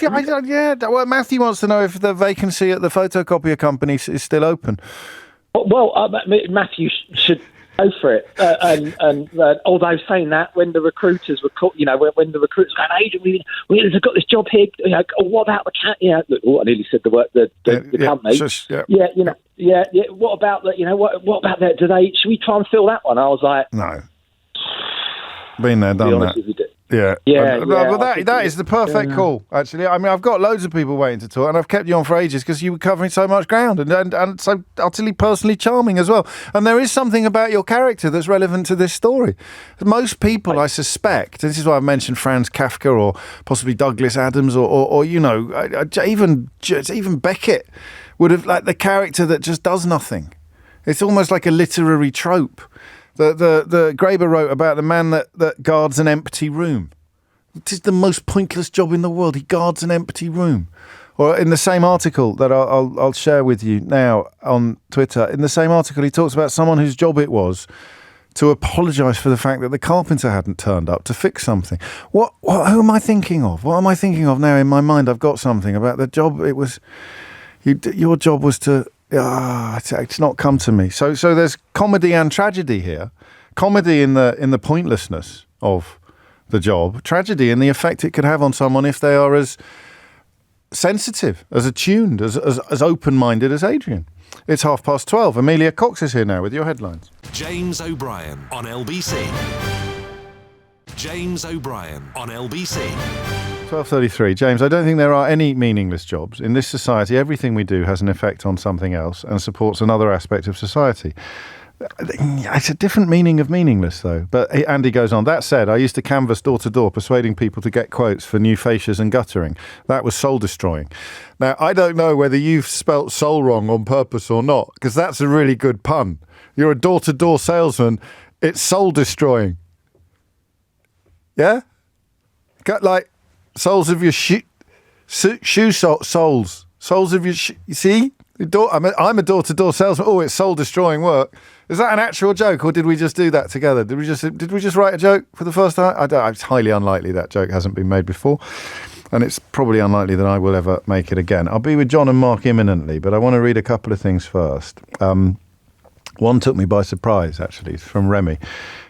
well, Matthew wants to know if the vacancy at the photocopier company is still open. Well, Matthew should go for it. And although saying that, when the recruiters were caught, when the recruiters were going, agent, we've got this job here. What about the cat? I nearly said the word, the company. What about that? What about that? Should we try and fill that one? I was like, no. Been there, done that. But that is the perfect call, actually. I mean, I've got loads of people waiting to talk, and I've kept you on for ages because you were covering so much ground and so utterly personally charming as well. And there is something about your character that's relevant to this story. Most people, I suspect, this is why I mentioned Franz Kafka or possibly Douglas Adams or even Beckett would have, like, the character that just does nothing. It's almost like a literary trope. The Graeber wrote about the man that guards an empty room. It is the most pointless job in the world. He guards an empty room. Or in the same article that I'll share with you now on Twitter, in the same article he talks about someone whose job it was to apologise for the fact that the carpenter hadn't turned up to fix something. Who am I thinking of? What am I thinking of now in my mind? I've got something about the job. It was your job was to... it's not come to me. So there's comedy and tragedy here. Comedy in the pointlessness of the job. Tragedy in the effect it could have on someone if they are as sensitive, as attuned, as open-minded as Adrian. It's 12:30. Amelia Cox is here now with your headlines. James O'Brien on LBC. James O'Brien on LBC. 12:33. James, I don't think there are any meaningless jobs. In this society, everything we do has an effect on something else and supports another aspect of society. It's a different meaning of meaningless, though. But Andy goes on, that said, I used to canvass door to door persuading people to get quotes for new fascias and guttering. That was soul-destroying. Now, I don't know whether you've spelt soul wrong on purpose or not, because that's a really good pun. You're a door-to-door salesman. It's soul-destroying. Yeah? Like... soles of your shoe soles of your you see, I'm a door-to-door salesman. Oh, it's soul-destroying work. Is that an actual joke, or did we just do that together? Did we just write a joke for the first time? It's highly unlikely that joke hasn't been made before, and it's probably unlikely that I will ever make it again. I'll be with John and Mark imminently, but I want to read a couple of things first. One took me by surprise, actually. It's from Remy.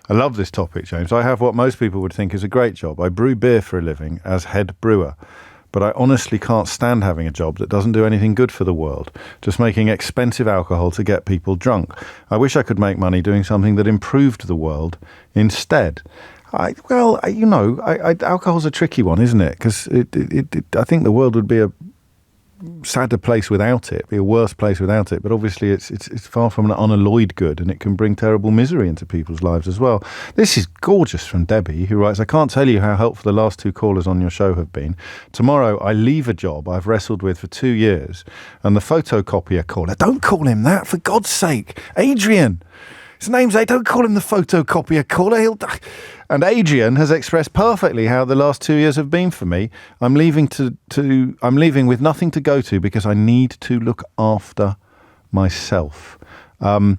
I love this topic, James. I have what most people would think is a great job. I brew beer for a living as head brewer. But I honestly can't stand having a job that doesn't do anything good for the world, just making expensive alcohol to get people drunk. I wish I could make money doing something that improved the world instead. Alcohol's a tricky one, isn't it? Because I think the world would be a sadder place without it, be a worse place without it. But obviously it's far from an unalloyed good, and it can bring terrible misery into people's lives as well. This is gorgeous from Debbie, who writes, I can't tell you how helpful the last two callers on your show have been. Tomorrow I leave a job I've wrestled with for 2 years, and the photocopier caller, don't call him that, for God's sake, Adrian. His name's don't call him the photocopier caller. He'll die. And Adrian has expressed perfectly how the last 2 years have been for me. I'm leaving I'm leaving with nothing to go to because I need to look after myself. I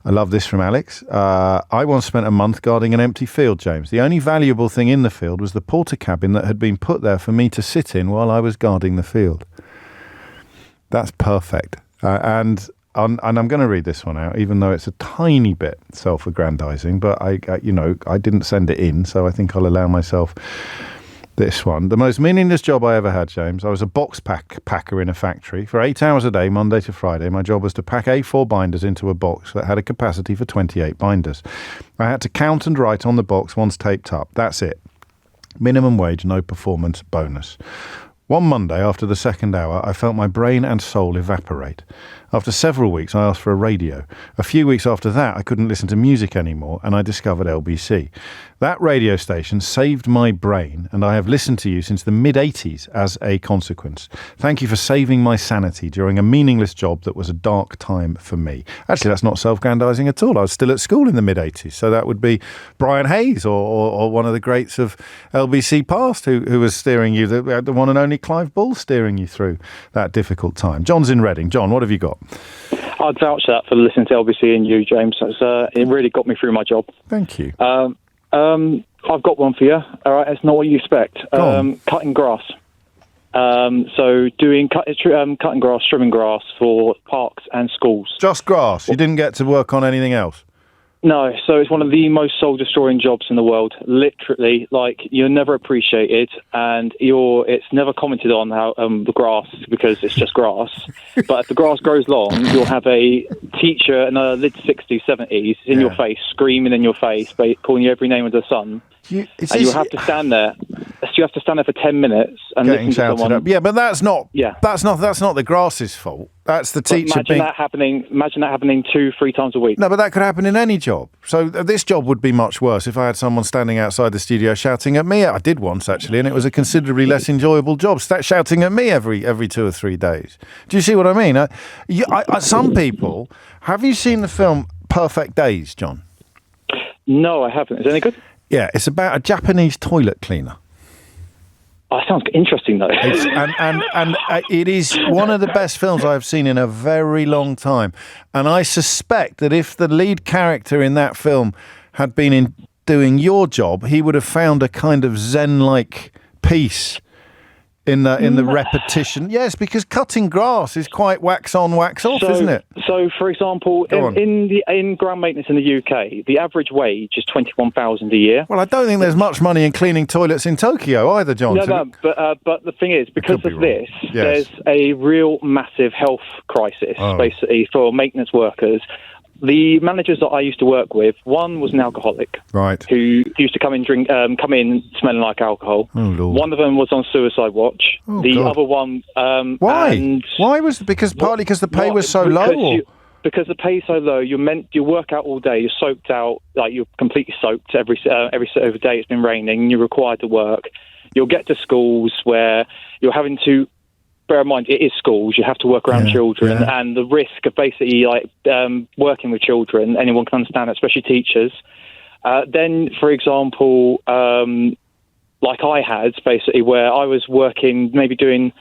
love this from Alex. I once spent a month guarding an empty field, James. The only valuable thing in the field was the porter cabin that had been put there for me to sit in while I was guarding the field. That's perfect. And I'm going to read this one out, even though it's a tiny bit self-aggrandizing, but I didn't send it in, so I think I'll allow myself this one. The most meaningless job I ever had, James. I was a box packer in a factory. For 8 hours a day, Monday to Friday, my job was to pack A4 binders into a box that had a capacity for 28 binders. I had to count and write on the box once taped up. That's it. Minimum wage, no performance bonus. One Monday, after the second hour, I felt my brain and soul evaporate. After several weeks, I asked for a radio. A few weeks after that, I couldn't listen to music anymore, and I discovered LBC. That radio station saved my brain, and I have listened to you since the mid-'80s as a consequence. Thank you for saving my sanity during a meaningless job that was a dark time for me. Actually, that's not self-aggrandizing at all. I was still at school in the mid-'80s, so that would be Brian Hayes or one of the greats of LBC past who was steering you, the one and only Clive Bull steering you through that difficult time. John's in Reading. John, what have you got? I'd vouch that for listening to LBC and you, James. It really got me through my job. Thank you. I've got one for you. All right, it's not what you expect. Cutting grass. So doing cutting grass, trimming grass for parks and schools. Just grass? You didn't get to work on anything else? No, so it's one of the most soul-destroying jobs in the world. Literally, like, you're never appreciated, and it's never commented on how the grass, because it's just grass. But if the grass grows long, you'll have a teacher in the mid-60s, 70s in your face, screaming in your face, calling you every name under the sun. You have to stand there. So you have to stand there for 10 minutes and getting listen to someone. Up. Yeah, but that's not the grass's fault. That's the teacher. Imagine that happening 2-3 times a week. No, but that could happen in any job. So this job would be much worse if I had someone standing outside the studio shouting at me. I did once, actually, and it was a considerably less enjoyable job. Shouting at me every 2 or 3 days. Do you see what I mean? Some people. Have you seen the film Perfect Days, John? No, I haven't. Is it any good? Yeah, it's about a Japanese toilet cleaner. Oh, that sounds interesting, though. It is one of the best films I've seen in a very long time. And I suspect that if the lead character in that film had been doing your job, he would have found a kind of Zen-like peace in the repetition. Yes, because cutting grass is quite wax on, wax off, isn't it? So, for example, in ground maintenance in the UK, the average wage is $21,000 a year. Well, I don't think there's much money in cleaning toilets in Tokyo either, John. No, but the thing is, because of this, there's a real massive health crisis, basically, for maintenance workers. The managers that I used to work with, one was an alcoholic, right, who used to come in smelling like alcohol. Oh, Lord. One of them was on suicide watch. Other one, why? Why was it? Partly because the pay was so low. Because the pay is so low, you work out all day. You're soaked out, like you're completely soaked every day. It's been raining. And you're required to work. You'll get to schools where you're having to. Bear in mind, it is schools. You have to work around children, and the risk of basically working with children, anyone can understand that, especially teachers. Then, for example, like I had, basically, where I was working, maybe doing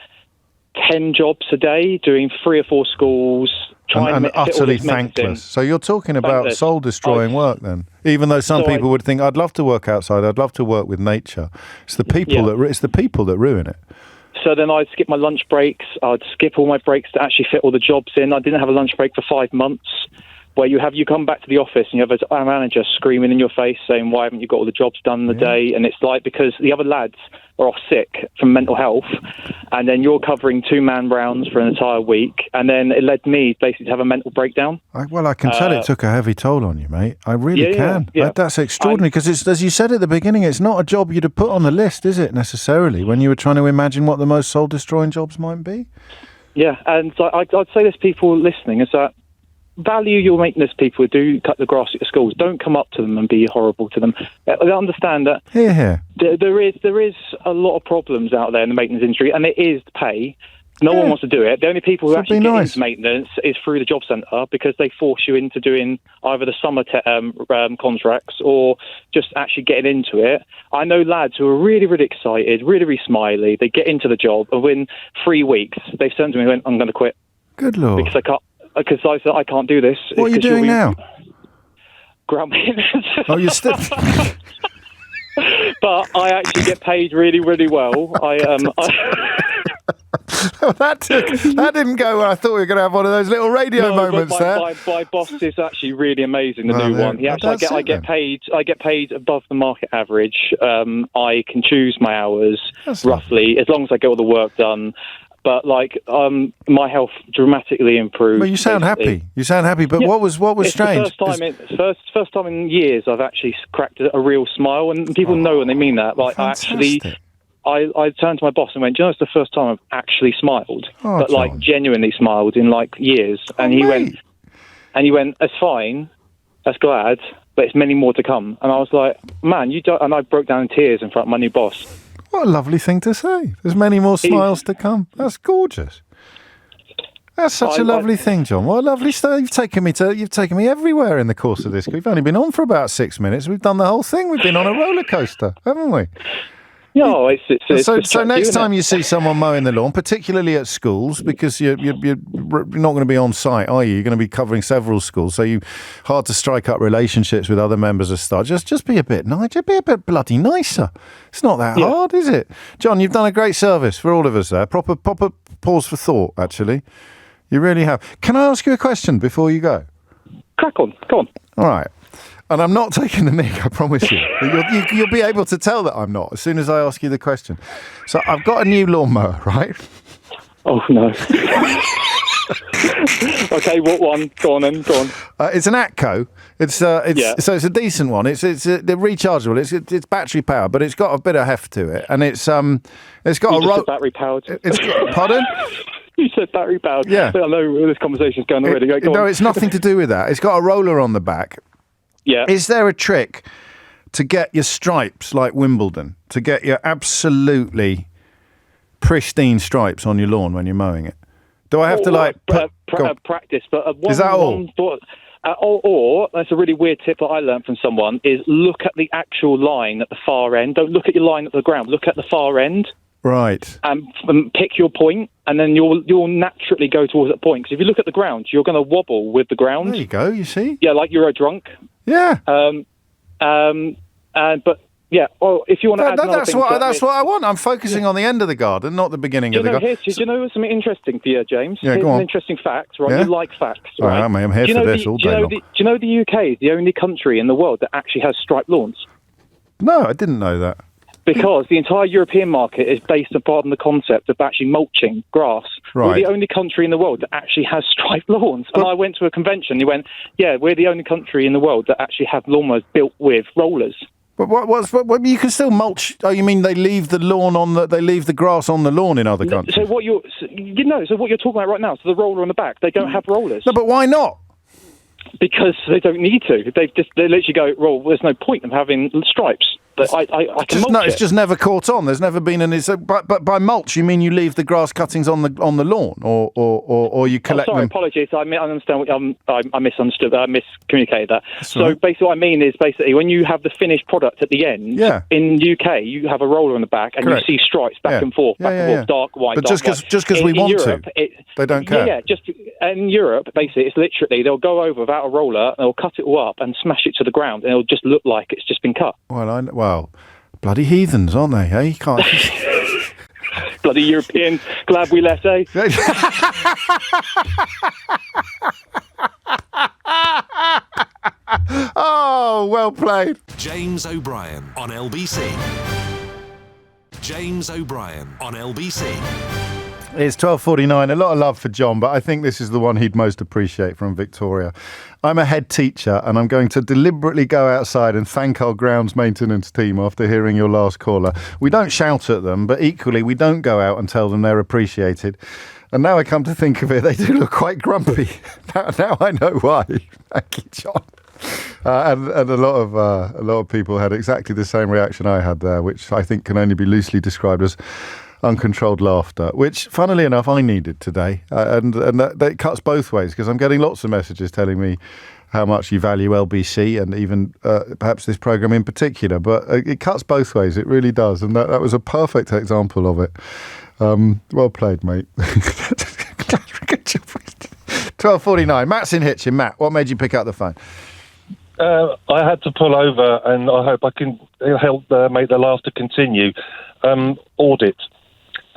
10 jobs a day, doing 3 or 4 schools, and utterly thankless. So you're talking about soul-destroying work then? Even though some people would think, I'd love to work outside, I'd love to work with nature. It's the people that ruin it. So then I'd skip my lunch breaks. I'd skip all my breaks to actually fit all the jobs in. I didn't have a lunch break for 5 months, where you come back to the office and you have a manager screaming in your face saying, why haven't you got all the jobs done in the day? And it's like, because the other lads are off sick from mental health, and then you're covering 2-man rounds for an entire week, and then it led me basically to have a mental breakdown. I can tell it took a heavy toll on you, mate. I really can. Yeah. That's extraordinary, because it's, as you said at the beginning, it's not a job you'd have put on the list, is it, necessarily, when you were trying to imagine what the most soul-destroying jobs might be? Yeah, and I'd say there's people listening, is that value your maintenance people who do cut the grass at your schools. Don't come up to them and be horrible to them. I understand that there is a lot of problems out there in the maintenance industry, and it is pay. No one wants to do it. The only people who actually get into maintenance is through the job centre, because they force you into doing either the summer contracts or just actually getting into it. I know lads who are really, really excited, really, really smiley. They get into the job, and within 3 weeks, they've turned to me and went, I'm going to quit. Good Lord. Because I said, I can't do this. What are you doing now? Ground maintenance. Oh, you're still... But I actually get paid really, really well. That didn't go where I thought we were going to have one of those little radio moments there. My boss is actually really amazing, the new one. I get paid above the market average. I can choose my hours roughly, as long as I get all the work done. But my health dramatically improved. Well, you sound happy. You sound happy. But what was strange? First time in years I've actually cracked a real smile, and people know when they mean that. I turned to my boss and went, "Do you know, it's the first time I've actually smiled, genuinely smiled in years." And he went, "That's fine, that's glad, but it's many more to come." And I was like, "Man, you don't." And I broke down in tears in front of my new boss. What a lovely thing to say. There's many more smiles to come. That's gorgeous. That's such a lovely thing, John. What a lovely story. You've taken me everywhere in the course of this. We've only been on for about 6 minutes. We've done the whole thing. We've been on a roller coaster, haven't we? No, so next time you see someone mowing the lawn, particularly at schools, because you're not going to be on site, are you? You're going to be covering several schools, so you hard to strike up relationships with other members of staff. Just be a bit nice, just be a bit bloody nicer. It's not that hard, is it? John, you've done a great service for all of us there. Proper pause for thought, actually. You really have. Can I ask you a question before you go? Crack on, go on. All right. And I'm not taking the mick, I promise you. You'll be able to tell that I'm not as soon as I ask you the question. So I've got a new lawnmower, right? Oh, no. Okay, what one? Go on then, go on. It's an Atco. So it's a decent one. It's rechargeable. It's battery powered, but it's got a bit of heft to it, and it's got battery powered. Pardon? You said battery powered. Yeah. I know where this conversation's going already. Go on. It's nothing to do with that. It's got a roller on the back. Yeah. Is there a trick to get your stripes like Wimbledon, to get your absolutely pristine stripes on your lawn when you're mowing it? Do I have to practice? But is that all? Or that's a really weird tip that I learned from someone, is look at the actual line at the far end. Don't look at your line at the ground. Look at the far end. Right. And pick your point, and then you'll naturally go towards that point. Because if you look at the ground, you're going to wobble with the ground. There you go, you see? Yeah, like you're a drunk. Yeah. But yeah, well, if you want to add that's what I want. I'm focusing on the end of the garden, not the beginning of the garden. Do you know something interesting for you, James? Yeah, go on. An interesting fact, right? Yeah? You like facts, right? I'm here for this all day long. Do you know the UK is the only country in the world that actually has striped lawns? No, I didn't know that. Because the entire European market is based upon the concept of actually mulching grass. Right. We're the only country in the world that actually has striped lawns. And I went to a convention, he went, yeah, we're the only country in the world that actually have lawnmowers built with rollers. But what you can still mulch? Oh, you mean they leave the grass on the lawn in other countries? So what you're talking about right now, so the roller on the back, they don't have rollers. No, but why not? Because they don't need to. They literally go, well, there's no point of having stripes. But I can mulch it's just never caught on. There's never been any. So, but by mulch, you mean you leave the grass cuttings on the lawn, or you collect them? Apologies. I understand what I misunderstood. I miscommunicated that. That's so right. basically, what I mean is when you have the finished product at the end. Yeah. In UK, you have a roller on the back, and Correct. you see stripes back and forth, dark white. But dark just white. because we want Europe, to, they don't care. Yeah. Just in Europe, basically, it's literally they'll go over without a roller, they'll cut it all up and smash it to the ground, and it'll just look like it's just been cut. Well, bloody heathens, aren't they? Hey, you can't. Bloody Europeans, glad we left, eh? Oh, well played. James O'Brien on LBC. James O'Brien on LBC. It's 12:49. A lot of love for John, but I think this is the one he'd most appreciate from Victoria. I'm a head teacher, and I'm going to deliberately go outside and thank our grounds maintenance team after hearing your last caller. We don't shout at them, but equally we don't go out and tell them they're appreciated. And now I come to think of it, they do look quite grumpy. Now I know why. Thank you, John. And a lot of people had exactly the same reaction I had there, which I think can only be loosely described as uncontrolled laughter, which, funnily enough, I needed today. And that cuts both ways, because I'm getting lots of messages telling me how much you value LBC and even perhaps this programme in particular. But it cuts both ways. It really does. And that was a perfect example of it. Well played, mate. 12:49. Matt's in Hitchin. Matt, what made you pick up the phone? I had to pull over, and I hope I can help make the laughter continue. Audit.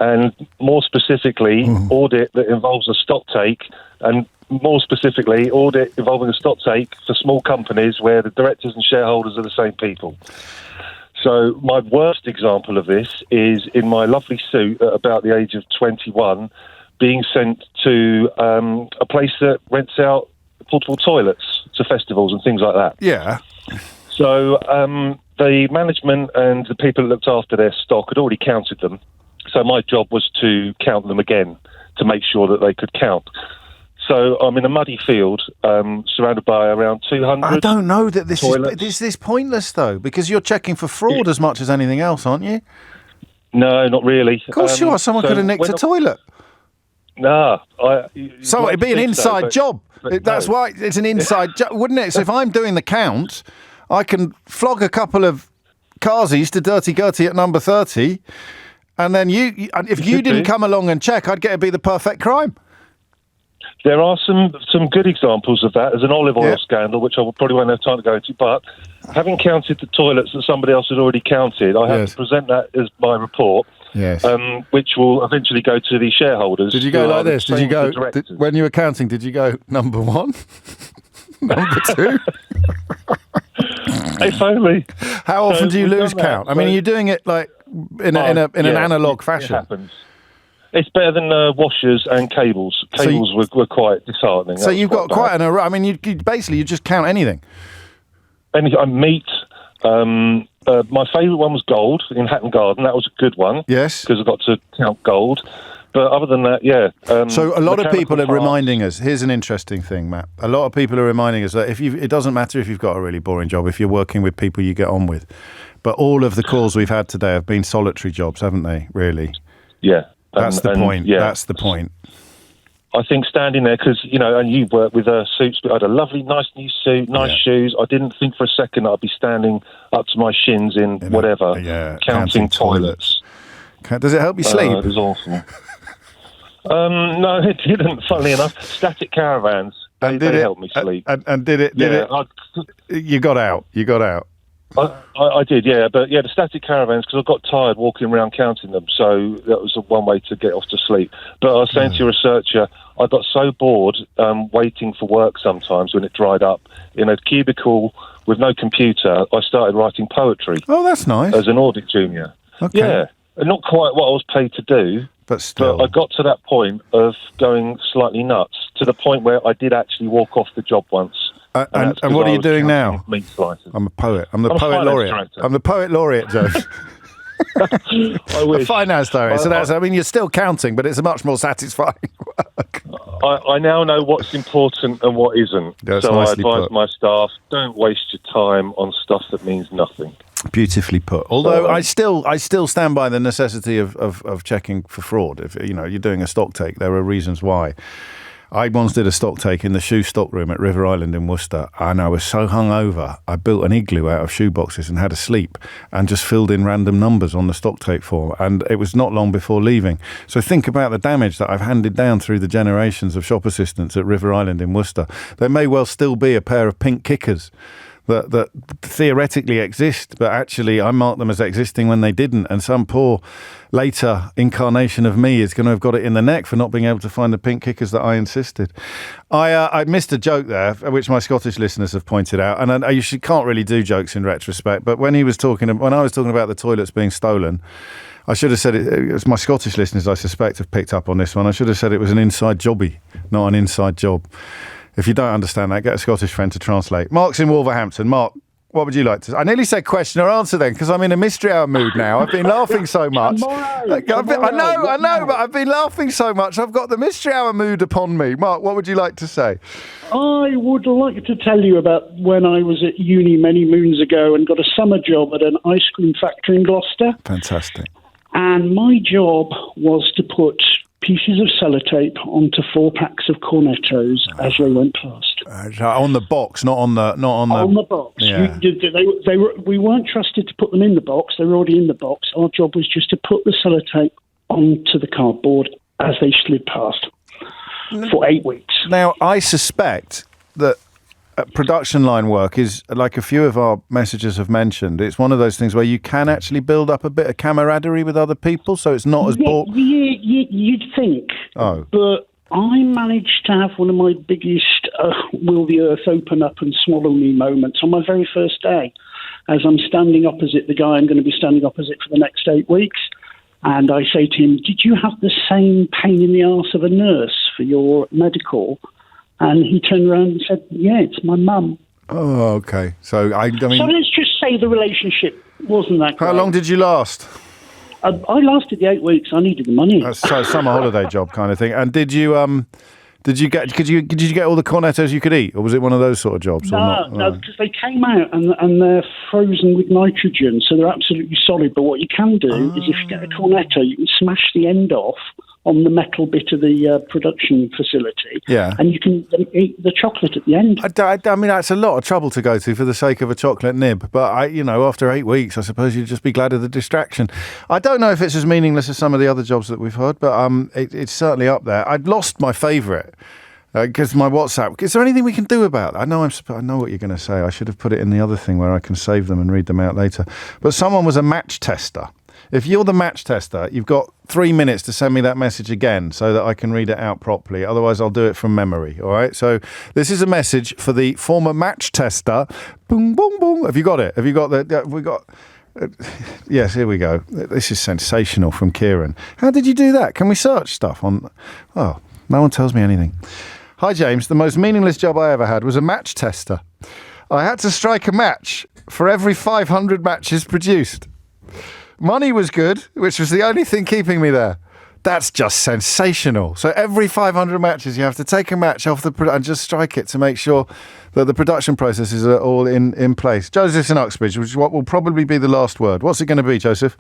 And more specifically, audit that involves a stock take, and more specifically, audit involving a stock take for small companies where the directors and shareholders are the same people. So my worst example of this is in my lovely suit at about the age of 21, being sent to a place that rents out portable toilets to festivals and things like that. Yeah. So the management and the people that looked after their stock had already counted them. So my job was to count them again to make sure that they could count. So I'm in a muddy field surrounded by around 200 I don't know that this toilets. is pointless, though, because you're checking for fraud as much as anything else, aren't you? No, not really. Of course you are. Someone could have nicked a toilet. Nah. So it'd be an inside job. That's why it's an inside job, wouldn't it? So if I'm doing the count, I can flog a couple of carsies to Dirty Gertie at number 30, and then if you didn't come along and check, I'd get to be the perfect crime. There are some good examples of that. There's an olive oil scandal, which I probably won't have time to go into, but having counted the toilets that somebody else had already counted, I have to present that as my report, which will eventually go to the shareholders. Did you go like this? Did you go, when you were counting, did you go number 1? Number 2? If only. How often do you lose count? I mean, are you doing it like in an analogue fashion? It happens. It's better than washers and cables. Cables were quite disheartening. So you've got quite an array. I mean, you just count anything. Meat. My favourite one was gold in Hatton Garden. That was a good one. Yes. Because I got to count gold. But other than that, so a lot of people are reminding us. Here's an interesting thing, Matt. A lot of people are reminding us that it doesn't matter if you've got a really boring job, if you're working with people you get on with. But all of the calls we've had today have been solitary jobs, haven't they, really? Yeah. That's the point. Yeah. That's the point. I think standing there, because, and you work with suits, but I had a lovely, nice new suit, nice shoes. I didn't think for a second that I'd be standing up to my shins in whatever, counting toilets. Does it help you sleep? It was awful. No, it didn't, funnily enough. Static caravans, they helped me sleep. And did it? You got out. I did, yeah. But, the static caravans, because I got tired walking around counting them, so that was one way to get off to sleep. But I was saying to your researcher, I got so bored waiting for work sometimes when it dried up. In a cubicle with no computer, I started writing poetry. Oh, that's nice. As an audit junior. Okay. Yeah. Not quite what I was paid to do. But still. But I got to that point of going slightly nuts, to the point where I did actually walk off the job once. And what are you doing now? Meat slices. I'm a poet. I'm the poet laureate. Director. I'm the poet laureate, Joe. I wish. A finance director. So you're still counting, but it's a much more satisfying work. I now know what's important and what isn't. That's so I nicely advise put. my staff, don't waste your time on stuff that means nothing. Beautifully put. Although I still stand by the necessity of checking for fraud. If you're doing a stock take, there are reasons why. I once did a stock take in the shoe stock room at River Island in Worcester, and I was so hungover, I built an igloo out of shoe boxes and had a sleep and just filled in random numbers on the stock take form, and it was not long before leaving. So think about the damage that I've handed down through the generations of shop assistants at River Island in Worcester. There may well still be a pair of pink kickers that theoretically exist, but actually I marked them as existing when they didn't, and some poor later incarnation of me is going to have got it in the neck for not being able to find the pink kickers that I insisted. I missed a joke there, which my Scottish listeners have pointed out, and can't really do jokes in retrospect, but when I was talking about the toilets being stolen, I should have said it was my Scottish listeners, I suspect, have picked up on this one. I should have said it was an inside jobby, not an inside job. If you don't understand that, get a Scottish friend to translate. Mark's in Wolverhampton. Mark, what would you like to say? I nearly said question or answer then, because I'm in a mystery hour mood now. I've been laughing so much. I know, but I've been laughing so much. I've got the mystery hour mood upon me. Mark, what would you like to say? I would like to tell you about when I was at uni many moons ago and got a summer job at an ice cream factory in Gloucester. Fantastic. And my job was to put pieces of sellotape onto 4 packs of cornettos as they went past. On the box, not on the. On the box. Yeah. We weren't trusted to put them in the box. They were already in the box. Our job was just to put the sellotape onto the cardboard as they slid past for 8 weeks. Now, I suspect that production line work is, like a few of our messages have mentioned, it's one of those things where you can actually build up a bit of camaraderie with other people, so it's not as boring. You'd think. Oh. But I managed to have one of my biggest will the earth open up and swallow me moments on my very first day, as I'm standing opposite the guy I'm going to be standing opposite for the next 8 weeks. And I say to him, did you have the same pain in the arse of a nurse for your medical? And he turned around and said, yeah, it's my mum. Oh, okay. So, I mean... So let's just say the relationship wasn't that great. How long did you last? I lasted the 8 weeks. I needed the money. So summer holiday job kind of thing. And did you get all the cornettos you could eat, or was it one of those sort of jobs? No, because they came out and they're frozen with nitrogen, so they're absolutely solid. But what you can do is, if you get a cornetto, you can smash the end off on the metal bit of the production facility, and you can eat the chocolate at the end. I mean, that's a lot of trouble to go to for the sake of a chocolate nib, but after 8 weeks, I suppose you'd just be glad of the distraction. I don't know if it's as meaningless as some of the other jobs that we've heard, but it's certainly up there. I'd lost my favourite because my WhatsApp. Is there anything we can do about that? I know what you're going to say. I should have put it in the other thing where I can save them and read them out later. But someone was a match tester. If you're the match tester, you've got 3 minutes to send me that message again so that I can read it out properly. Otherwise, I'll do it from memory. All right. So this is a message for the former match tester. Boom, boom, boom. Have you got it? Have you got the? Yes, here we go. This is sensational from Kieran. How did you do that? Can we search stuff on? Oh, no one tells me anything. Hi, James. The most meaningless job I ever had was a match tester. I had to strike a match for every 500 matches produced. Money was good, which was the only thing keeping me there. That's just sensational. So every 500 matches, you have to take a match off and just strike it to make sure that the production processes are all in place. Joseph's in Uxbridge, which is what will probably be the last word. What's it going to be, Joseph?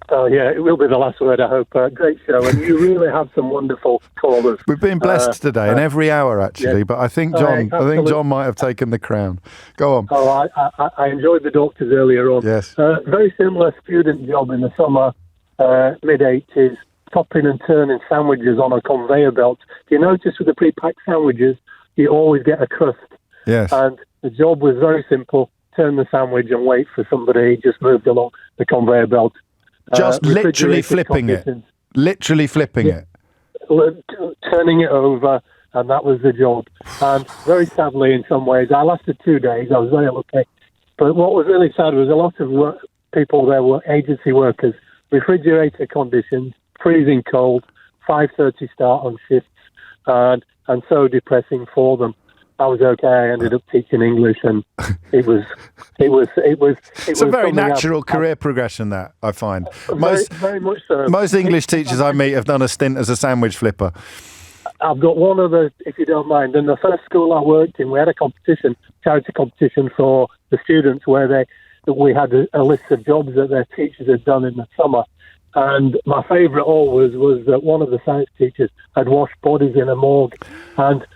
Oh, yeah, it will be the last word, I hope. Great show, and you really have some wonderful callers. We've been blessed today, in every hour, actually, but I think John might have taken the crown. Go on. Oh, I enjoyed the doctors earlier on. Yes. Very similar student job in the summer, mid-80s, topping and turning sandwiches on a conveyor belt. Do you notice with the pre-packed sandwiches, you always get a crust? Yes. And the job was very simple. Turn the sandwich and wait for somebody. Just moved along the conveyor belt. Just literally flipping it. Literally flipping it. Turning it over, and that was the job. And very sadly, in some ways, I lasted 2 days. I was very lucky. But what was really sad was a lot of people there were agency workers, refrigerator conditions, freezing cold, 5:30 start on shifts, and so depressing for them. I was okay. I ended up teaching English, and it was. It's a very natural career progression, that I find. Very much so. Most English teachers I meet have done a stint as a sandwich flipper. I've got one other, if you don't mind. In the first school I worked in, we had a competition, charity competition for the students, where we had a list of jobs that their teachers had done in the summer. And my favourite always was that one of the science teachers had washed bodies in a morgue, and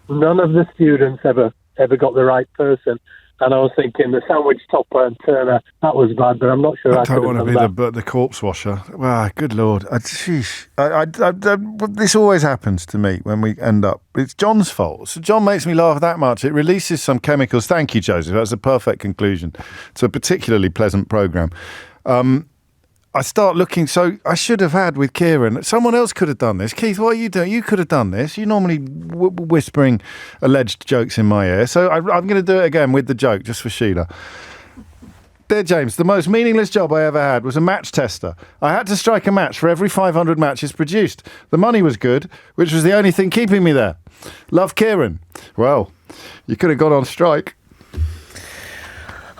none of the students ever got the right person. And I was thinking the sandwich topper and turner, that was bad, but I'm not sure I don't want to be the corpse washer. Wow, good Lord. This always happens to me when we end up. It's John's fault. So John makes me laugh that much. It releases some chemicals. Thank you, Joseph. That's a perfect conclusion to a particularly pleasant programme. I start looking, so I should have had with Kieran. Someone else could have done this. Keith, what are you doing? You could have done this. You're normally whispering alleged jokes in my ear. So I'm going to do it again with the joke, just for Sheila. Dear James, the most meaningless job I ever had was a match tester. I had to strike a match for every 500 matches produced. The money was good, which was the only thing keeping me there. Love, Kieran. Well, you could have gone on strike.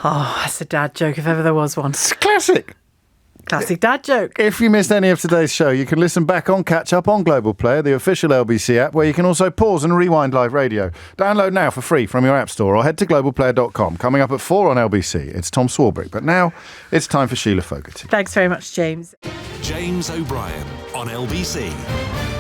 Oh, that's a dad joke if ever there was one. It's classic. Classic dad joke. If you missed any of today's show, you can listen back on Catch Up on Global Player, the official LBC app, where you can also pause and rewind live radio. Download now for free from your app store or head to globalplayer.com. Coming up at 4 on LBC, it's Tom Swarbrick. But now it's time for Sheila Fogarty. Thanks very much, James. James O'Brien on LBC.